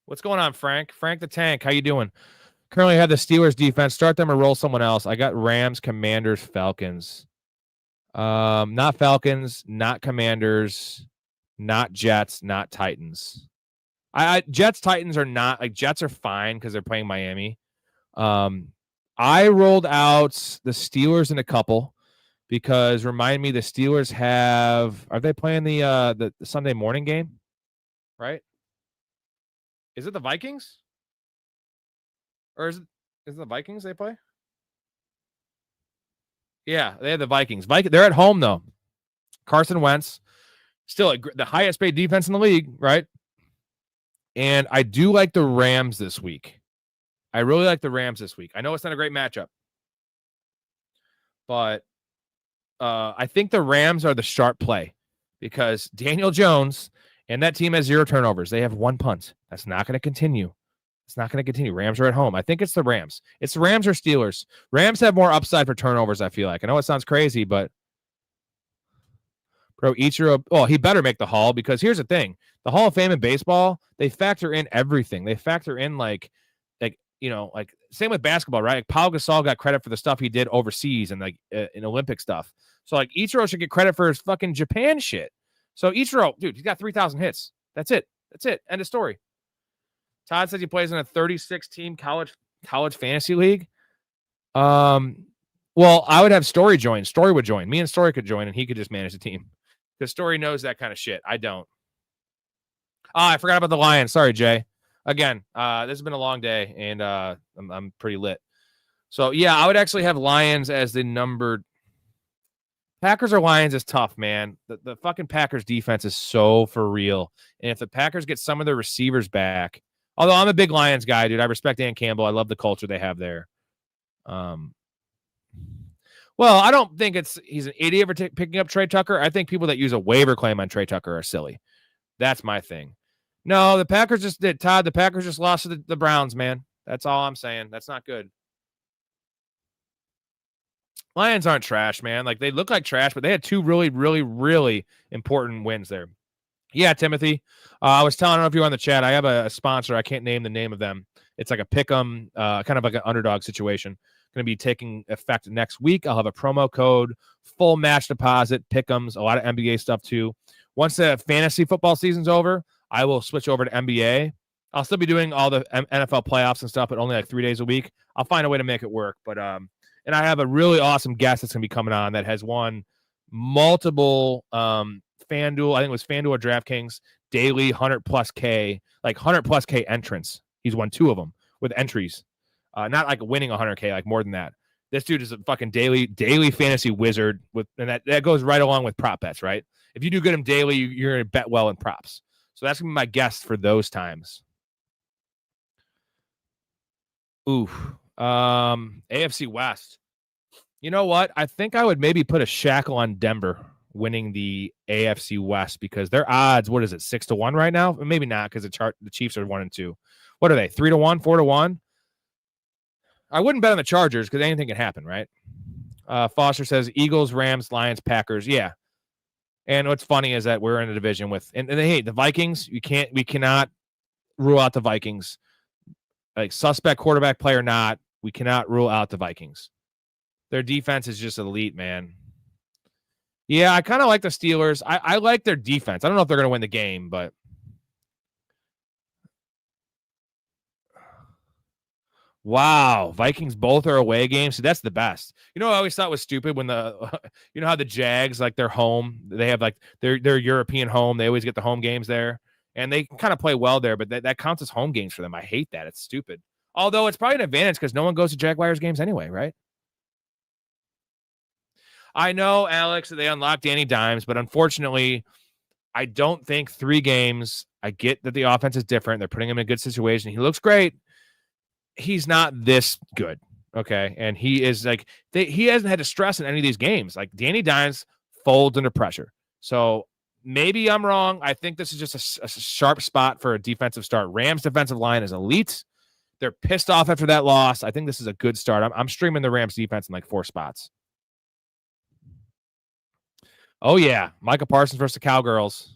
What's going on, Frank? Frank the Tank, how you doing? Currently have the Steelers defense. Start them or roll someone else. I got Rams, Commanders, Falcons. Not Falcons, not Commanders, not Jets, not Titans. Jets, Titans are not Jets are fine because they're playing Miami. I rolled out the Steelers in a couple because remind me the Steelers are they playing the Sunday morning game? Right? Is it the Vikings? Or is it the Vikings they play? Yeah, they have the Vikings. They're at home, though. Carson Wentz, still the highest paid defense in the league, right? And I do like the Rams this week. I really like the Rams this week. I know it's not a great matchup, but I think the Rams are the sharp play because Daniel Jones and that team has 0 turnovers. They have 1 punt. That's not going to continue. It's not going to continue. Rams are at home. I think it's the Rams. It's the Rams or Steelers. Rams have more upside for turnovers, I feel like. I know it sounds crazy, but bro, he better make the Hall because here's the thing. The Hall of Fame in baseball, they factor in everything. They factor in like same with basketball, right? Like Pau Gasol got credit for the stuff he did overseas and in Olympic stuff. So like Ichiro should get credit for his fucking Japan shit. So Ichiro, dude, he's got 3,000 hits. That's it. End of story. Todd says he plays in a 36-team college fantasy league. Well, I would have Story join. Story would join. Me and Story could join, and he could just manage the team. Because Story knows that kind of shit. I don't. I forgot about the Lions. Sorry, Jay. Again, this has been a long day, and I'm pretty lit. So, yeah, I would actually have Lions as the numbered. Packers or Lions is tough, man. The fucking Packers defense is so for real. And if the Packers get some of their receivers back, although I'm a big Lions guy, dude. I respect Dan Campbell. I love the culture they have there. Well, I don't think he's an idiot for picking up Trey Tucker. I think people that use a waiver claim on Trey Tucker are silly. That's my thing. No, the Packers just did. Todd, the Packers just lost to the Browns, man. That's all I'm saying. That's not good. Lions aren't trash, man. Like, they look like trash, but they had 2 really, really, really important wins there. Yeah, Timothy. I was telling, I don't know if you're on the chat. I have a sponsor. I can't name the name of them. It's like a pick'em, kind of like an underdog situation. Going to be taking effect next week. I'll have a promo code, full match deposit, pick'ems, a lot of NBA stuff too. Once the fantasy football season's over, I will switch over to NBA. I'll still be doing all the NFL playoffs and stuff, but only like 3 days a week. I'll find a way to make it work. But and I have a really awesome guest that's going to be coming on that has won multiple FanDuel, I think it was FanDuel or DraftKings, daily 100+ K, like 100+ K entrants. He's won 2 of them with entries. Not like winning 100K, like more than that. This dude is a fucking daily fantasy wizard and that goes right along with prop bets, right? If you do good in daily, you're going to bet well in props. So that's going to be my guest for those times. Ooh. AFC West. You know what? I think I would maybe put a shackle on Denver winning the AFC West because their odds, what is it, 6-1 right now? Maybe not because the Chiefs are 1-2. What are they? 3-1, 4-1? I wouldn't bet on the Chargers because anything can happen, right? Foster says Eagles, Rams, Lions, Packers. Yeah. And what's funny is that we're in a division with, and hey, the Vikings, we cannot rule out the Vikings. Like suspect quarterback play or not, we cannot rule out the Vikings. Their defense is just elite, man. Yeah, I kind of like the Steelers. I like their defense. I don't know if they're going to win the game, but wow, Vikings both are away games. So that's the best. You know, I always thought was stupid when you know how the Jags, like their home, they have like their European home. They always get the home games there, and they kind of play well there. But that counts as home games for them. I hate that. It's stupid. Although it's probably an advantage because no one goes to Jaguars games anyway, right? I know, Alex, that they unlocked Danny Dimes, but unfortunately, I don't think 3 games. I get that the offense is different. They're putting him in a good situation. He looks great. He's not this good, okay? And he is like, he hasn't had to stress in any of these games. Like, Danny Dimes folds under pressure. So maybe I'm wrong. I think this is just a sharp spot for a defensive start. Rams defensive line is elite. They're pissed off after that loss. I think this is a good start. I'm streaming the Rams defense in like 4 spots. Oh, yeah. Micah Parsons versus the Cowgirls.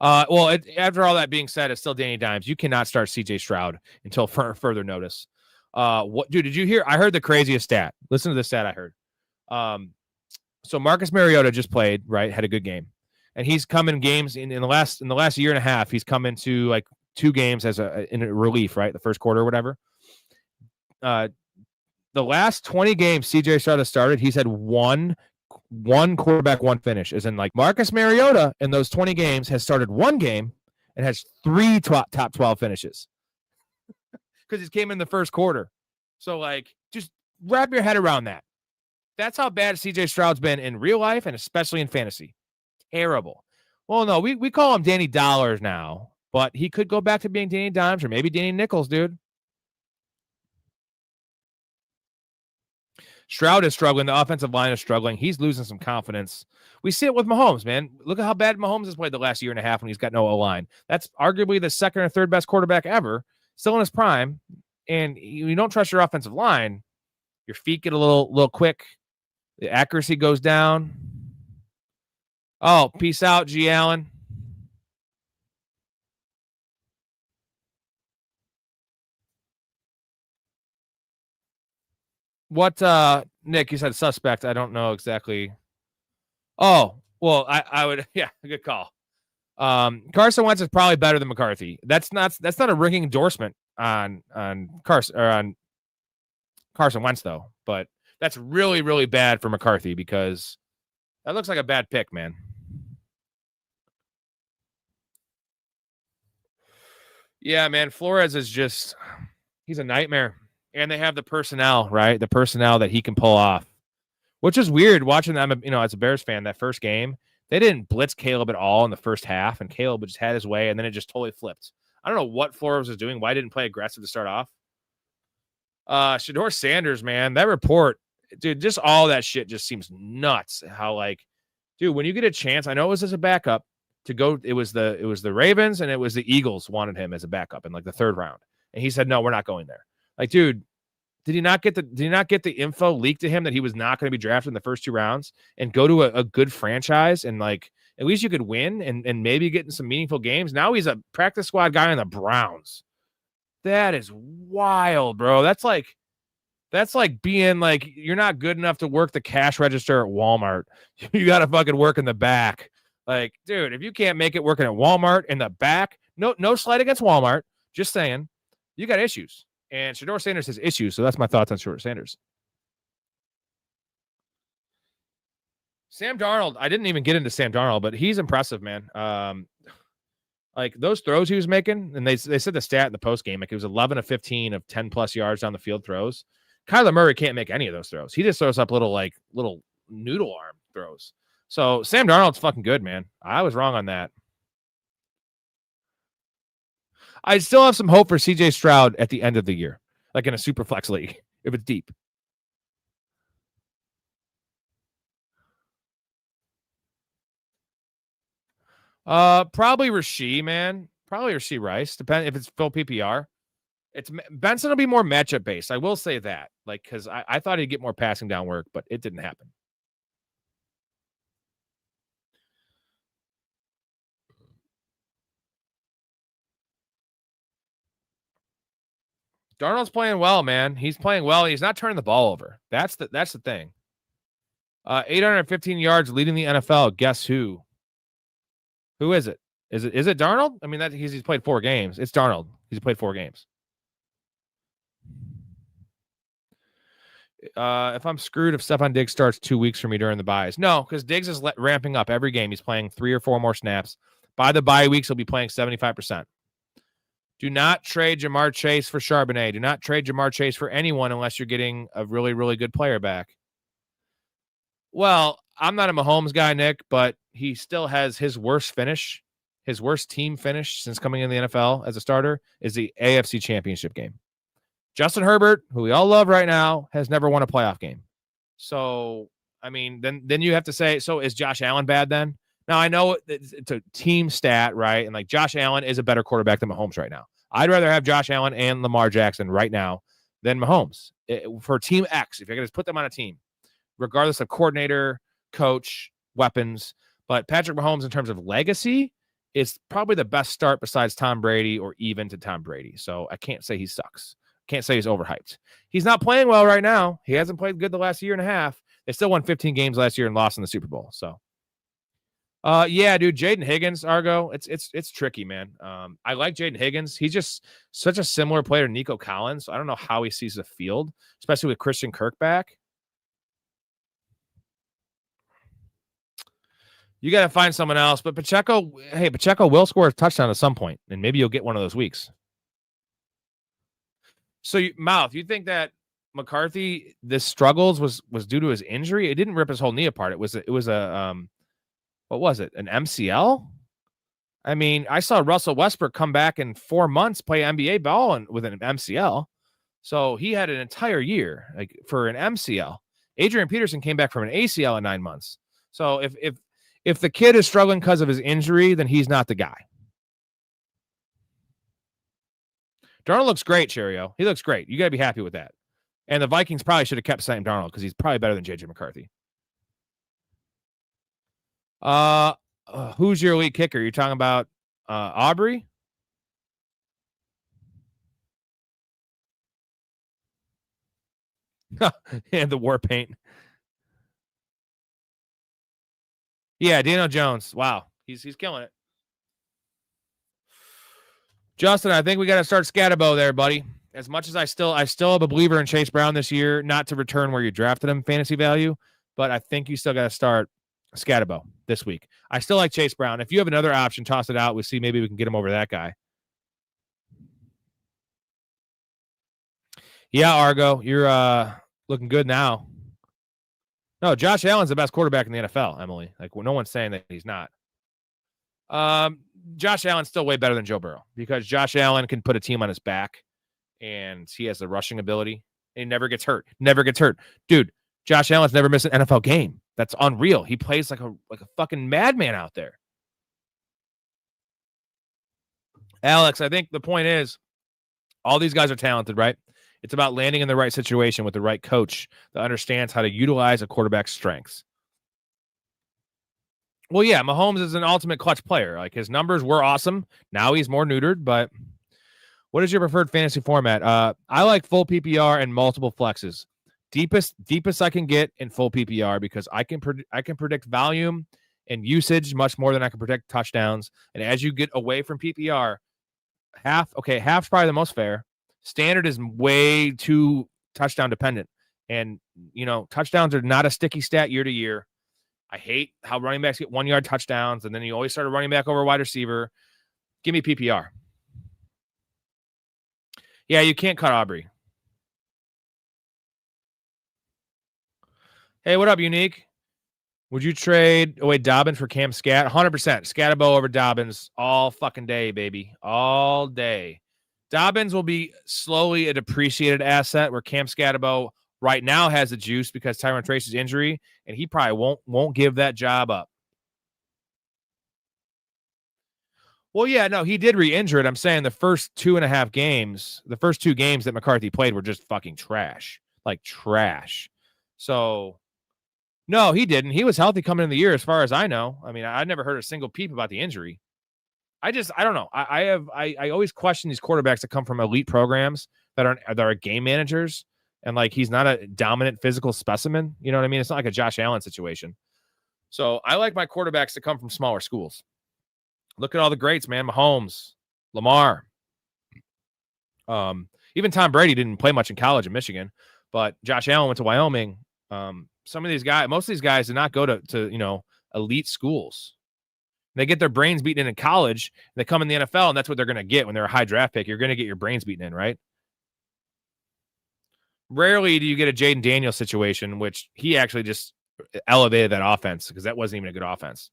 Well, after all that being said, it's still Danny Dimes. You cannot start CJ Stroud until further notice. Dude, did you hear? I heard the craziest stat. Listen to the stat I heard. So Marcus Mariota just played, right? Had a good game. And he's come in games in the last year and a half. He's come into like 2 games as in a relief, right? The first quarter or whatever. The last 20 games CJ Stroud has started, he's had one quarterback, 1 finish. As in, like, Marcus Mariota in those 20 games has started 1 game and has 3 top 12 finishes because he came in the first quarter. So, like, just wrap your head around that. That's how bad CJ Stroud's been in real life and especially in fantasy. Terrible. Well, no, we call him Danny Dollars now, but he could go back to being Danny Dimes or maybe Danny Nichols, dude. Stroud is struggling. The offensive line is struggling. He's losing some confidence. We see it with Mahomes, man. Look at how bad Mahomes has played the last year and a half when he's got no O-line. That's arguably the second or third best quarterback ever, still in his prime. And you don't trust your offensive line. Your feet get a little quick. The accuracy goes down. Oh, peace out, G. Allen. What, Nick, you said suspect. I don't know exactly. Oh, well, I would, yeah, good call. Carson Wentz is probably better than McCarthy. That's not a ringing endorsement on Carson Wentz, though. But that's really, really bad for McCarthy because that looks like a bad pick, man. Yeah, man, Flores is just, he's a nightmare. And they have the personnel, right? The personnel that he can pull off, which is weird watching them, as a Bears fan, that first game. They didn't blitz Caleb at all in the first half, and Caleb just had his way, and then it just totally flipped. I don't know what Flores was doing. Why he didn't play aggressive to start off? Shedeur Sanders, man, that report, dude, just all that shit just seems nuts. How, dude, when you get a chance, I know it was as a backup to go. It was the Ravens and it was the Eagles wanted him as a backup in the third round, and he said, "No, we're not going there." Dude, did he not get the info leaked to him that he was not going to be drafted in the first 2 rounds and go to a good franchise and at least you could win and maybe get in some meaningful games? Now he's a practice squad guy in the Browns. That is wild, bro. That's like being you're not good enough to work the cash register at Walmart. You got to fucking work in the back. Dude, if you can't make it working at Walmart in the back, no slight against Walmart, just saying, you got issues. And Shedeur Sanders has issues, so that's my thoughts on Shedeur Sanders. Sam Darnold, I didn't even get into Sam Darnold, but he's impressive, man. Those throws he was making, and they said the stat in the post game, it was 11 of 15 of 10+ yards down the field throws. Kyler Murray can't make any of those throws. He just throws up little noodle arm throws. So Sam Darnold's fucking good, man. I was wrong on that. I still have some hope for CJ Stroud at the end of the year, in a super flex league, if it's deep. Probably Rasheed, man. Probably Rasheed Rice. Depend if it's full PPR. Benson will be more matchup based. I will say that, because I thought he'd get more passing down work, but it didn't happen. Darnold's playing well, man. He's playing well. He's not turning the ball over. That's the thing. 815 yards leading the NFL. Guess who? Who is it? Is it Darnold? I mean, he's played 4 games. It's Darnold. He's played 4 games. If I'm screwed if Stephon Diggs starts 2 weeks for me during the buys. No, because Diggs is ramping up every game. He's playing 3 or 4 more snaps. By the bye weeks, he'll be playing 75%. Do not trade Jamar Chase for Charbonnet. Do not trade Jamar Chase for anyone unless you're getting a really, really good player back. Well, I'm not a Mahomes guy, Nick, but he still has his worst team finish since coming in the NFL as a starter is the AFC Championship game. Justin Herbert, who we all love right now, has never won a playoff game. So, I mean, then you have to say, so is Josh Allen bad then? Now, I know it's a team stat, right? And Josh Allen is a better quarterback than Mahomes right now. I'd rather have Josh Allen and Lamar Jackson right now than Mahomes. For Team X, if you're going to put them on a team, regardless of coordinator, coach, weapons. But Patrick Mahomes, in terms of legacy, is probably the best start besides Tom Brady or even to Tom Brady. So I can't say he sucks. Can't say he's overhyped. He's not playing well right now. He hasn't played good the last year and a half. They still won 15 games last year and lost in the Super Bowl. So, yeah, dude, Jaden Higgins, Argo, it's tricky, man. I like Jaden Higgins. He's just such a similar player to Nico Collins. So I don't know how he sees the field, especially with Christian Kirk back. You got to find someone else. But Pacheco will score a touchdown at some point, and maybe you'll get one of those weeks. So, you think that McCarthy, this struggles was due to his injury. It didn't rip his whole knee apart. It was a what was it? An MCL? I mean, I saw Russell Westbrook come back in 4 months, play NBA ball with an MCL. So he had an entire year like for an MCL. Adrian Peterson came back from an ACL in 9 months. So if the kid is struggling because of his injury, then he's not the guy. Darnold looks great, Cherio. He looks great. You got to be happy with that. And the Vikings probably should have kept Sam Darnold because he's probably better than JJ McCarthy. Who's your elite kicker? You're talking about Aubrey? And the war paint. Yeah, Daniel Jones. Wow. He's killing it. Justin, I think we got to start Scatabo there, buddy. As much as I still am a believer in Chase Brown this year, not to return where you drafted him fantasy value, but I think you still got to start Scatabo this week. I still like Chase Brown. If you have another option, toss it out. We'll see. Maybe we can get him over that guy. Yeah, Argo, you're looking good now. No, Josh Allen's the best quarterback in the NFL, Emily. Like, no one's saying that he's not. Josh Allen's still way better than Joe Burrow because Josh Allen can put a team on his back and he has the rushing ability. And he never gets hurt. Never gets hurt. Dude, Josh Allen's never missed an NFL game. That's unreal. He plays like a fucking madman out there. Alex, I think the point is all these guys are talented, right? It's about landing in the right situation with the right coach that understands how to utilize a quarterback's strengths. Well, yeah, Mahomes is an ultimate clutch player. Like his numbers were awesome. Now he's more neutered, but what is your preferred fantasy format? I like full PPR and multiple flexes. Deepest I can get in full PPR because I can predict volume and usage much more than I can predict touchdowns. And as you get away from PPR, half's probably the most fair. Standard is way too touchdown dependent. And, touchdowns are not a sticky stat year to year. I hate how running backs get 1 yard touchdowns, and then you always start a running back over a wide receiver. Give me PPR. Yeah, you can't cut Aubrey. Hey, what up, Unique? Would you trade away Dobbins for Cam Scat? 100%. Scatabo over Dobbins all fucking day, baby. All day. Dobbins will be slowly a depreciated asset where Cam Scatabo right now has the juice because Tyron Trace's injury, and he probably won't give that job up. Well, yeah, no, he did re-injure it. I'm saying the first 2.5 games, the first 2 games that McCarthy played were just fucking trash. Like trash. So, no, he didn't. He was healthy coming in the year as far as I know. I mean, I never heard a single peep about the injury. I don't know. I always question these quarterbacks that come from elite programs that are game managers. And like, he's not a dominant physical specimen. You know what I mean? It's not like a Josh Allen situation. So I like my quarterbacks to come from smaller schools. Look at all the greats, man. Mahomes, Lamar. Even Tom Brady didn't play much in college in Michigan, but Josh Allen went to Wyoming. Most of these guys did not go to elite schools. They get their brains beaten in college. They come in the NFL, and that's what they're going to get when they're a high draft pick. You're going to get your brains beaten in, right? Rarely do you get a Jaden Daniels situation, which he actually just elevated that offense because that wasn't even a good offense.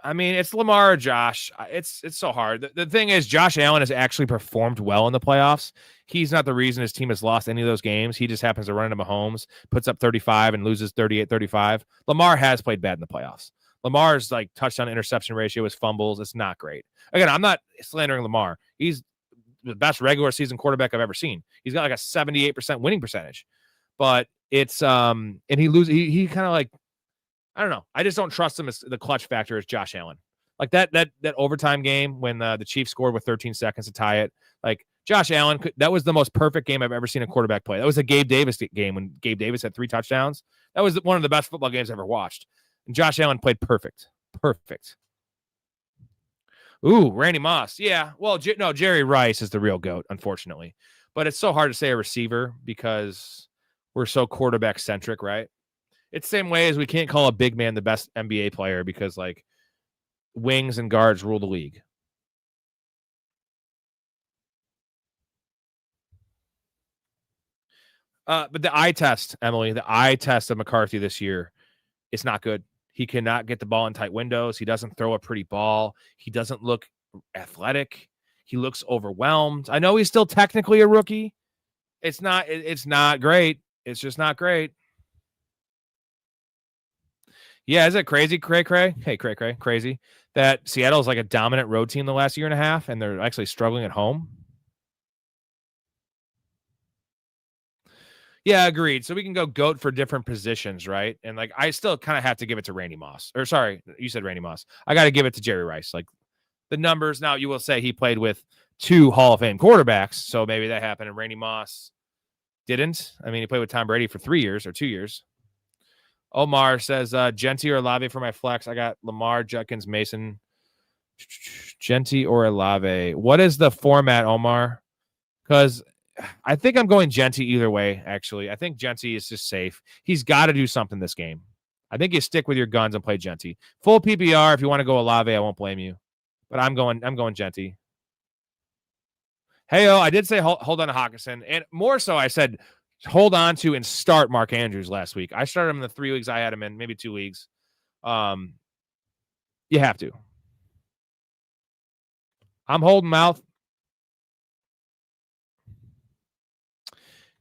I mean, it's Lamar or Josh. It's so hard. The thing is, Josh Allen has actually performed well in the playoffs. He's not the reason his team has lost any of those games. He just happens to run into Mahomes, puts up 35 and loses 38-35. Lamar has played bad in the playoffs. Lamar's like touchdown interception ratio is fumbles. It's not great. Again, I'm not slandering Lamar. He's the best regular season quarterback I've ever seen. He's got like a 78% winning percentage, but it's and he kind of like, I don't know. I just don't trust him as the clutch factor as Josh Allen. Like that overtime game when the Chiefs scored with 13 seconds to tie it. Like Josh Allen, that was the most perfect game I've ever seen a quarterback play. That was a Gabe Davis game when Gabe Davis had 3 touchdowns. That was one of the best football games I've ever watched. And Josh Allen played perfect. Perfect. Ooh, Randy Moss. Yeah. Well, Jerry Rice is the real GOAT, unfortunately. But it's so hard to say a receiver because we're so quarterback centric, right? It's the same way as we can't call a big man the best NBA player because like wings and guards rule the league. But the eye test, Emily, the eye test of McCarthy this year, it's not good. He cannot get the ball in tight windows. He doesn't throw a pretty ball. He doesn't look athletic. He looks overwhelmed. I know he's still technically a rookie. It's not great. It's just not great. Yeah, is it crazy, cray? Hey, cray, crazy that Seattle is like a dominant road team the last year and a half, and they're actually struggling at home? Yeah, agreed. So we can go GOAT for different positions, right? And like, I still kind of have to give it to Randy Moss. Or sorry, you said Randy Moss. I got to give it to Jerry Rice. Like the numbers. Now you will say he played with 2 Hall of Fame quarterbacks, so maybe that happened, and Randy Moss didn't. I mean, he played with Tom Brady for 3 years or 2 years. Omar says, Genty or Olave for my flex. I got Lamar, Judkins, Mason. Genty or Olave. What is the format, Omar? Because I think I'm going Genty either way, actually. I think Genty is just safe. He's got to do something this game. I think you stick with your guns and play Genty. Full PPR, if you want to go Olave, I won't blame you. But I'm going Genty. Hey, I did say hold on to Hawkinson. And more so, I said hold on to and start Mark Andrews last week. I started him in the 3 leagues I had him in, maybe 2 leagues. You have to. I'm holding mouth.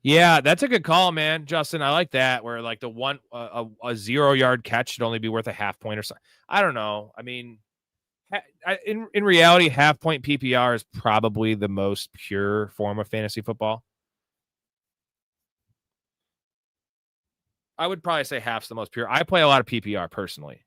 Yeah, that's a good call, man. Justin, I like that, where like the one a 0-yard catch should only be worth a half point or something. I don't know. I mean, in reality, half point PPR is probably the most pure form of fantasy football. I would probably say half's the most pure. I play a lot of PPR personally.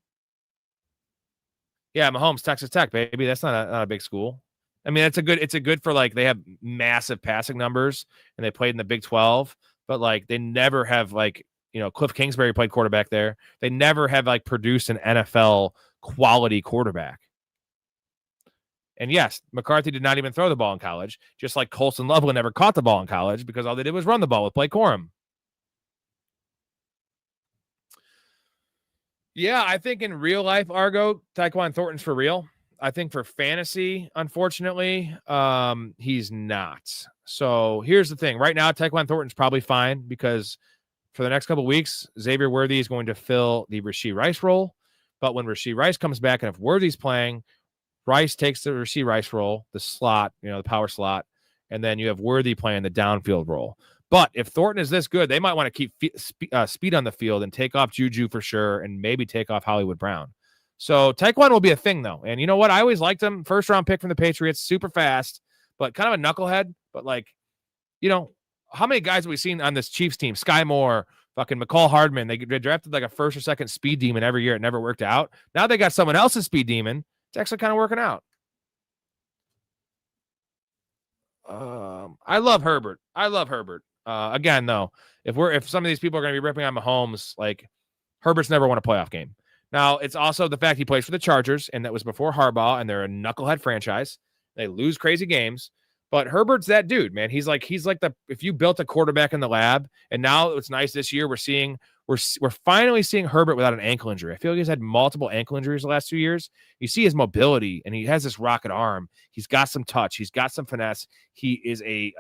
Yeah, Mahomes, Texas Tech, baby. That's not a big school. I mean, it's a good for like, they have massive passing numbers and they played in the Big 12, but like they never have like, Cliff Kingsbury played quarterback there. They never have like produced an NFL quality quarterback. And yes, McCarthy did not even throw the ball in college, just like Colson Loveland never caught the ball in college because all they did was run the ball with Blake Corum. Yeah, I think in real life, Argo, Tyquan Thornton's for real. I think for fantasy, unfortunately, he's not. So here's the thing. Right now, Tyquan Thornton's probably fine because for the next couple of weeks, Xavier Worthy is going to fill the Rashee Rice role. But when Rashee Rice comes back and if Worthy's playing, Rice takes the Rashee Rice role, the slot, the power slot, and then you have Worthy playing the downfield role. But if Thornton is this good, they might want to keep speed on the field and take off Juju for sure and maybe take off Hollywood Brown. So Tyquan will be a thing, though. And you know what? I always liked him. First-round pick from the Patriots, super fast, but kind of a knucklehead. But, like, how many guys have we seen on this Chiefs team? Sky Moore, fucking McCall Hardman. They drafted like a first or second speed demon every year. It never worked out. Now they got someone else's speed demon. It's actually kind of working out. I love Herbert. Again, though, if some of these people are going to be ripping on Mahomes, like Herbert's never won a playoff game. Now, it's also the fact he plays for the Chargers, and that was before Harbaugh, and they're a knucklehead franchise. They lose crazy games, but Herbert's that dude, man. He's like if you built a quarterback in the lab, and now it's nice this year we're finally seeing Herbert without an ankle injury. I feel like he's had multiple ankle injuries the last 2 years. You see his mobility, and he has this rocket arm. He's got some touch. He's got some finesse. He is a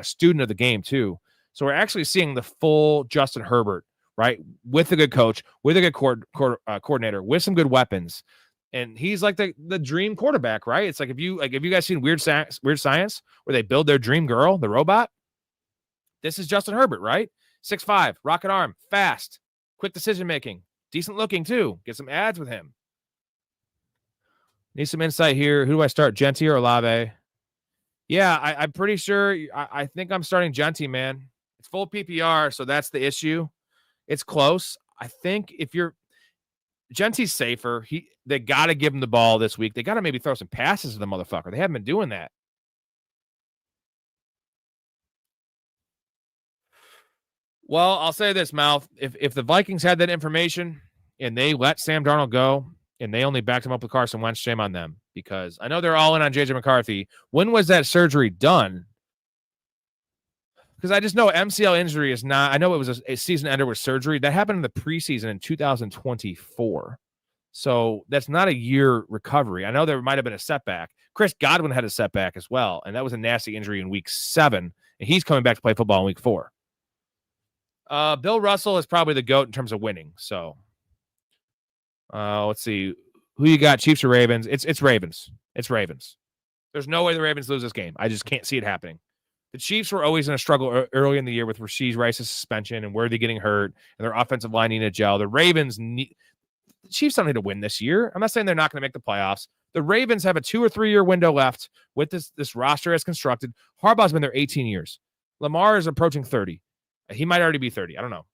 student of the game too. So we're actually seeing the full Justin Herbert, right? With a good coach, with a good coordinator, with some good weapons. And he's like the dream quarterback, right? It's like if you guys seen Weird Science where they build their dream girl, the robot? This is Justin Herbert, right? 6'5", rocket arm, fast, quick decision-making, decent looking too. Get some ads with him. Need some insight here. Who do I start, Genty or Olave? Yeah, I'm pretty sure. I think I'm starting Genty, man. It's full PPR, so that's the issue. It's close. I think if you're Genty's safer. They got to give him the ball this week. They got to maybe throw some passes to the motherfucker. They haven't been doing that. Well, I'll say this, Mouth. If the Vikings had that information and they let Sam Darnold go and they only backed him up with Carson Wentz, shame on them. Because I know they're all in on J.J. McCarthy. When was that surgery done? Because I just know MCL injury is not. I know it was a season ender with surgery. That happened in the preseason in 2024. So that's not a year recovery. I know there might have been a setback. Chris Godwin had a setback as well. And that was a nasty injury in week 7. And he's coming back to play football in week 4. Bill Russell is probably the GOAT in terms of winning. So let's see. Who you got, Chiefs or Ravens? It's Ravens. It's Ravens. There's no way the Ravens lose this game. I just can't see it happening. The Chiefs were always in a struggle early in the year with Rashee Rice's suspension and Worthy getting hurt and their offensive line needing to gel. The Chiefs don't need to win this year. I'm not saying they're not going to make the playoffs. The Ravens have a 2 or 3 year window left with this roster as constructed. Harbaugh's been there 18 years. Lamar is approaching 30. He might already be 30. I don't know.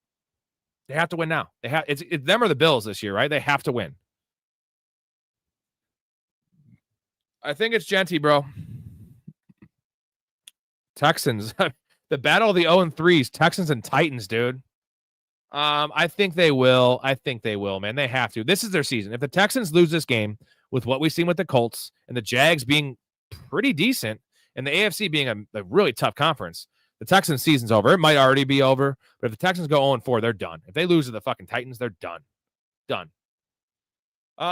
They have to win now. It's them or the Bills this year, right? They have to win. I think it's Genty, bro. Texans. The battle of the 0-3s. Texans and Titans, dude. I think they will. Man. They have to. This is their season. If the Texans lose this game with what we've seen with the Colts and the Jags being pretty decent and the AFC being a really tough conference, the Texans' season's over. It might already be over, but if the Texans go 0-4, they're done. If they lose to the fucking Titans, they're done. Done.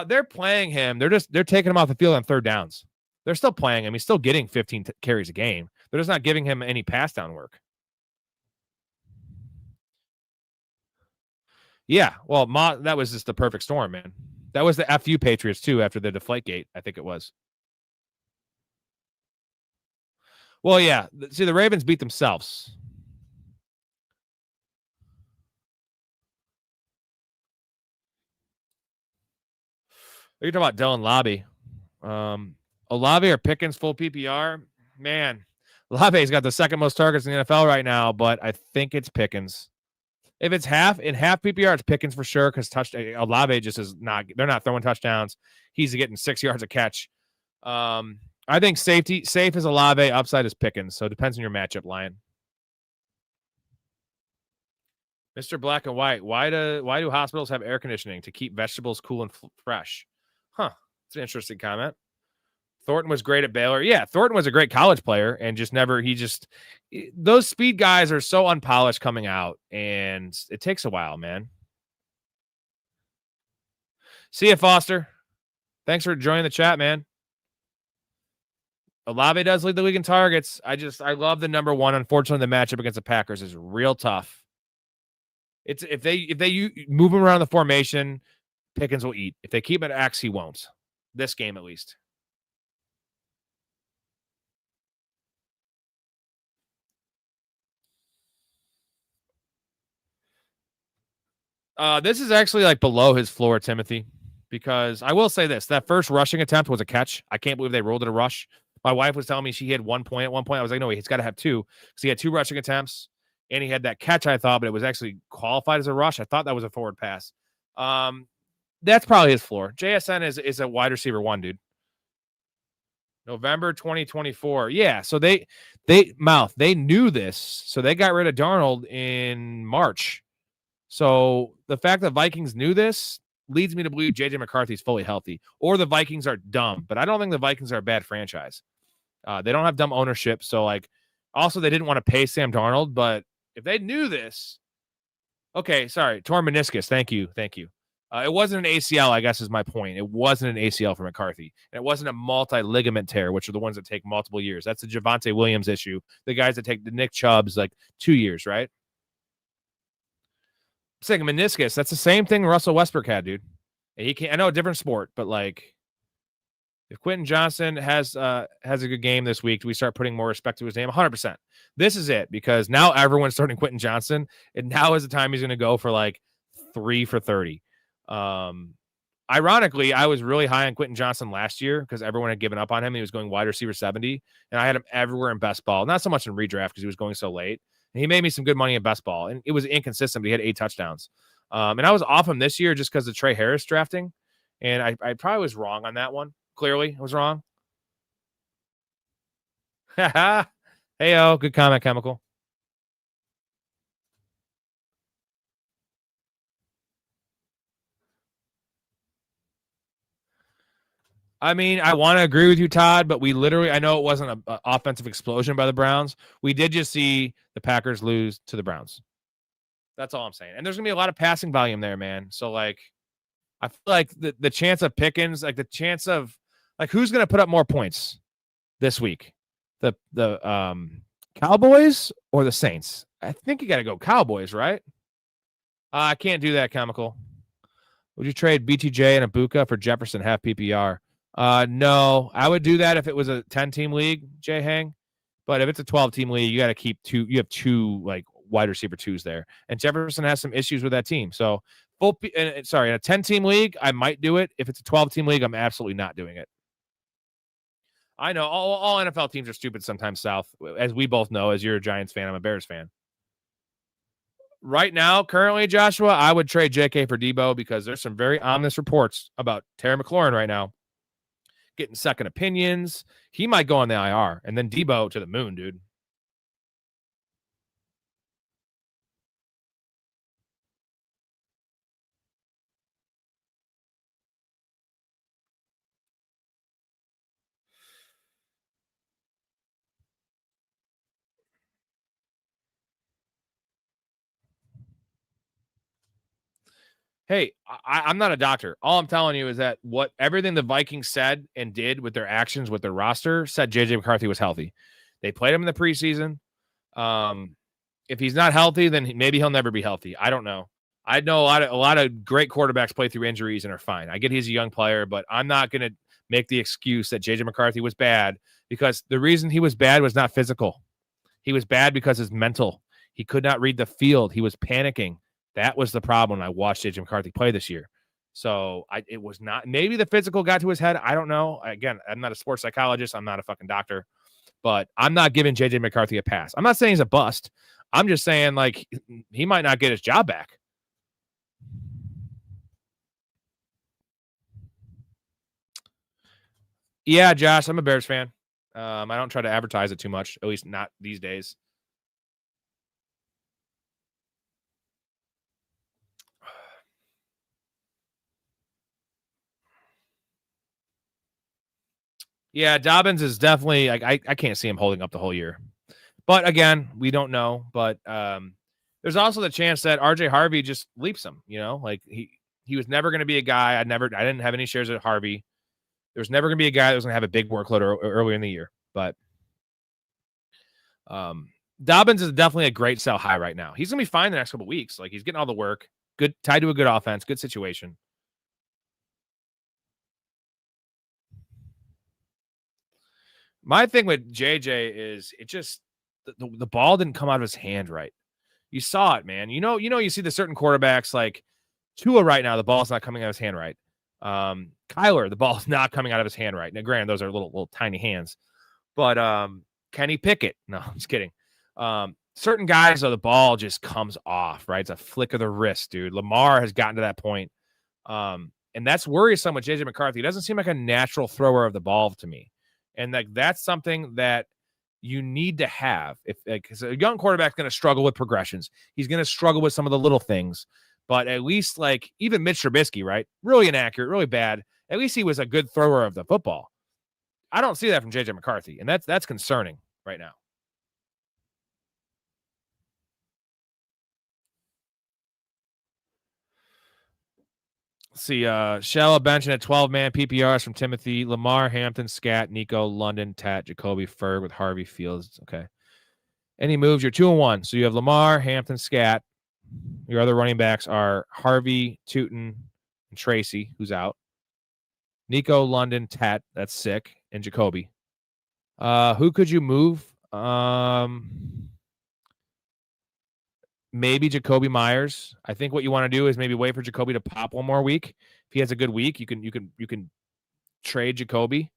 They're playing him. They're taking him off the field on third downs. They're still playing him. He's still getting 15 carries a game. They're just not giving him any pass down work. Yeah, well, that was just the perfect storm, man. That was the FU Patriots, too, after the Deflategate, I think it was. Well, yeah. See, the Ravens beat themselves. You're talking about Dylan Lobby. Olave or Pickens full PPR? Man, Olave's got the second most targets in the NFL right now, but I think it's Pickens. If it's half PPR, it's Pickens for sure because Olave just is not. They're not throwing touchdowns. He's getting 6 yards a catch. I think safe is Olave, upside is Pickens. So it depends on your matchup, Lion. Mr. Black and White, why do hospitals have air conditioning? To keep vegetables cool and fresh? Huh. It's an interesting comment. Thornton was great at Baylor. Yeah, Thornton was a great college player and those speed guys are so unpolished coming out, and it takes a while, man. See ya, Foster. Thanks for joining the chat, man. Olave does lead the league in targets. I love the number one. Unfortunately, the matchup against the Packers is real tough. It's if they move him around the formation, Pickens will eat. If they keep him at X, he won't. This game, at least. This is actually like below his floor, Timothy, because I will say this. That first rushing attempt was a catch. I can't believe they rolled it a rush. My wife was telling me she had 1 point at one point. I was like, no, he's got to have 2 because he had 2 rushing attempts and he had that catch, I thought, but it was actually qualified as a rush. I thought that was a forward pass. That's probably his floor. JSN is a wide receiver 1, dude. November 2024. Yeah, so they knew this, so they got rid of Darnold in March. So the fact that Vikings knew this leads me to believe J.J. McCarthy's fully healthy, or the Vikings are dumb. But I don't think the Vikings are a bad franchise. They don't have dumb ownership. So, also they didn't want to pay Sam Darnold. But if they knew this, okay, sorry, torn meniscus. Thank you. It wasn't an ACL, I guess is my point. It wasn't an ACL for McCarthy. And it wasn't a multi-ligament tear, which are the ones that take multiple years. That's the Javonte Williams issue. The guys that take the Nick Chubb's 2 years, right? Saying meniscus, that's the same thing Russell Westbrook had, dude. And he can't. I know a different sport, but if Quentin Johnson has a good game this week, do we start putting more respect to his name? 100%. This is it, because now everyone's starting Quentin Johnson, and now is the time he's going to go for 3 for 30. Ironically, I was really high on Quentin Johnson last year because everyone had given up on him. He was going wide receiver 70, and I had him everywhere in best ball. Not so much in redraft because he was going so late. And he made me some good money in best ball, and it was inconsistent, but he had 8 touchdowns. And I was off him this year just because of Trey Harris drafting, and I probably was wrong on that one. Clearly, I was wrong. Hey-o, good comment, Chemical. I mean, I want to agree with you, Todd, but I know it wasn't an offensive explosion by the Browns. We did just see the Packers lose to the Browns. That's all I'm saying. And there's going to be a lot of passing volume there, man. So, I feel like the chance of Pickens, the chance of, who's going to put up more points this week? The Cowboys or the Saints? I think you got to go Cowboys, right? I can't do that, Chemical. Would you trade BTJ and Ibuka for Jefferson half PPR? No, I would do that if it was a 10-team league, Jay Hang. But if it's a 12-team league, you got to keep two. You have two like wide receiver twos there, and Jefferson has some issues with that team. So, in a 10-team league, I might do it. If it's a 12-team league, I'm absolutely not doing it. I know all NFL teams are stupid sometimes, South, as we both know. As you're a Giants fan, I'm a Bears fan. Right now, currently, Joshua, I would trade JK for Debo because there's some very ominous reports about Terry McLaurin right now getting second opinions. He might go on the IR, and then Debo to the moon, dude. Hey, I'm not a doctor. All I'm telling you is that everything the Vikings said and did with their actions, with their roster, said JJ McCarthy was healthy. They played him in the preseason. If he's not healthy, then maybe he'll never be healthy. I don't know. I know a lot of great quarterbacks play through injuries and are fine. I get he's a young player, but I'm not going to make the excuse that JJ McCarthy was bad because the reason he was bad was not physical. He was bad because his mental. He could not read the field. He was panicking. That was the problem when I watched JJ McCarthy play this year. So it was not, maybe the physical got to his head. I don't know. Again, I'm not a sports psychologist. I'm not a fucking doctor, but I'm not giving JJ McCarthy a pass. I'm not saying he's a bust. I'm just saying like he might not get his job back. Yeah, Josh, I'm a Bears fan. I don't try to advertise it too much, at least not these days. Yeah, Dobbins is definitely like I can't see him holding up the whole year. But again, we don't know. But there's also the chance that RJ Harvey just leaps him, you know, like he was never going to be a guy. I didn't have any shares at Harvey. There's never going to be a guy that was going to have a big workload earlier in the year. But Dobbins is definitely a great sell high right now. He's going to be fine the next couple of weeks. Like he's getting all the work, good, tied to a good offense, good situation. My thing with JJ is it just the ball didn't come out of his hand right. You saw it, man. You know, you see the certain quarterbacks like Tua right now, the ball's not coming out of his hand right. Kyler, the ball's not coming out of his hand right. Now, granted, those are little tiny hands. But Kenny Pickett, no, I'm just kidding. Certain guys, the ball just comes off, right? It's a flick of the wrist, dude. Lamar has gotten to that point. And that's worrisome with JJ McCarthy. He doesn't seem like a natural thrower of the ball to me. And like that's something that you need to have. If because a young quarterback's going to struggle with progressions, he's going to struggle with some of the little things. But at least like even Mitch Trubisky, right? Really inaccurate, really bad. At least he was a good thrower of the football. I don't see that from JJ McCarthy, and that's concerning right now. See, shallow bench at 12-man PPRs from Timothy, Lamar, Hampton, Scat, Nico, London, Tat, Jacoby, Ferg with Harvey, Fields. Okay. Any moves? You're 2-1. So you have Lamar, Hampton, Scat. Your other running backs are Harvey, Tootin, and Tracy, who's out. Nico, London, Tat, that's sick, and Jacoby. Who could you move? Maybe Jacoby Myers. I think what you want to do is maybe wait for Jacoby to pop one more week. If he has a good week, you can trade Jacoby.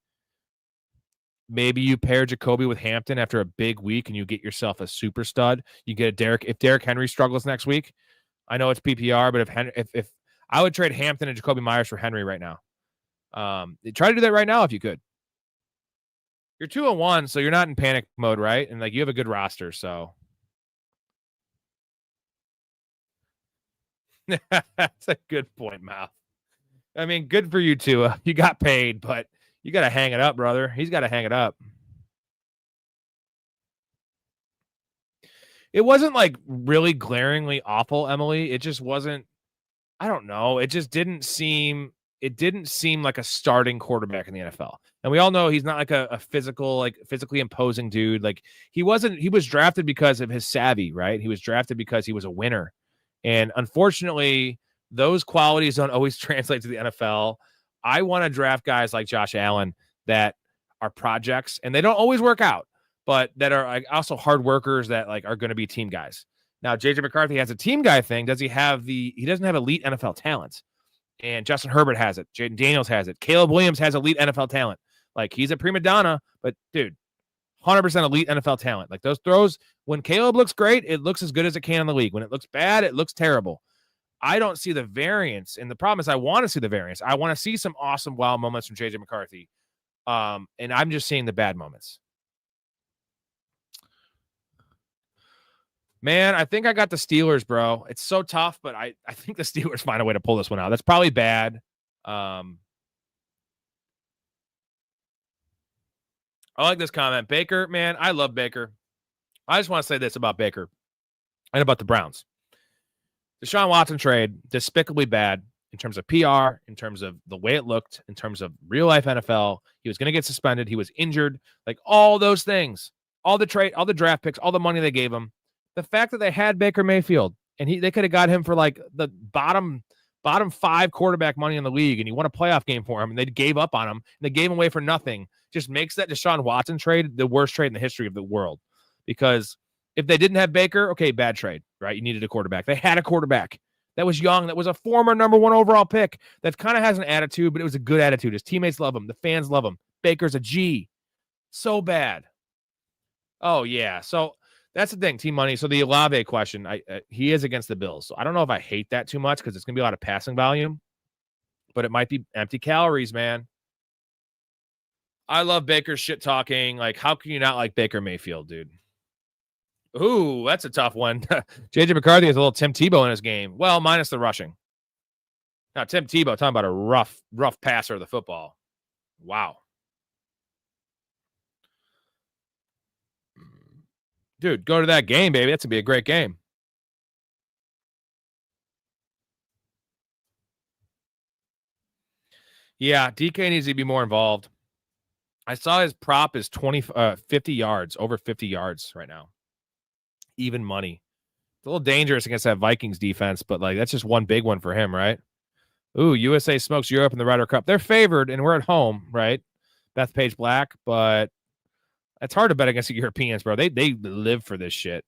Maybe you pair Jacoby with Hampton after a big week and you get yourself a super stud. You get a Derrick. If Derrick Henry struggles next week, I know it's PPR, but if I would trade Hampton and Jacoby Myers for Henry right now. Try to do that right now if you could. You're 2-1, so you're not in panic mode, right? And like you have a good roster, so that's a good point, Mouth. I mean, good for you too. You got paid, but you got to hang it up, brother. He's got to hang it up. It wasn't like really glaringly awful, Emily. It just wasn't. I don't know. It just didn't seem. It didn't seem like a starting quarterback in the NFL. And we all know he's not like a physical, like physically imposing dude. Like he wasn't. He was drafted because of his savvy, right? He was drafted because he was a winner. And unfortunately, those qualities don't always translate to the NFL. I want to draft guys like Josh Allen that are projects, and they don't always work out, but that are like also hard workers that like are going to be team guys. Now, JJ McCarthy has a team guy thing. He doesn't have elite NFL talent. And Justin Herbert has it. Jaden Daniels has it. Caleb Williams has elite NFL talent. Like, he's a prima donna, but dude, 100% elite NFL talent. Like, those throws, when Caleb looks great, it looks as good as it can in the league. When it looks bad, it looks terrible. I don't see the variance. And the problem is I want to see the variance. I want to see some awesome wow moments from JJ McCarthy. And I'm just seeing the bad moments. Man, I think I got the Steelers, bro. It's so tough, but I think the Steelers find a way to pull this one out. That's probably bad. I like this comment. Baker, man, I love Baker. I just want to say this about Baker and about the Browns. Deshaun Watson trade, despicably bad in terms of PR, in terms of the way it looked, in terms of real life NFL. He was going to get suspended. He was injured. Like, all those things, all the draft picks, all the money they gave him. The fact that they had Baker Mayfield and they could have got him for like the bottom 5 quarterback money in the league, and he won a playoff game for him, and they gave up on him and they gave him away for nothing, just makes that Deshaun Watson trade the worst trade in the history of the world. Because if they didn't have Baker, okay, bad trade, right? You needed a quarterback. They had a quarterback that was young, that was a former number 1 overall pick, that kind of has an attitude, but it was a good attitude. His teammates love him. The fans love him. Baker's a G. So bad. Oh, yeah. So that's the thing, team money. So the Olave question, he is against the Bills. So I don't know if I hate that too much because it's going to be a lot of passing volume, but it might be empty calories, man. I love Baker's shit talking. Like, how can you not like Baker Mayfield, dude? Ooh, that's a tough one. JJ McCarthy has a little Tim Tebow in his game. Well, minus the rushing. Now, Tim Tebow, talking about a rough passer of the football. Wow. Dude, go to that game, baby. That's going to be a great game. Yeah, DK needs to be more involved. I saw his prop is 50 yards, over 50 yards right now. Even money. It's a little dangerous against that Vikings defense, but like that's just one big one for him, right? Ooh, USA smokes Europe in the Ryder Cup. They're favored, and we're at home, right? Bethpage Black, but it's hard to bet against the Europeans, bro. They live for this shit.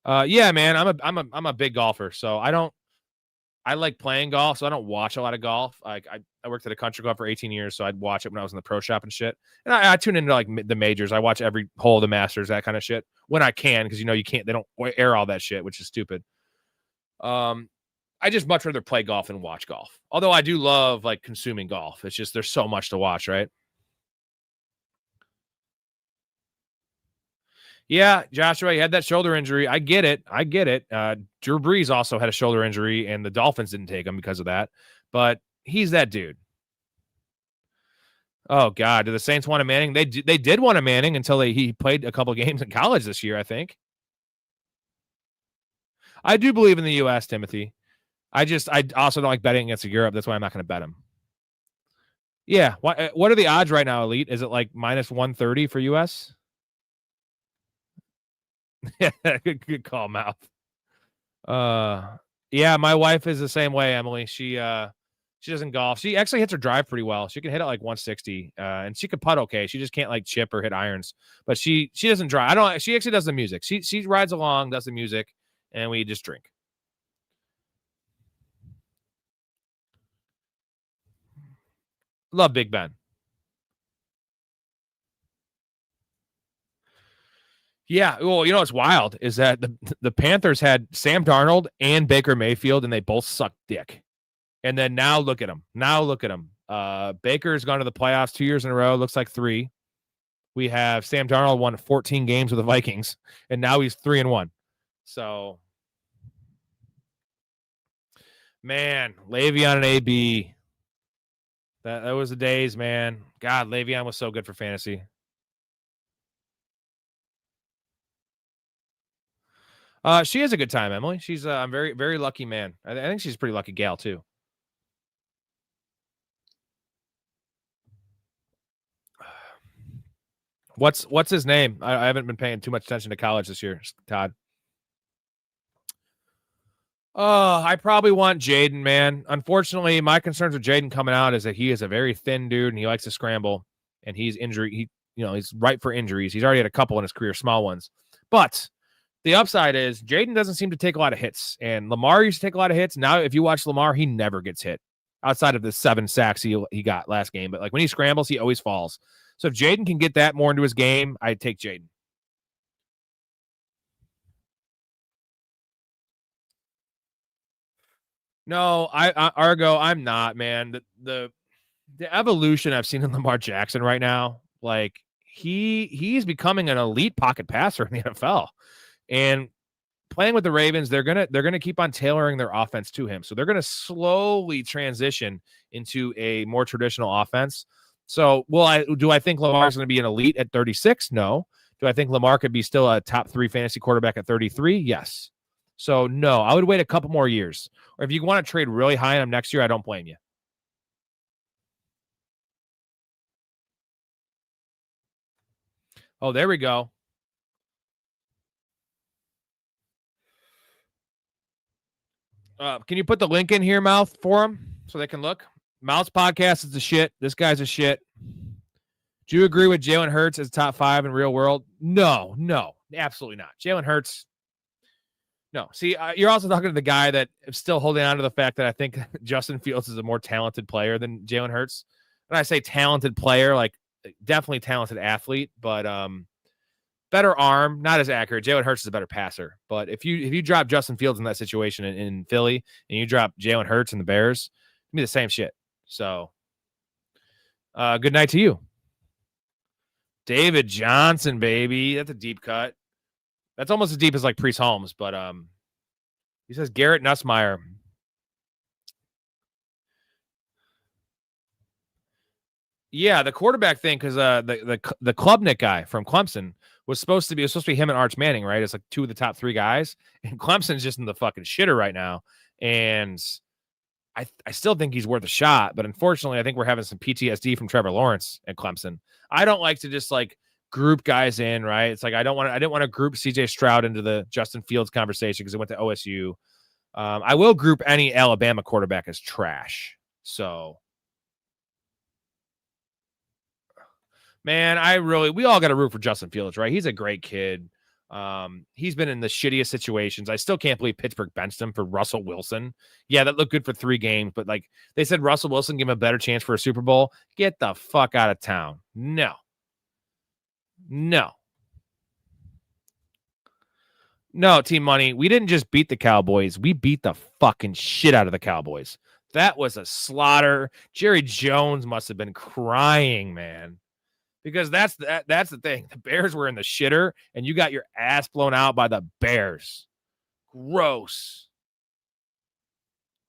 Yeah, man, I'm a big golfer, so I like playing golf, so I don't watch a lot of golf. Like I worked at a country club for 18 years, so I'd watch it when I was in the pro shop and shit. And I tune into like the majors. I watch every hole of the Masters, that kind of shit when I can, because you can't. They don't air all that shit, which is stupid. I just much rather play golf than watch golf. Although I do love like consuming golf. It's just there's so much to watch, right? Yeah, Joshua, he had that shoulder injury. I get it. Drew Brees also had a shoulder injury, and the Dolphins didn't take him because of that. But he's that dude. Oh, God. Do the Saints want a Manning? They did want a Manning until he played a couple games in college this year, I think. I do believe in the U.S., Timothy. I also don't like betting against Europe. That's why I'm not going to bet him. Yeah. What are the odds right now, Elite? Is it like minus 130 for U.S.? Good call, Mouth. Yeah, my wife is the same way, Emily. She doesn't golf. She actually hits her drive pretty well. She can hit it like 160, and she can putt okay. She just can't like chip or hit irons. But she doesn't drive. She actually does the music. She rides along, does the music, and we just drink. Love Big Ben. Yeah, well, what's wild is that the Panthers had Sam Darnold and Baker Mayfield, and they both sucked dick. And then now look at them. Baker's gone to the playoffs 2 years in a row. Looks like 3. We have Sam Darnold won 14 games with the Vikings, and now he's 3-1. So, man, Le'Veon and AB. That was the days, man. God, Le'Veon was so good for fantasy. She has a good time, Emily. She's I'm very, very lucky man. I think she's a pretty lucky gal too. What's his name? I haven't been paying too much attention to college this year, Todd. Oh, I probably want Jaden, man. Unfortunately, my concerns with Jaden coming out is that he is a very thin dude and he likes to scramble, and he's injury. He's ripe for injuries. He's already had a couple in his career, small ones. But the upside is Jaden doesn't seem to take a lot of hits, and Lamar used to take a lot of hits. Now, if you watch Lamar, he never gets hit outside of the 7 sacks he got last game. But like when he scrambles, he always falls. So if Jaden can get that more into his game, I'd take Jaden. No, Argo, I'm not, man. The evolution I've seen in Lamar Jackson right now, like he's becoming an elite pocket passer in the NFL. And playing with the Ravens, they're gonna keep on tailoring their offense to him. So they're gonna slowly transition into a more traditional offense. So do I think Lamar's gonna be an elite at 36? No. Do I think Lamar could be still a top 3 fantasy quarterback at 33? Yes. So no, I would wait a couple more years. Or if you want to trade really high on him next year, I don't blame you. Oh, there we go. Can you put the link in here, Mouth, for him so they can look? Mouth's podcast is the shit. This guy's a shit. Do you agree with Jalen Hurts as top 5 in real world? No, absolutely not. Jalen Hurts. No. See, you're also talking to the guy that is still holding on to the fact that I think Justin Fields is a more talented player than Jalen Hurts. When I say talented player, like definitely talented athlete, but better arm, not as accurate. Jalen Hurts is a better passer. But if you drop Justin Fields in that situation in Philly and you drop Jalen Hurts in the Bears, it'd be the same shit. So good night to you. David Johnson, baby. That's a deep cut. That's almost as deep as like Priest Holmes, but he says Garrett Nussmeier. Yeah, the quarterback thing, because the Klubnik guy from Clemson was supposed to be him and Arch Manning, right? It's like 2 of the top 3 guys, and Clemson's just in the fucking shitter right now. And I still think he's worth a shot, but unfortunately, I think we're having some PTSD from Trevor Lawrence at Clemson. I don't like to just like group guys in, right? It's like I didn't want to group CJ Stroud into the Justin Fields conversation because it went to OSU. I will group any Alabama quarterback as trash. So, man, we all got to root for Justin Fields, right? He's a great kid. He's been in the shittiest situations. I still can't believe Pittsburgh benched him for Russell Wilson. Yeah, that looked good for 3 games, but like they said, Russell Wilson give him a better chance for a Super Bowl. Get the fuck out of town. No, Team Money. We didn't just beat the Cowboys. We beat the fucking shit out of the Cowboys. That was a slaughter. Jerry Jones must have been crying, man. Because that's the thing. The Bears were in the shitter, and you got your ass blown out by the Bears. Gross.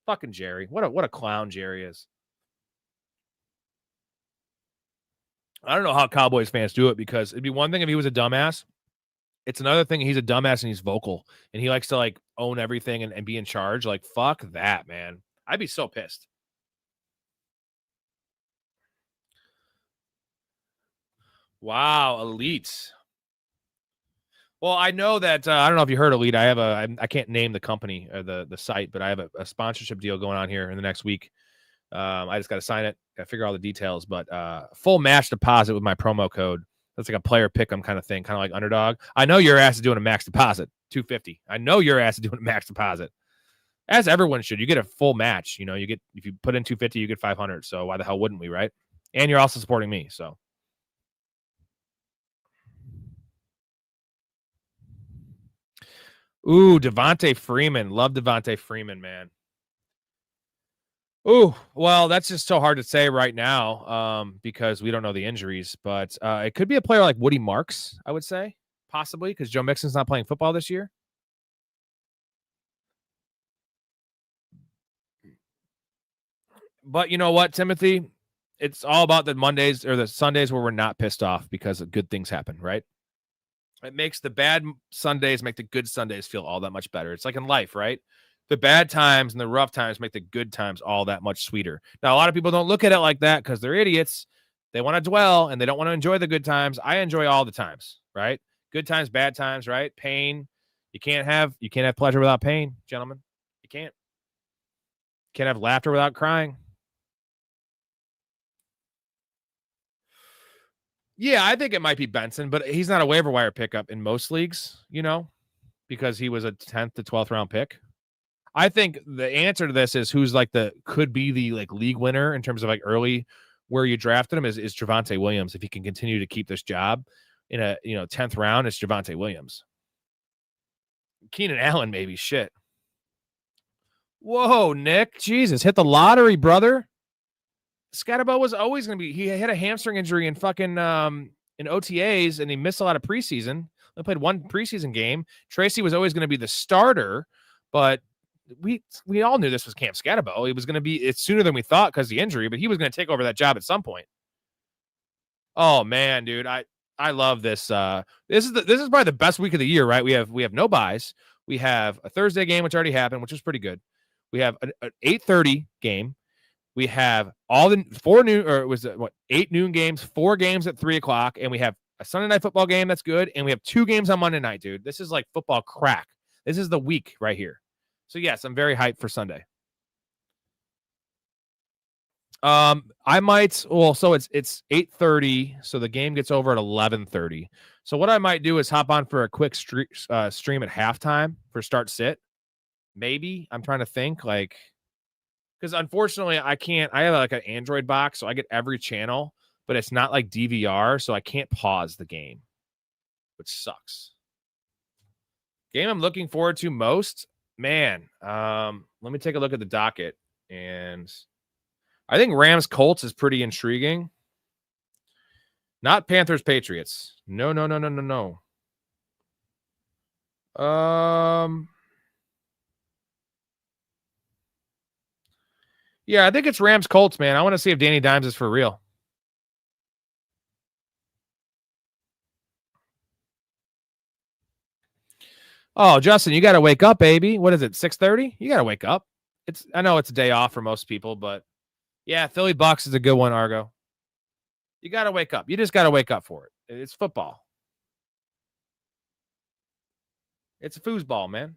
Fucking Jerry. What a clown Jerry is. I don't know how Cowboys fans do it, because it'd be one thing if he was a dumbass. It's another thing he's a dumbass and he's vocal and he likes to like own everything and be in charge. Like, fuck that, man. I'd be so pissed. Wow, Elite. Well, I know that I don't know if you heard Elite. I can't name the company or the site, but I have a sponsorship deal going on here in the next week. I just got to sign it. Got to figure out all the details, but full match deposit with my promo code. That's like a player pick'em kind of thing, kind of like Underdog. I know your ass is doing a max deposit, $250. I know your ass is doing a max deposit, as everyone should. You get a full match. You know, you get, if you put in $250, you get $500. So why the hell wouldn't we, right? And you're also supporting me. So. Ooh, Devontae Freeman. Love Devontae Freeman, man. Ooh, well, that's just so hard to say right now because we don't know the injuries. But it could be a player like Woody Marks, I would say, possibly, because Joe Mixon's not playing football this year. But you know what, Timothy? It's all about the Mondays or the Sundays where we're not pissed off because good things happen, right? It makes the bad Sundays make the good Sundays feel all that much better. It's like in life, right? The bad times and the rough times make the good times all that much sweeter. Now, a lot of people don't look at it like that because they're idiots. They want to dwell and they don't want to enjoy the good times. I enjoy all the times, right? Good times, bad times, right? Pain. You can't have pleasure without pain, gentlemen. You can't. Can't have laughter without crying. Yeah, I think it might be Benson, but he's not a waiver wire pickup in most leagues, because he was a 10th to 12th round pick. I think the answer to this is who's could be the league winner in terms of early where you drafted him is Javonte Williams. If he can continue to keep this job in a 10th round, it's Javonte Williams. Keenan Allen, maybe. Shit. Whoa, Nick. Jesus, hit the lottery, brother. Scatterbo was always going to be. He had a hamstring injury in fucking in OTAs, and he missed a lot of preseason. They played one preseason game. Tracy was always going to be the starter, but we all knew this was Camp Scatterbo. It was going to be it's sooner than we thought because of the injury, but he was going to take over that job at some point. Oh man, dude, I love this. This is probably the best week of the year, right? We have no buys. We have a Thursday game which already happened, which was pretty good. We have an 8:30 game. We have all the 8 noon games, 4 games at 3 o'clock, and we have a Sunday night football game that's good, and we have 2 games on Monday night, dude. This is like football crack. This is the week right here. So yes, I'm very hyped for Sunday. I might. So it's 8:30, so the game gets over at 11:30. So what I might do is hop on for a quick stream at halftime for start sit. Maybe I'm trying to think because unfortunately I can't. I have an Android box, so I get every channel, but it's not like DVR, so I can't pause the game, which sucks. Game I'm looking forward to most, man. Let me take a look at the docket, and I think Rams Colts is pretty intriguing. Not Panthers Patriots. No. Yeah, I think it's Rams Colts, man. I want to see if Danny Dimes is for real. Oh, Justin, you got to wake up, baby. What is it? 6:30? You got to wake up. I know it's a day off for most people, but yeah, Philly Bucks is a good one, Argo. You got to wake up. You just got to wake up for it. It's football. It's a foosball, man.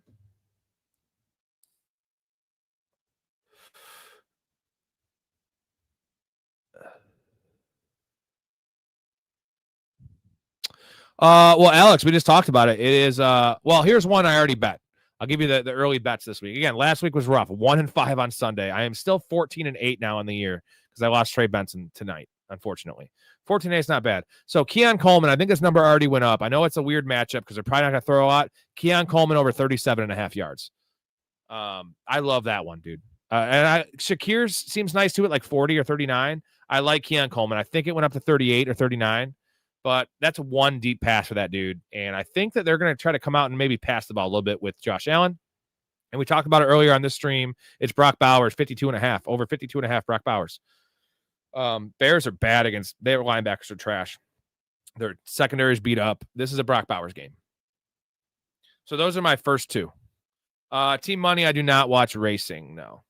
Well, Alex, we just talked about it. It is, here's one I already bet. I'll give you the early bets this week. Again, last week was rough. 1-5 on Sunday. I am still 14-8 now on the year because I lost Trey Benson tonight, unfortunately. 14-8 is not bad. So Keon Coleman, I think this number already went up. I know it's a weird matchup because they're probably not going to throw a lot. Keon Coleman over 37.5 yards. I love that one, dude. And Shakir seems nice to it, like 40 or 39. I like Keon Coleman. I think it went up to 38 or 39. But that's one deep pass for that dude. And I think that they're going to try to come out and maybe pass the ball a little bit with Josh Allen. And we talked about it earlier on this stream. It's Brock Bowers, 52.5. Over 52.5, Brock Bowers. Bears are bad against their linebackers are trash. Their secondary is beat up. This is a Brock Bowers game. So those are my first two. Team money, I do not watch racing, no.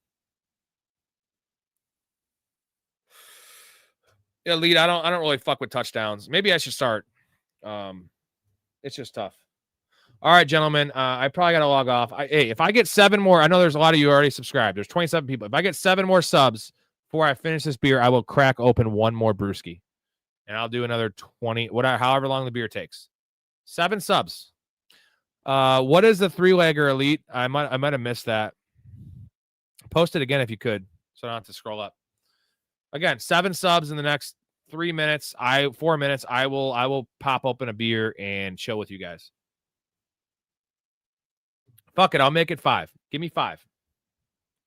Elite, I don't really fuck with touchdowns. Maybe I should start. It's just tough. All right, gentlemen. I probably got to log off. If I get 7 more, I know there's a lot of you already subscribed. There's 27 people. If I get 7 more subs before I finish this beer, I will crack open one more brewski, and I'll do another 20, however long the beer takes. 7 subs. What is the 3-legger, Elite? I might have missed that. Post it again if you could, so I don't have to scroll up. Again, 7 subs in the next 4 minutes. I will pop open a beer and chill with you guys. Fuck it, I'll make it 5. Give me 5.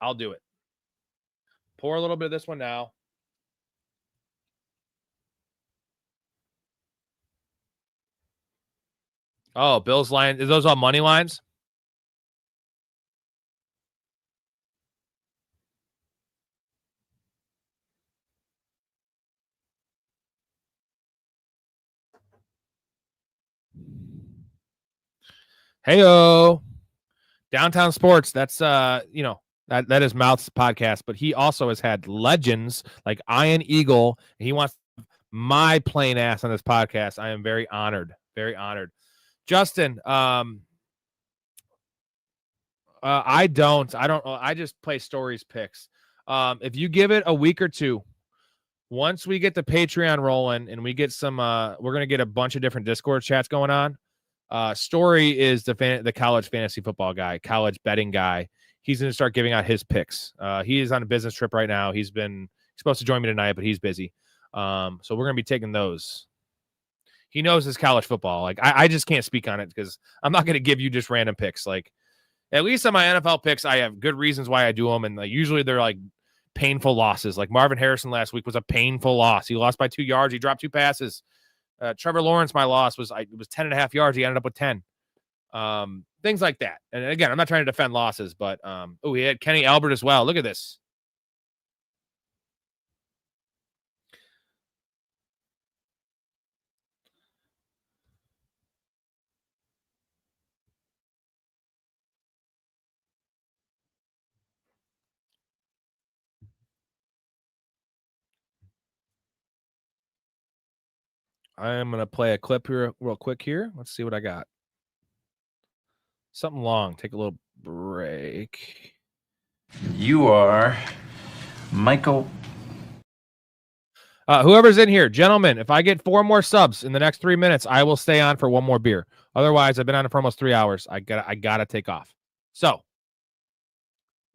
I'll do it. Pour a little bit of this one now. Oh, Bill's line. Is those all money lines? Heyo. Downtown Sports. That's that is Mouth's podcast, but he also has had legends like Ian Eagle. And he wants my plain ass on this podcast. I am very honored. Very honored. Justin, I don't. I just play stories picks. If you give it a week or two, once we get the Patreon rolling and we get some, we're gonna get a bunch of different Discord chats going on. Story is the college fantasy football guy, college betting guy. He's gonna start giving out his picks. He is on a business trip right now. He's supposed to join me tonight, but he's busy. So we're gonna be taking those. He knows his college football. Like I just can't speak on it because I'm not gonna give you just random picks. Like at least on my NFL picks, I have good reasons why I do them, and like usually they're like painful losses. Like Marvin Harrison last week was a painful loss. He lost by 2 yards. He dropped 2 passes. Trevor Lawrence, my loss was 10.5 yards. He ended up with 10. Things like that. And again, I'm not trying to defend losses, but he had Kenny Albert as well. Look at this. I'm going to play a clip here real quick here. Let's see what I got. Something long. Take a little break. You are Michael. Whoever's in here, gentlemen, if I get 4 more subs in the next 3 minutes, I will stay on for 1 more beer. Otherwise, I've been on it for almost 3 hours. I gotta take off. So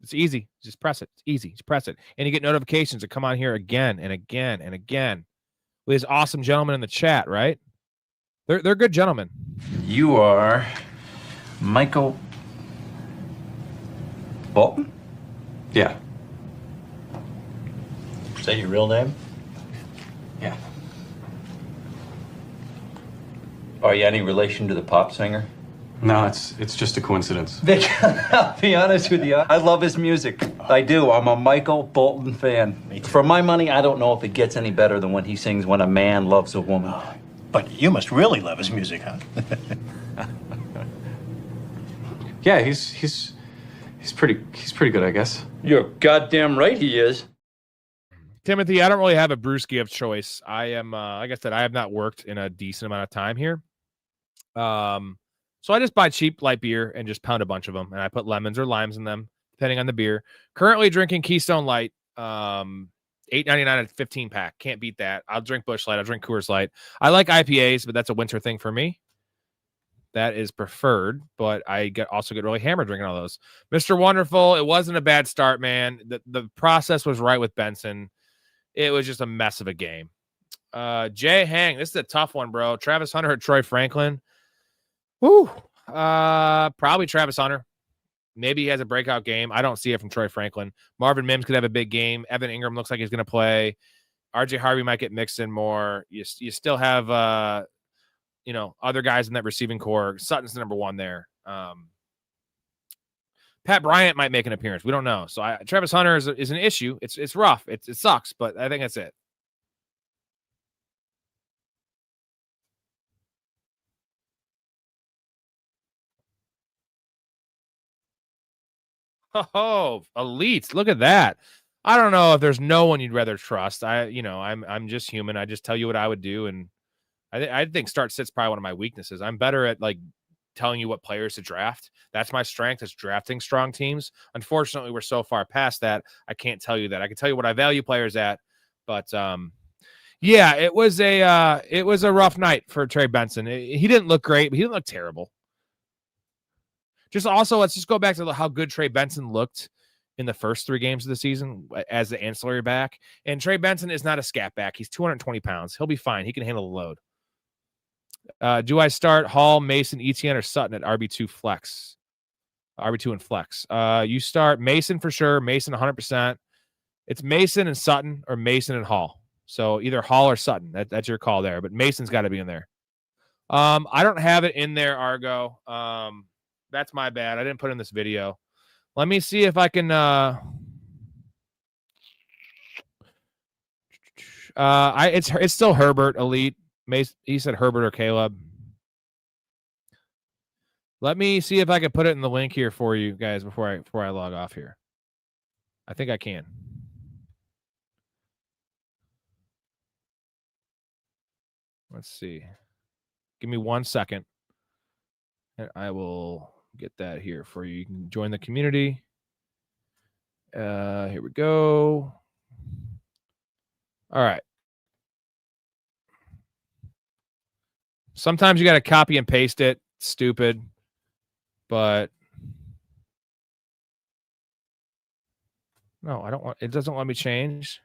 it's easy. Just press it. It's easy. Just press it. And you get notifications that come on here again and again and again. With these awesome gentlemen in the chat, right? They're good gentlemen. You are Michael Bolton? Yeah. Is that your real name? Yeah. Are you any relation to the pop singer? No, it's just a coincidence. Vic, I'll be honest with you. I love his music. I do. I'm a Michael Bolton fan. For my money, I don't know if it gets any better than when he sings "When a Man Loves a Woman." Oh, but you must really love his music, huh? Yeah, he's pretty good, I guess. You're goddamn right he is. Timothy, I don't really have a brewski of choice. I am, like I said, I have not worked in a decent amount of time here. So I just buy cheap light beer and just pound a bunch of them, and I put lemons or limes in them, depending on the beer. Currently drinking Keystone Light, $8.99 a 15 pack. Can't beat that. I'll drink Busch Light. I'll drink Coors Light. I like IPAs, but that's a winter thing for me. That is preferred, but I also get really hammered drinking all those. Mr. Wonderful, it wasn't a bad start, man. The process was right with Benson. It was just a mess of a game. Jay Hang, this is a tough one, bro. Travis Hunter or Troy Franklin? Whew. Probably Travis Hunter. Maybe he has a breakout game. I don't see it from Troy Franklin. Marvin Mims could have a big game. Evan Ingram looks like he's going to play. RJ Harvey might get mixed in more. You still have, other guys in that receiving core. Sutton's the number 1 there. Pat Bryant might make an appearance. We don't know. So Travis Hunter is an issue. It's rough. It sucks, but I think that's it. Oh, elites. Look at that. I don't know if there's no one you'd rather trust. I'm just human. I just tell you what I would do. And I think start sit's probably one of my weaknesses. I'm better at like telling you what players to draft. That's my strength, is drafting strong teams. Unfortunately, we're so far past that. I can't tell you that. I can tell you what I value players at, but yeah, it was a rough night for Trey Benson. He didn't look great, but he didn't look terrible. Just also, let's just go back to how good Trey Benson looked in the first 3 games of the season as the ancillary back. And Trey Benson is not a scat back. He's 220 pounds. He'll be fine. He can handle the load. Do I start Hall, Mason, Etienne, or Sutton at RB2 flex? RB2 and flex. You start Mason for sure. Mason 100%. It's Mason and Sutton or Mason and Hall. So either Hall or Sutton. That's your call there. But Mason's got to be in there. I don't have it in there, Argo. That's my bad. I didn't put in this video. Let me see if I can. It's still Herbert elite. He said Herbert or Caleb. Let me see if I can put it in the link here for you guys before I log off here. I think I can. Let's see. Give me 1 second. And I will get that here for you. You can join the community. Here we go. All right. Sometimes you got to copy and paste it. Stupid. But no, I don't want, it doesn't let me change.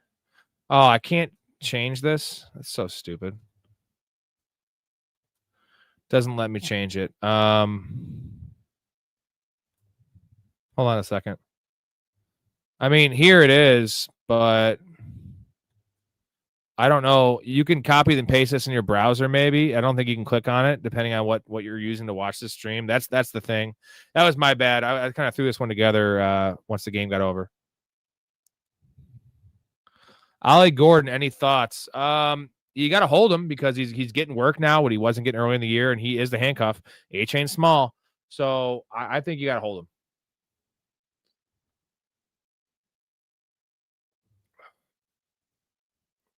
Oh, I can't change this. That's so stupid. Doesn't let me change it. Hold on a second. I mean, here it is, but I don't know. You can copy and paste this in your browser, maybe. I don't think you can click on it, depending on what you're using to watch this stream. That's the thing. That was my bad. I kind of threw this one together once the game got over. Ollie Gordon, any thoughts? You got to hold him because he's getting work now, what he wasn't getting early in the year, and he is the handcuff. A-chain small. So I think you got to hold him.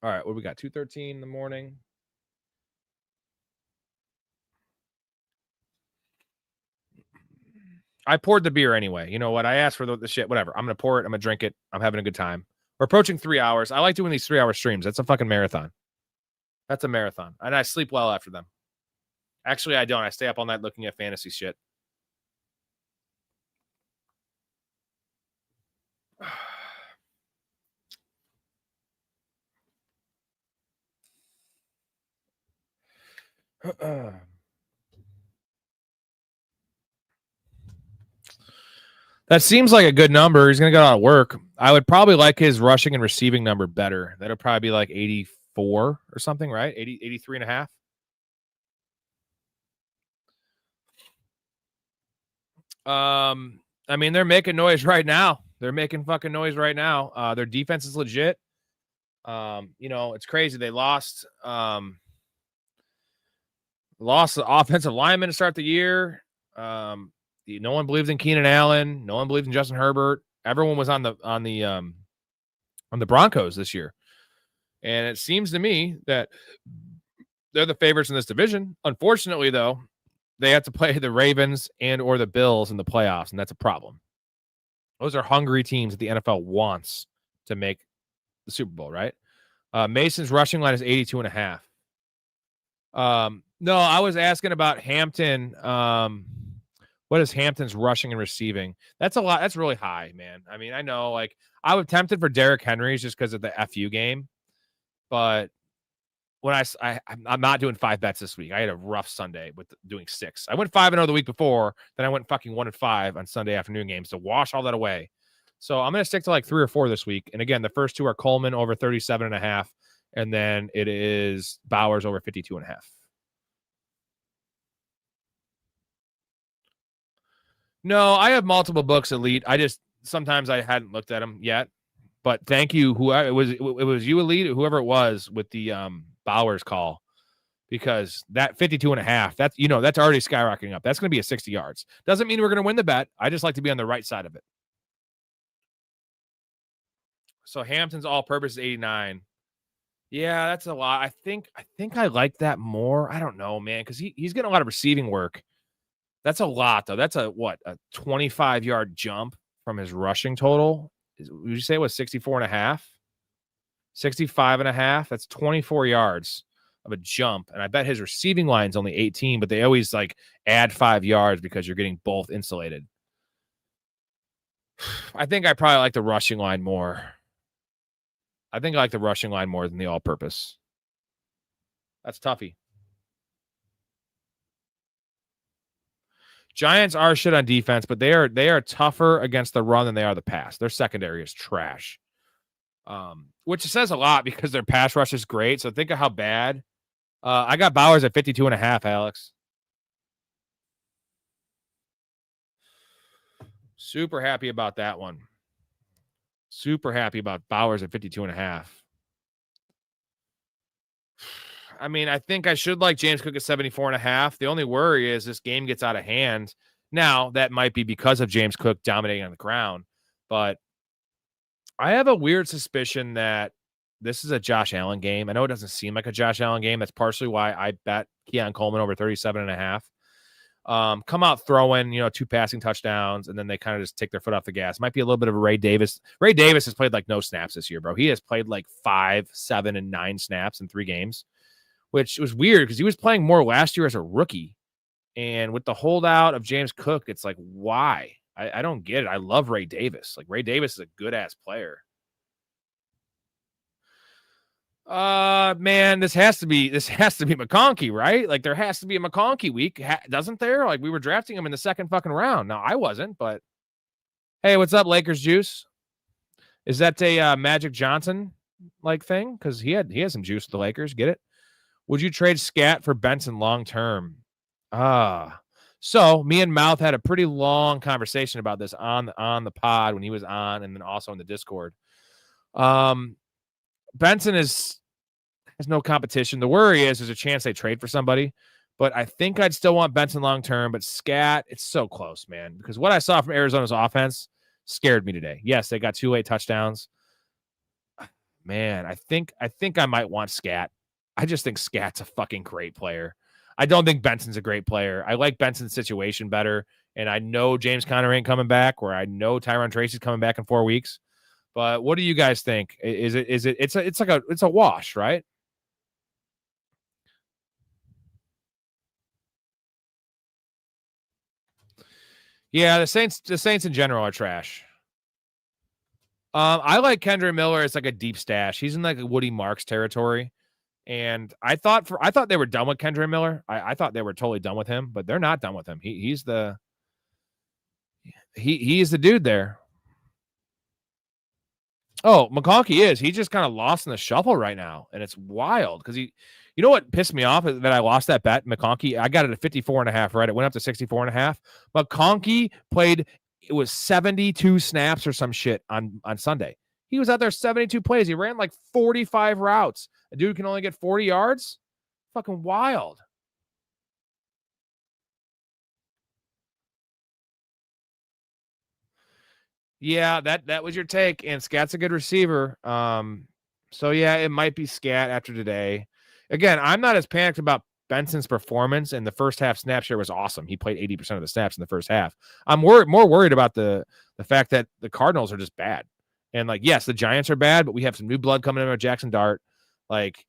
All right, what do we got? 2:13 in the morning. I poured the beer anyway. You know what? I asked for the shit. Whatever. I'm going to pour it. I'm going to drink it. I'm having a good time. We're approaching 3 hours. I like doing these 3-hour streams. That's a fucking marathon. That's a marathon. And I sleep well after them. Actually, I don't. I stay up all night looking at fantasy shit. That seems like a good number. He's going to go out of work. I would probably like his rushing and receiving number better. That'll probably be like 84 or something, right? 83 and a half. I mean, they're making noise right now. They're making fucking noise right now. Their defense is legit. You know, it's crazy. They lost the offensive lineman to start the year. No one believes in Keenan Allen. No one believes in Justin Herbert. Everyone was on the Broncos this year. And it seems to me that they're the favorites in this division. Unfortunately, though, they have to play the Ravens and or the Bills in the playoffs, and that's a problem. Those are hungry teams that the NFL wants to make the Super Bowl, right? Mason's rushing line is 82 and a half. No, I was asking about Hampton. What is Hampton's rushing and receiving? That's a lot. That's really high, man. I mean, I know, like, I was tempted for Derrick Henry's just because of the FU game, but when I'm not doing 5 bets this week. I had a rough Sunday with doing 6. I went 5-0 the week before, then I went fucking 1-5 on Sunday afternoon games to wash all that away. So I'm going to stick to like 3 or 4 this week. And again, the first 2 are Coleman over 37 and a half, and then it is Bowers over 52 and a half. No, I have multiple books, Elite. Sometimes I hadn't looked at them yet, but thank you. It was you, Elite, whoever it was with the Bowers call, because that 52 and a half, that's already skyrocketing up. That's going to be a 60 yards. Doesn't mean we're going to win the bet. I just like to be on the right side of it. So Hampton's all-purpose is 89. Yeah, that's a lot. I think I like that more. I don't know, man, because he's getting a lot of receiving work. That's a lot, though. That's a 25-yard jump from his rushing total. Would you say it was 64 and a half? 65 and a half? That's 24 yards of a jump. And I bet his receiving line's only 18, but they always like add 5 yards because you're getting both insulated. I think I probably like the rushing line more. I think I like the rushing line more than the all-purpose. That's toughy. Giants are shit on defense, but they are tougher against the run than they are the pass. Their secondary is trash, which says a lot because their pass rush is great. So think of how bad. I got Bowers at 52 and a half, Alex. Super happy about that one. Super happy about Bowers at 52 and a half. I mean, I think I should like James Cook at 74 and a half. The only worry is this game gets out of hand. Now, that might be because of James Cook dominating on the ground, but I have a weird suspicion that this is a Josh Allen game. I know it doesn't seem like a Josh Allen game. That's partially why I bet Keon Coleman over 37 and a half. come out throwing, 2 passing touchdowns, and then they kind of just take their foot off the gas. Might be a little bit of a Ray Davis. Ray Davis has played like no snaps this year, bro. He has played like 5, 7, and 9 snaps in 3 games, which was weird because he was playing more last year as a rookie. And with the holdout of James Cook, it's like, why? I don't get it. I love Ray Davis. Like, Ray Davis is a good-ass player. Man, this has to be McConkey, right? Like, there has to be a McConkey week, doesn't there? Like, we were drafting him in the second fucking round. Now, I wasn't, but hey, what's up, Lakers juice? Is that a Magic Johnson like thing? Because he has some juice with the Lakers. Get it? Would you trade Scat for Benson long term? So me and Mouth had a pretty long conversation about this on the pod when he was on, and then also in the Discord. Benson has no competition. The worry is there's a chance they trade for somebody, but I think I'd still want Benson long term. But Scat, it's so close, man, because what I saw from Arizona's offense scared me today. Yes, they got 2 late touchdowns. Man, I think I might want Scat. I just think Scat's a fucking great player. I don't think Benson's a great player. I like Benson's situation better, and I know James Conner ain't coming back, where I know Tyron Tracy's coming back in 4 weeks. But what do you guys think? It's a wash, right? Yeah, the Saints in general are trash. I like Kendre Miller as like a deep stash. He's in like a Woody Marks territory. And I thought they were done with Kendre Miller. I thought they were totally done with him, but they're not done with him. He's the dude there. Oh, McConkey is. He just kind of lost in the shuffle right now, and it's wild because you know what pissed me off is that I lost that bet. McConkey, I got it at 54.5, right? It went up to 64.5. McConkey played, it was 72 snaps or some shit on Sunday. He was out there 72 plays. He ran like 45 routes. A dude can only get 40 yards? Fucking wild. Yeah, that was your take. And Scat's a good receiver. So yeah, it might be Scat after today. Again, I'm not as panicked about Benson's performance, and the first half snap share was awesome. He played 80% of the snaps in the first half. I'm more worried about the fact that the Cardinals are just bad. And like, yes, the Giants are bad, but we have some new blood coming in with Jackson Dart. Like,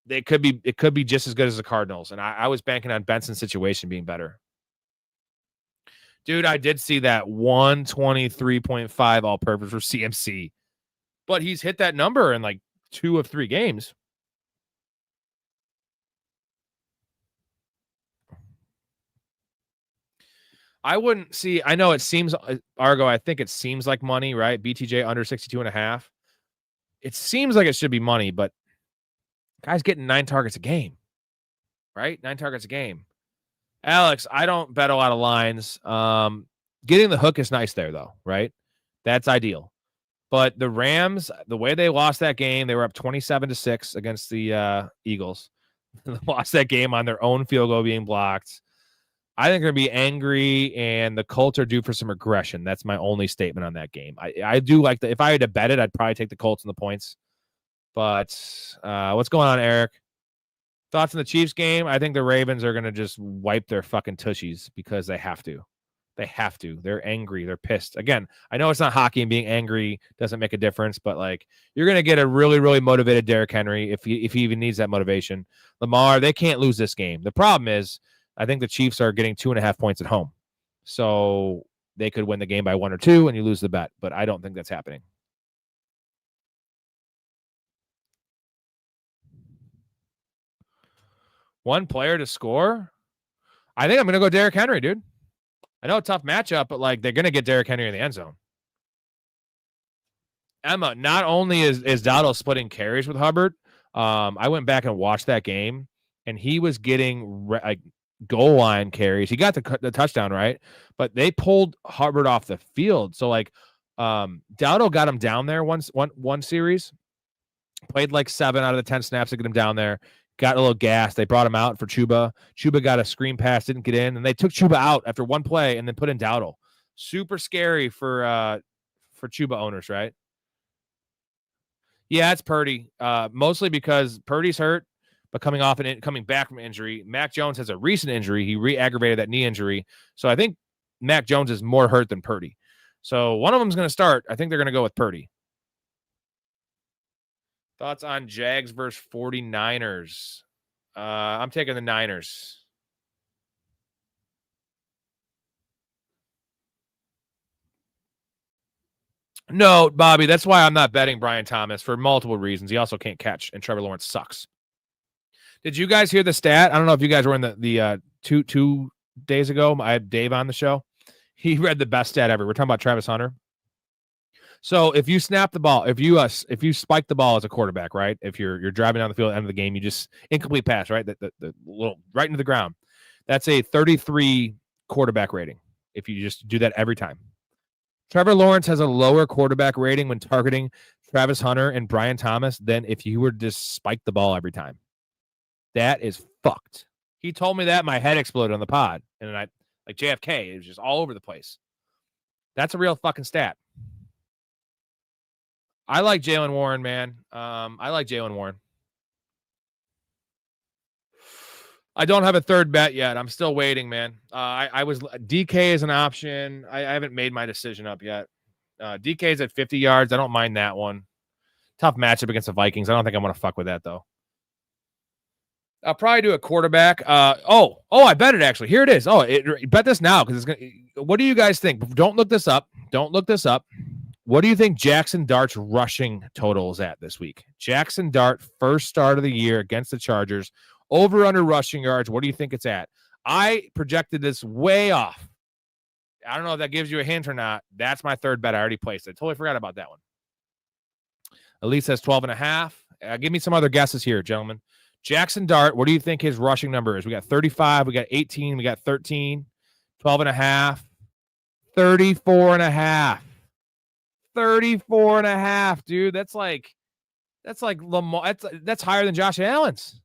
it could be just as good as the Cardinals. And I was banking on Benson's situation being better. Dude, I did see that 123.5 all-purpose for CMC. But he's hit that number in like 2 of 3 games. I wouldn't see. I know it seems, Argo, I think it seems like money, right? BTJ under 62.5. It seems like it should be money, but guy's getting 9 targets a game, right? 9 targets a game. Alex, I don't bet a lot of lines. Getting the hook is nice there, though, right? That's ideal. But the Rams, the way they lost that game, they were up 27-6 against the Eagles. They lost that game on their own field goal being blocked. I think they're going to be angry, and the Colts are due for some regression. That's my only statement on that game. I do like if I had to bet it, I'd probably take the Colts and the points. But what's going on, Eric? Thoughts on the Chiefs game? I think the Ravens are going to just wipe their fucking tushies because they have to. They have to. They're angry. They're pissed. Again, I know it's not hockey and being angry doesn't make a difference, but like you're going to get a really, really motivated Derrick Henry if he even needs that motivation. Lamar, they can't lose this game. The problem is I think the Chiefs are getting 2.5 points at home. So they could win the game by 1 or 2 and you lose the bet, but I don't think that's happening. One player to score? I think I'm going to go Derrick Henry, dude. I know a tough matchup, but like they're going to get Derrick Henry in the end zone. Emma, not only is Dowdle splitting carries with Hubbard, I went back and watched that game, and he was getting like goal line carries. He got the touchdown, right? But they pulled Hubbard off the field. So like Dowdle got him down there one series, played like 7 out of the 10 snaps to get him down there. Got a little gas. They brought him out for Chuba. Chuba got a screen pass, didn't get in, and they took Chuba out after one play and then put in Dowdle. Super scary for Chuba owners, right? Yeah, it's Purdy. Mostly because Purdy's hurt, but coming back from injury. Mac Jones has a recent injury. He re-aggravated that knee injury. So I think Mac Jones is more hurt than Purdy. So one of them is going to start. I think they're going to go with Purdy. Thoughts on Jags versus 49ers? I'm taking the Niners. No, Bobby, that's why I'm not betting Brian Thomas for multiple reasons. He also can't catch, and Trevor Lawrence sucks. Did you guys hear the stat? I don't know if you guys were in the two days ago. I had Dave on the show. He read the best stat ever. We're talking about Travis Hunter. So if you snap the ball, if you spike the ball as a quarterback, right? If you're driving down the field at the end of the game, you just incomplete pass, right? The little right into the ground. That's a 33 quarterback rating. If you just do that every time. Trevor Lawrence has a lower quarterback rating when targeting Travis Hunter and Brian Thomas than if you were to just spike the ball every time. That is fucked. He told me that, my head exploded on the pod. And I, like JFK, it was just all over the place. That's a real fucking stat. I like Jaylen Warren, man. I like Jaylen Warren. I don't have a third bet yet. I'm still waiting, man. DK is an option. I haven't made my decision up yet. DK is at 50 yards. I don't mind that one. Tough matchup against the Vikings. I don't think I want to fuck with that, though. I'll probably do a quarterback. I bet it, actually. Here it is. Bet this now, because it's gonna. What do you guys think? Don't look this up. What do you think Jackson Dart's rushing total is at this week? Jackson Dart, first start of the year against the Chargers. Over under rushing yards. What do you think it's at? I projected this way off. I don't know if that gives you a hint or not. That's my third bet. I already placed it. Totally forgot about that one. Elise says 12.5. Give me some other guesses here, gentlemen. Jackson Dart, what do you think his rushing number is? We got 35, we got 18, we got 13, 12.5, 34.5. 34.5, dude. That's like Lamar. That's higher than Josh Allen's.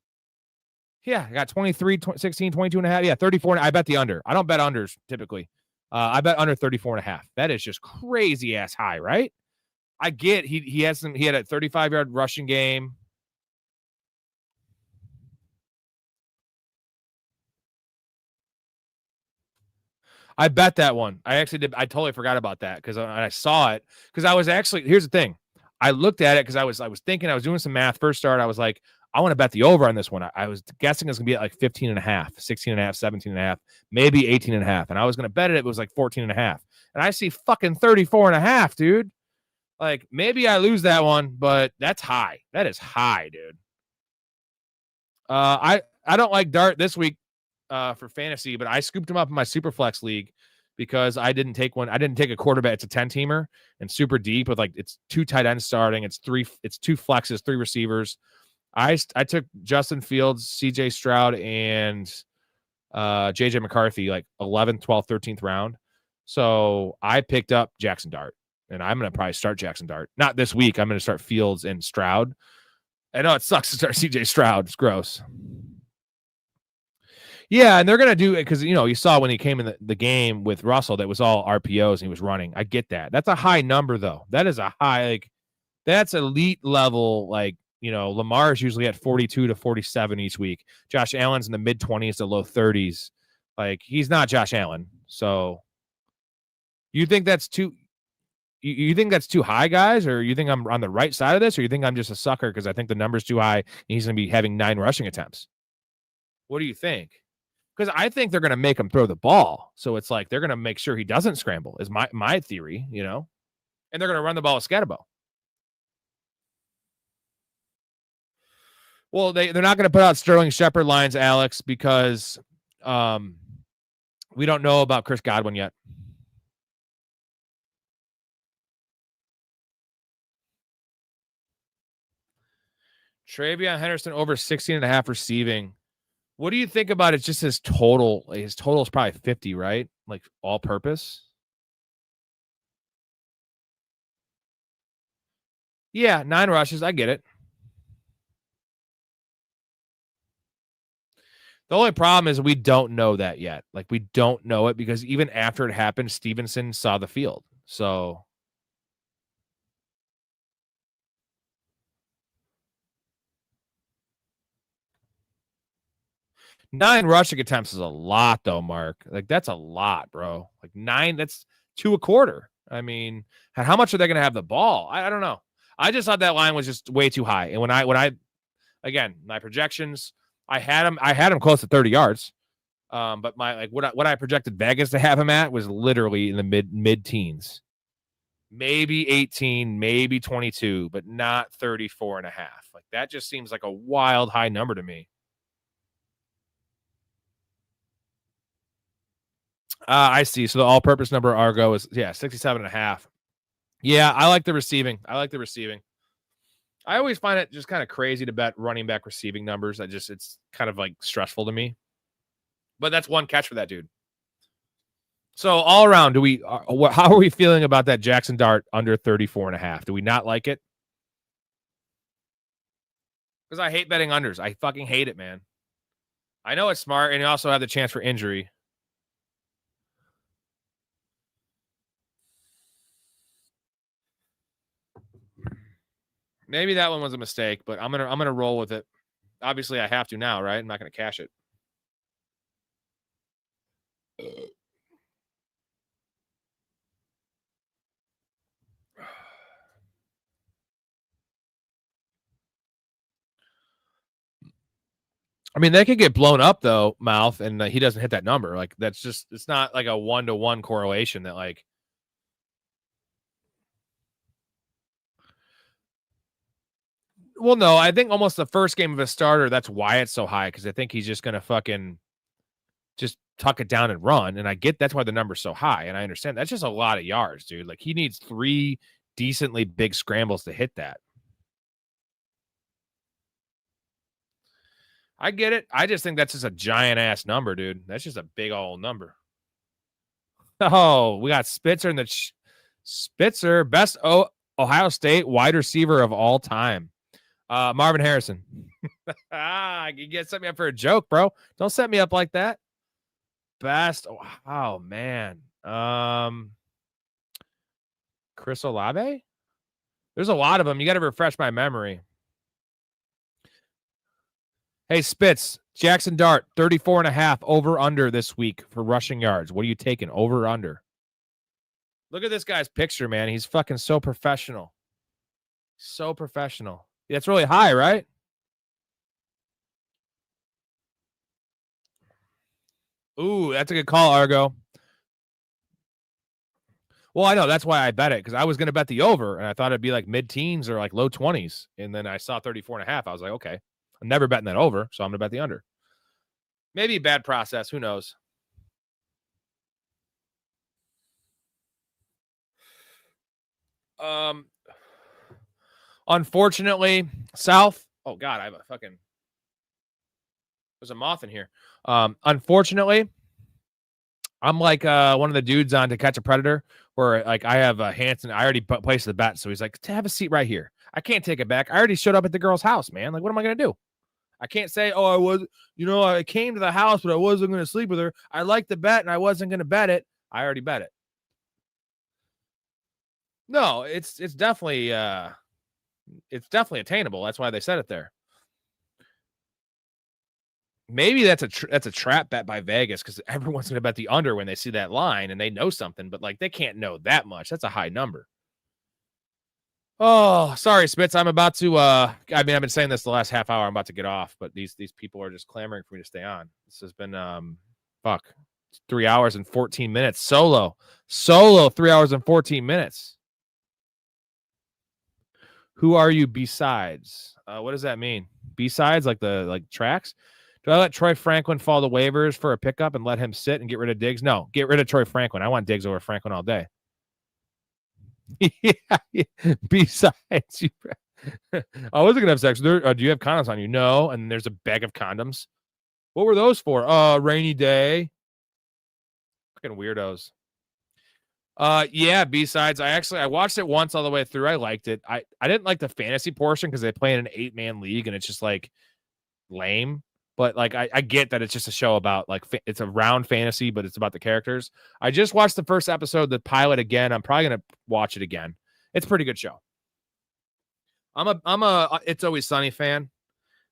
Yeah, I got 23, 16, 22.5. Yeah, 34. I bet the under. I don't bet unders typically. I bet under 34.5. That is just crazy ass high, right? I get he had a 35-yard rushing game. I bet that one. I actually did. I totally forgot about that because I saw it. Because I was actually, here's the thing. I looked at it because I was thinking, I was doing some math. First start, I was like, I want to bet the over on this one. I was guessing it's going to be at like 15.5, 16.5, 17.5, maybe 18.5. And I was going to bet it was like 14.5. And I see fucking 34.5, dude. Like, maybe I lose that one, but that's high. That is high, dude. I don't like Dart this week for fantasy, but I scooped him up in my Superflex league because I didn't take one. I didn't take a quarterback. It's a 10-teamer and super deep with like, it's 2 tight ends starting. It's 2 flexes, 3 receivers. I took Justin Fields, CJ Stroud, and JJ McCarthy like 11th, 12th, 13th round. So I picked up Jackson Dart, and I'm going to probably start Jackson Dart. Not this week. I'm going to start Fields and Stroud. I know it sucks to start CJ Stroud. It's gross. Yeah, and they're going to do it because, you saw when he came in the game with Russell, that was all RPOs and he was running. I get that. That's a high number, though. That is a high, that's elite level, Lamar is usually at 42 to 47 each week. Josh Allen's in the mid-20s to low 30s. He's not Josh Allen. So you think that's too high, guys? Or you think I'm on the right side of this? Or you think I'm just a sucker because I think the number's too high and he's going to be having 9 rushing attempts? What do you think? Because I think they're going to make him throw the ball. So it's like they're going to make sure he doesn't scramble is my theory, And they're going to run the ball with Scatterbo. Well, they're not going to put out Sterling Shepard lines, Alex, because we don't know about Chris Godwin yet. Travion Henderson over 16.5 receiving. What do you think about it? Just his total. His total is probably 50, right? Like all purpose. Yeah, 9 rushes. I get it. The only problem is we don't know that yet. We don't know it because even after it happened, Stevenson saw the field. So 9 rushing attempts is a lot, though, Mark. Like, that's a lot, bro. Like, 9, that's 2 a quarter. I mean, how much are they going to have the ball? I don't know. I just thought that line was just way too high. And when I again, my projections, I had him close to 30 yards. But what I projected Vegas to have him at was literally in the mid-teens. Maybe 18, maybe 22, but not 34.5. Like, that just seems like a wild high number to me. I see. So the all-purpose number Argo is 67.5. Yeah, I like the receiving. I always find it just kind of crazy to bet running back receiving numbers. It's kind of like stressful to me. But that's one catch for that dude. So all around, how are we feeling about that Jackson Dart under 34.5? Do we not like it? Because I hate betting unders. I fucking hate it, man. I know it's smart, and you also have the chance for injury. Maybe that one was a mistake, but I'm gonna roll with it. Obviously, I have to now, right? I'm not gonna cash it. I mean, they could get blown up though, Mouth, and he doesn't hit that number. Like, that's just, it's not like a 1-to-1 correlation that like. Well, no, I think almost the first game of a starter, that's why it's so high, because I think he's just gonna fucking just tuck it down and run. And I get that's why the number's so high, and I understand that's just a lot of yards, dude. Like, he needs 3 decently big scrambles to hit that. I get it. I just think that's just a giant ass number, dude. That's just a big old number. Oh, we got Spitzer in the Spitzer, best Ohio State wide receiver of all time. Marvin Harrison. You get set me up for a joke, bro. Don't set me up like that. Best. Oh man. Chris Olave? There's a lot of them. You got to refresh my memory. Hey, Spitz, Jackson Dart, 34.5 over under this week for rushing yards. What are you taking? Over or under? Look at this guy's picture, man. He's fucking so professional. So professional. That's really high, right? Ooh, that's a good call, Argo. Well, I know. That's why I bet it, because I was going to bet the over, and I thought it'd be like mid-teens or like low 20s. And then I saw 34.5. I was like, okay. I'm never betting that over, so I'm going to bet the under. Maybe a bad process. Who knows? Unfortunately, South. Oh, God, I have a fucking. There's a moth in here. Unfortunately, I'm like one of the dudes on To Catch a Predator, where like I have Hanson. I already placed the bet, so he's like, have a seat right here. I can't take it back. I already showed up at the girl's house, man. Like, what am I going to do? I can't say, I came to the house, but I wasn't going to sleep with her. I liked the bet, and I wasn't going to bet it. I already bet it. No, it's definitely attainable. That's why they said it there. Maybe that's a trap bet by Vegas, because everyone's going to bet the under when they see that line and they know something, but like they can't know that much. That's a high number. Oh, sorry, Spitz. I'm about to I've been saying this the last half hour. I'm about to get off, but these people are just clamoring for me to stay on. This has been 3 hours and 14 minutes. Solo 3 hours and 14 minutes. Who are you besides? What does that mean? Besides, like the tracks? Do I let Troy Franklin fall to waivers for a pickup and let him sit and get rid of Diggs? No, get rid of Troy Franklin. I want Diggs over Franklin all day. Yeah. Besides, I wasn't gonna have sex. Do you have condoms on you? No. And there's a bag of condoms. What were those for? Rainy day. Fucking weirdos. Yeah. Besides, I watched it once all the way through. I liked it. I didn't like the fantasy portion because they play in an 8-man league and it's just like lame. But like I get that it's just a show about like it's around fantasy, but it's about the characters. I just watched the first episode, the pilot again. I'm probably gonna watch it again. It's a pretty good show. I'm a It's Always Sunny fan.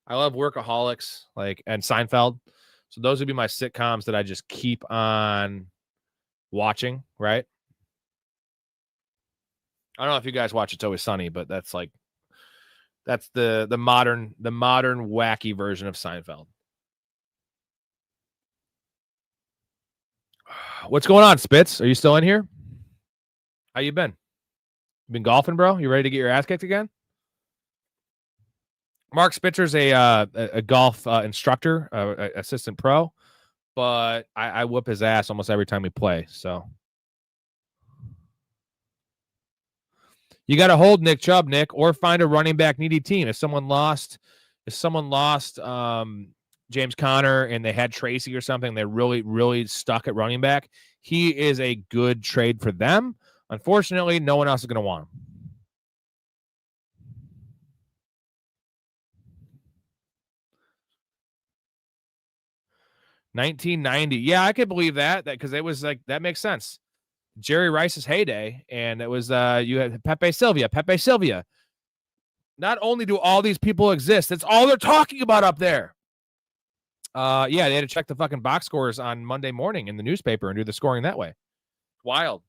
I love Workaholics, and Seinfeld. So those would be my sitcoms that I just keep on watching, right? I don't know if you guys watch It's Always Sunny, but that's the modern wacky version of Seinfeld. What's going on, Spitz? Are you still in here? How you been? You been golfing, bro? You ready to get your ass kicked again? Mark Spitzer's a golf instructor, assistant pro, but I whoop his ass almost every time we play. So you got to hold Nick Chubb, Nick, or find a running back needy team. If someone lost James Conner and they had Tracy or something, they're really, really stuck at running back, he is a good trade for them. Unfortunately, no one else is going to want him. $19.90. Yeah, I could believe that because it was like, that makes sense. Jerry Rice's heyday, and it was you had Pepe Sylvia. Not only do all these people exist, it's all they're talking about up there. Yeah, they had to check the fucking box scores on Monday morning in the newspaper and do the scoring that way. Wild.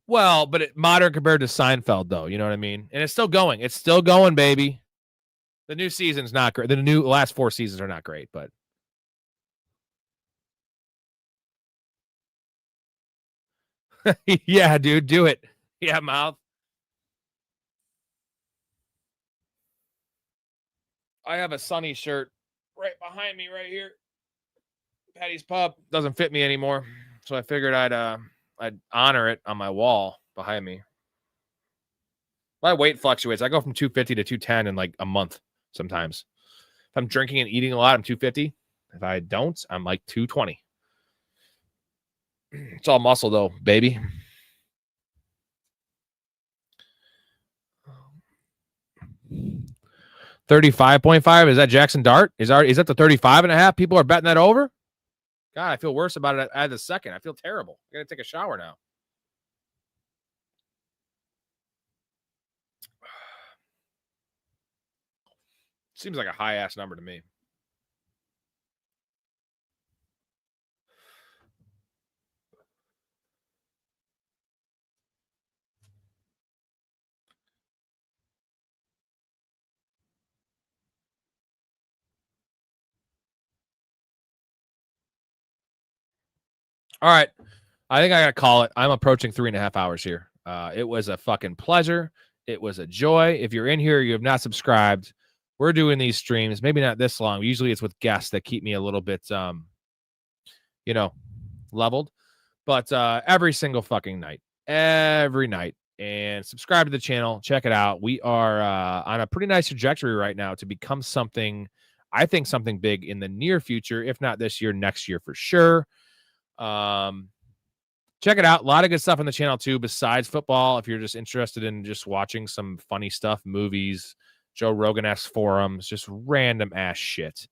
Well, but modern compared to Seinfeld, though, you know what I mean? And it's still going. It's still going, baby. The new season's not great. The last 4 seasons are not great, but yeah, dude, do it. Yeah, mouth. I have a Sunny shirt right behind me right here. Patty's Pub doesn't fit me anymore, so I figured I'd honor it on my wall behind me. My weight fluctuates. I go from 250 to 210 in like a month sometimes. If I'm drinking and eating a lot, I'm 250. If I don't, I'm like 220. It's all muscle though, baby. $35.5. Is that Jackson Dart? Is that the 35.5? People are betting that over? God, I feel worse about it at the second. I feel terrible. I gotta take a shower now. Seems like a high ass number to me. All right. I think I got to call it. I'm approaching 3.5 hours here. It was a fucking pleasure. It was a joy. If you're in here, you have not subscribed. We're doing these streams, maybe not this long. Usually it's with guests that keep me a little bit, leveled. But every single fucking night, every night. And subscribe to the channel. Check it out. We are on a pretty nice trajectory right now to become something, I think something big in the near future. If not this year, next year for sure. Check it out. A lot of good stuff on the channel too, besides football. If you're just interested in just watching some funny stuff, movies, Joe Rogan-esque forums, just random ass shit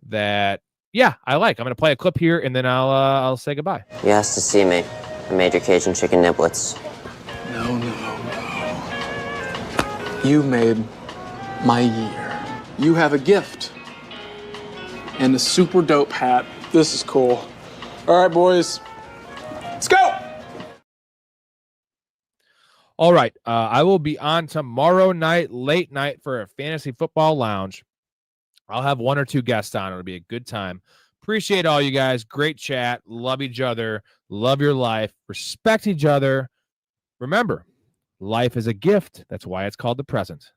that, yeah, I like. I'm going to play a clip here and then I'll say goodbye. You asked to see me. I made your Cajun chicken niblets. No. You made my year. You have a gift. And a super dope hat. This is cool. All right, boys. Let's go! All right. I will be on tomorrow night, late night, for a fantasy football lounge. I'll have 1 or 2 guests on. It'll be a good time. Appreciate all you guys. Great chat. Love each other. Love your life. Respect each other. Remember, life is a gift. That's why it's called the present.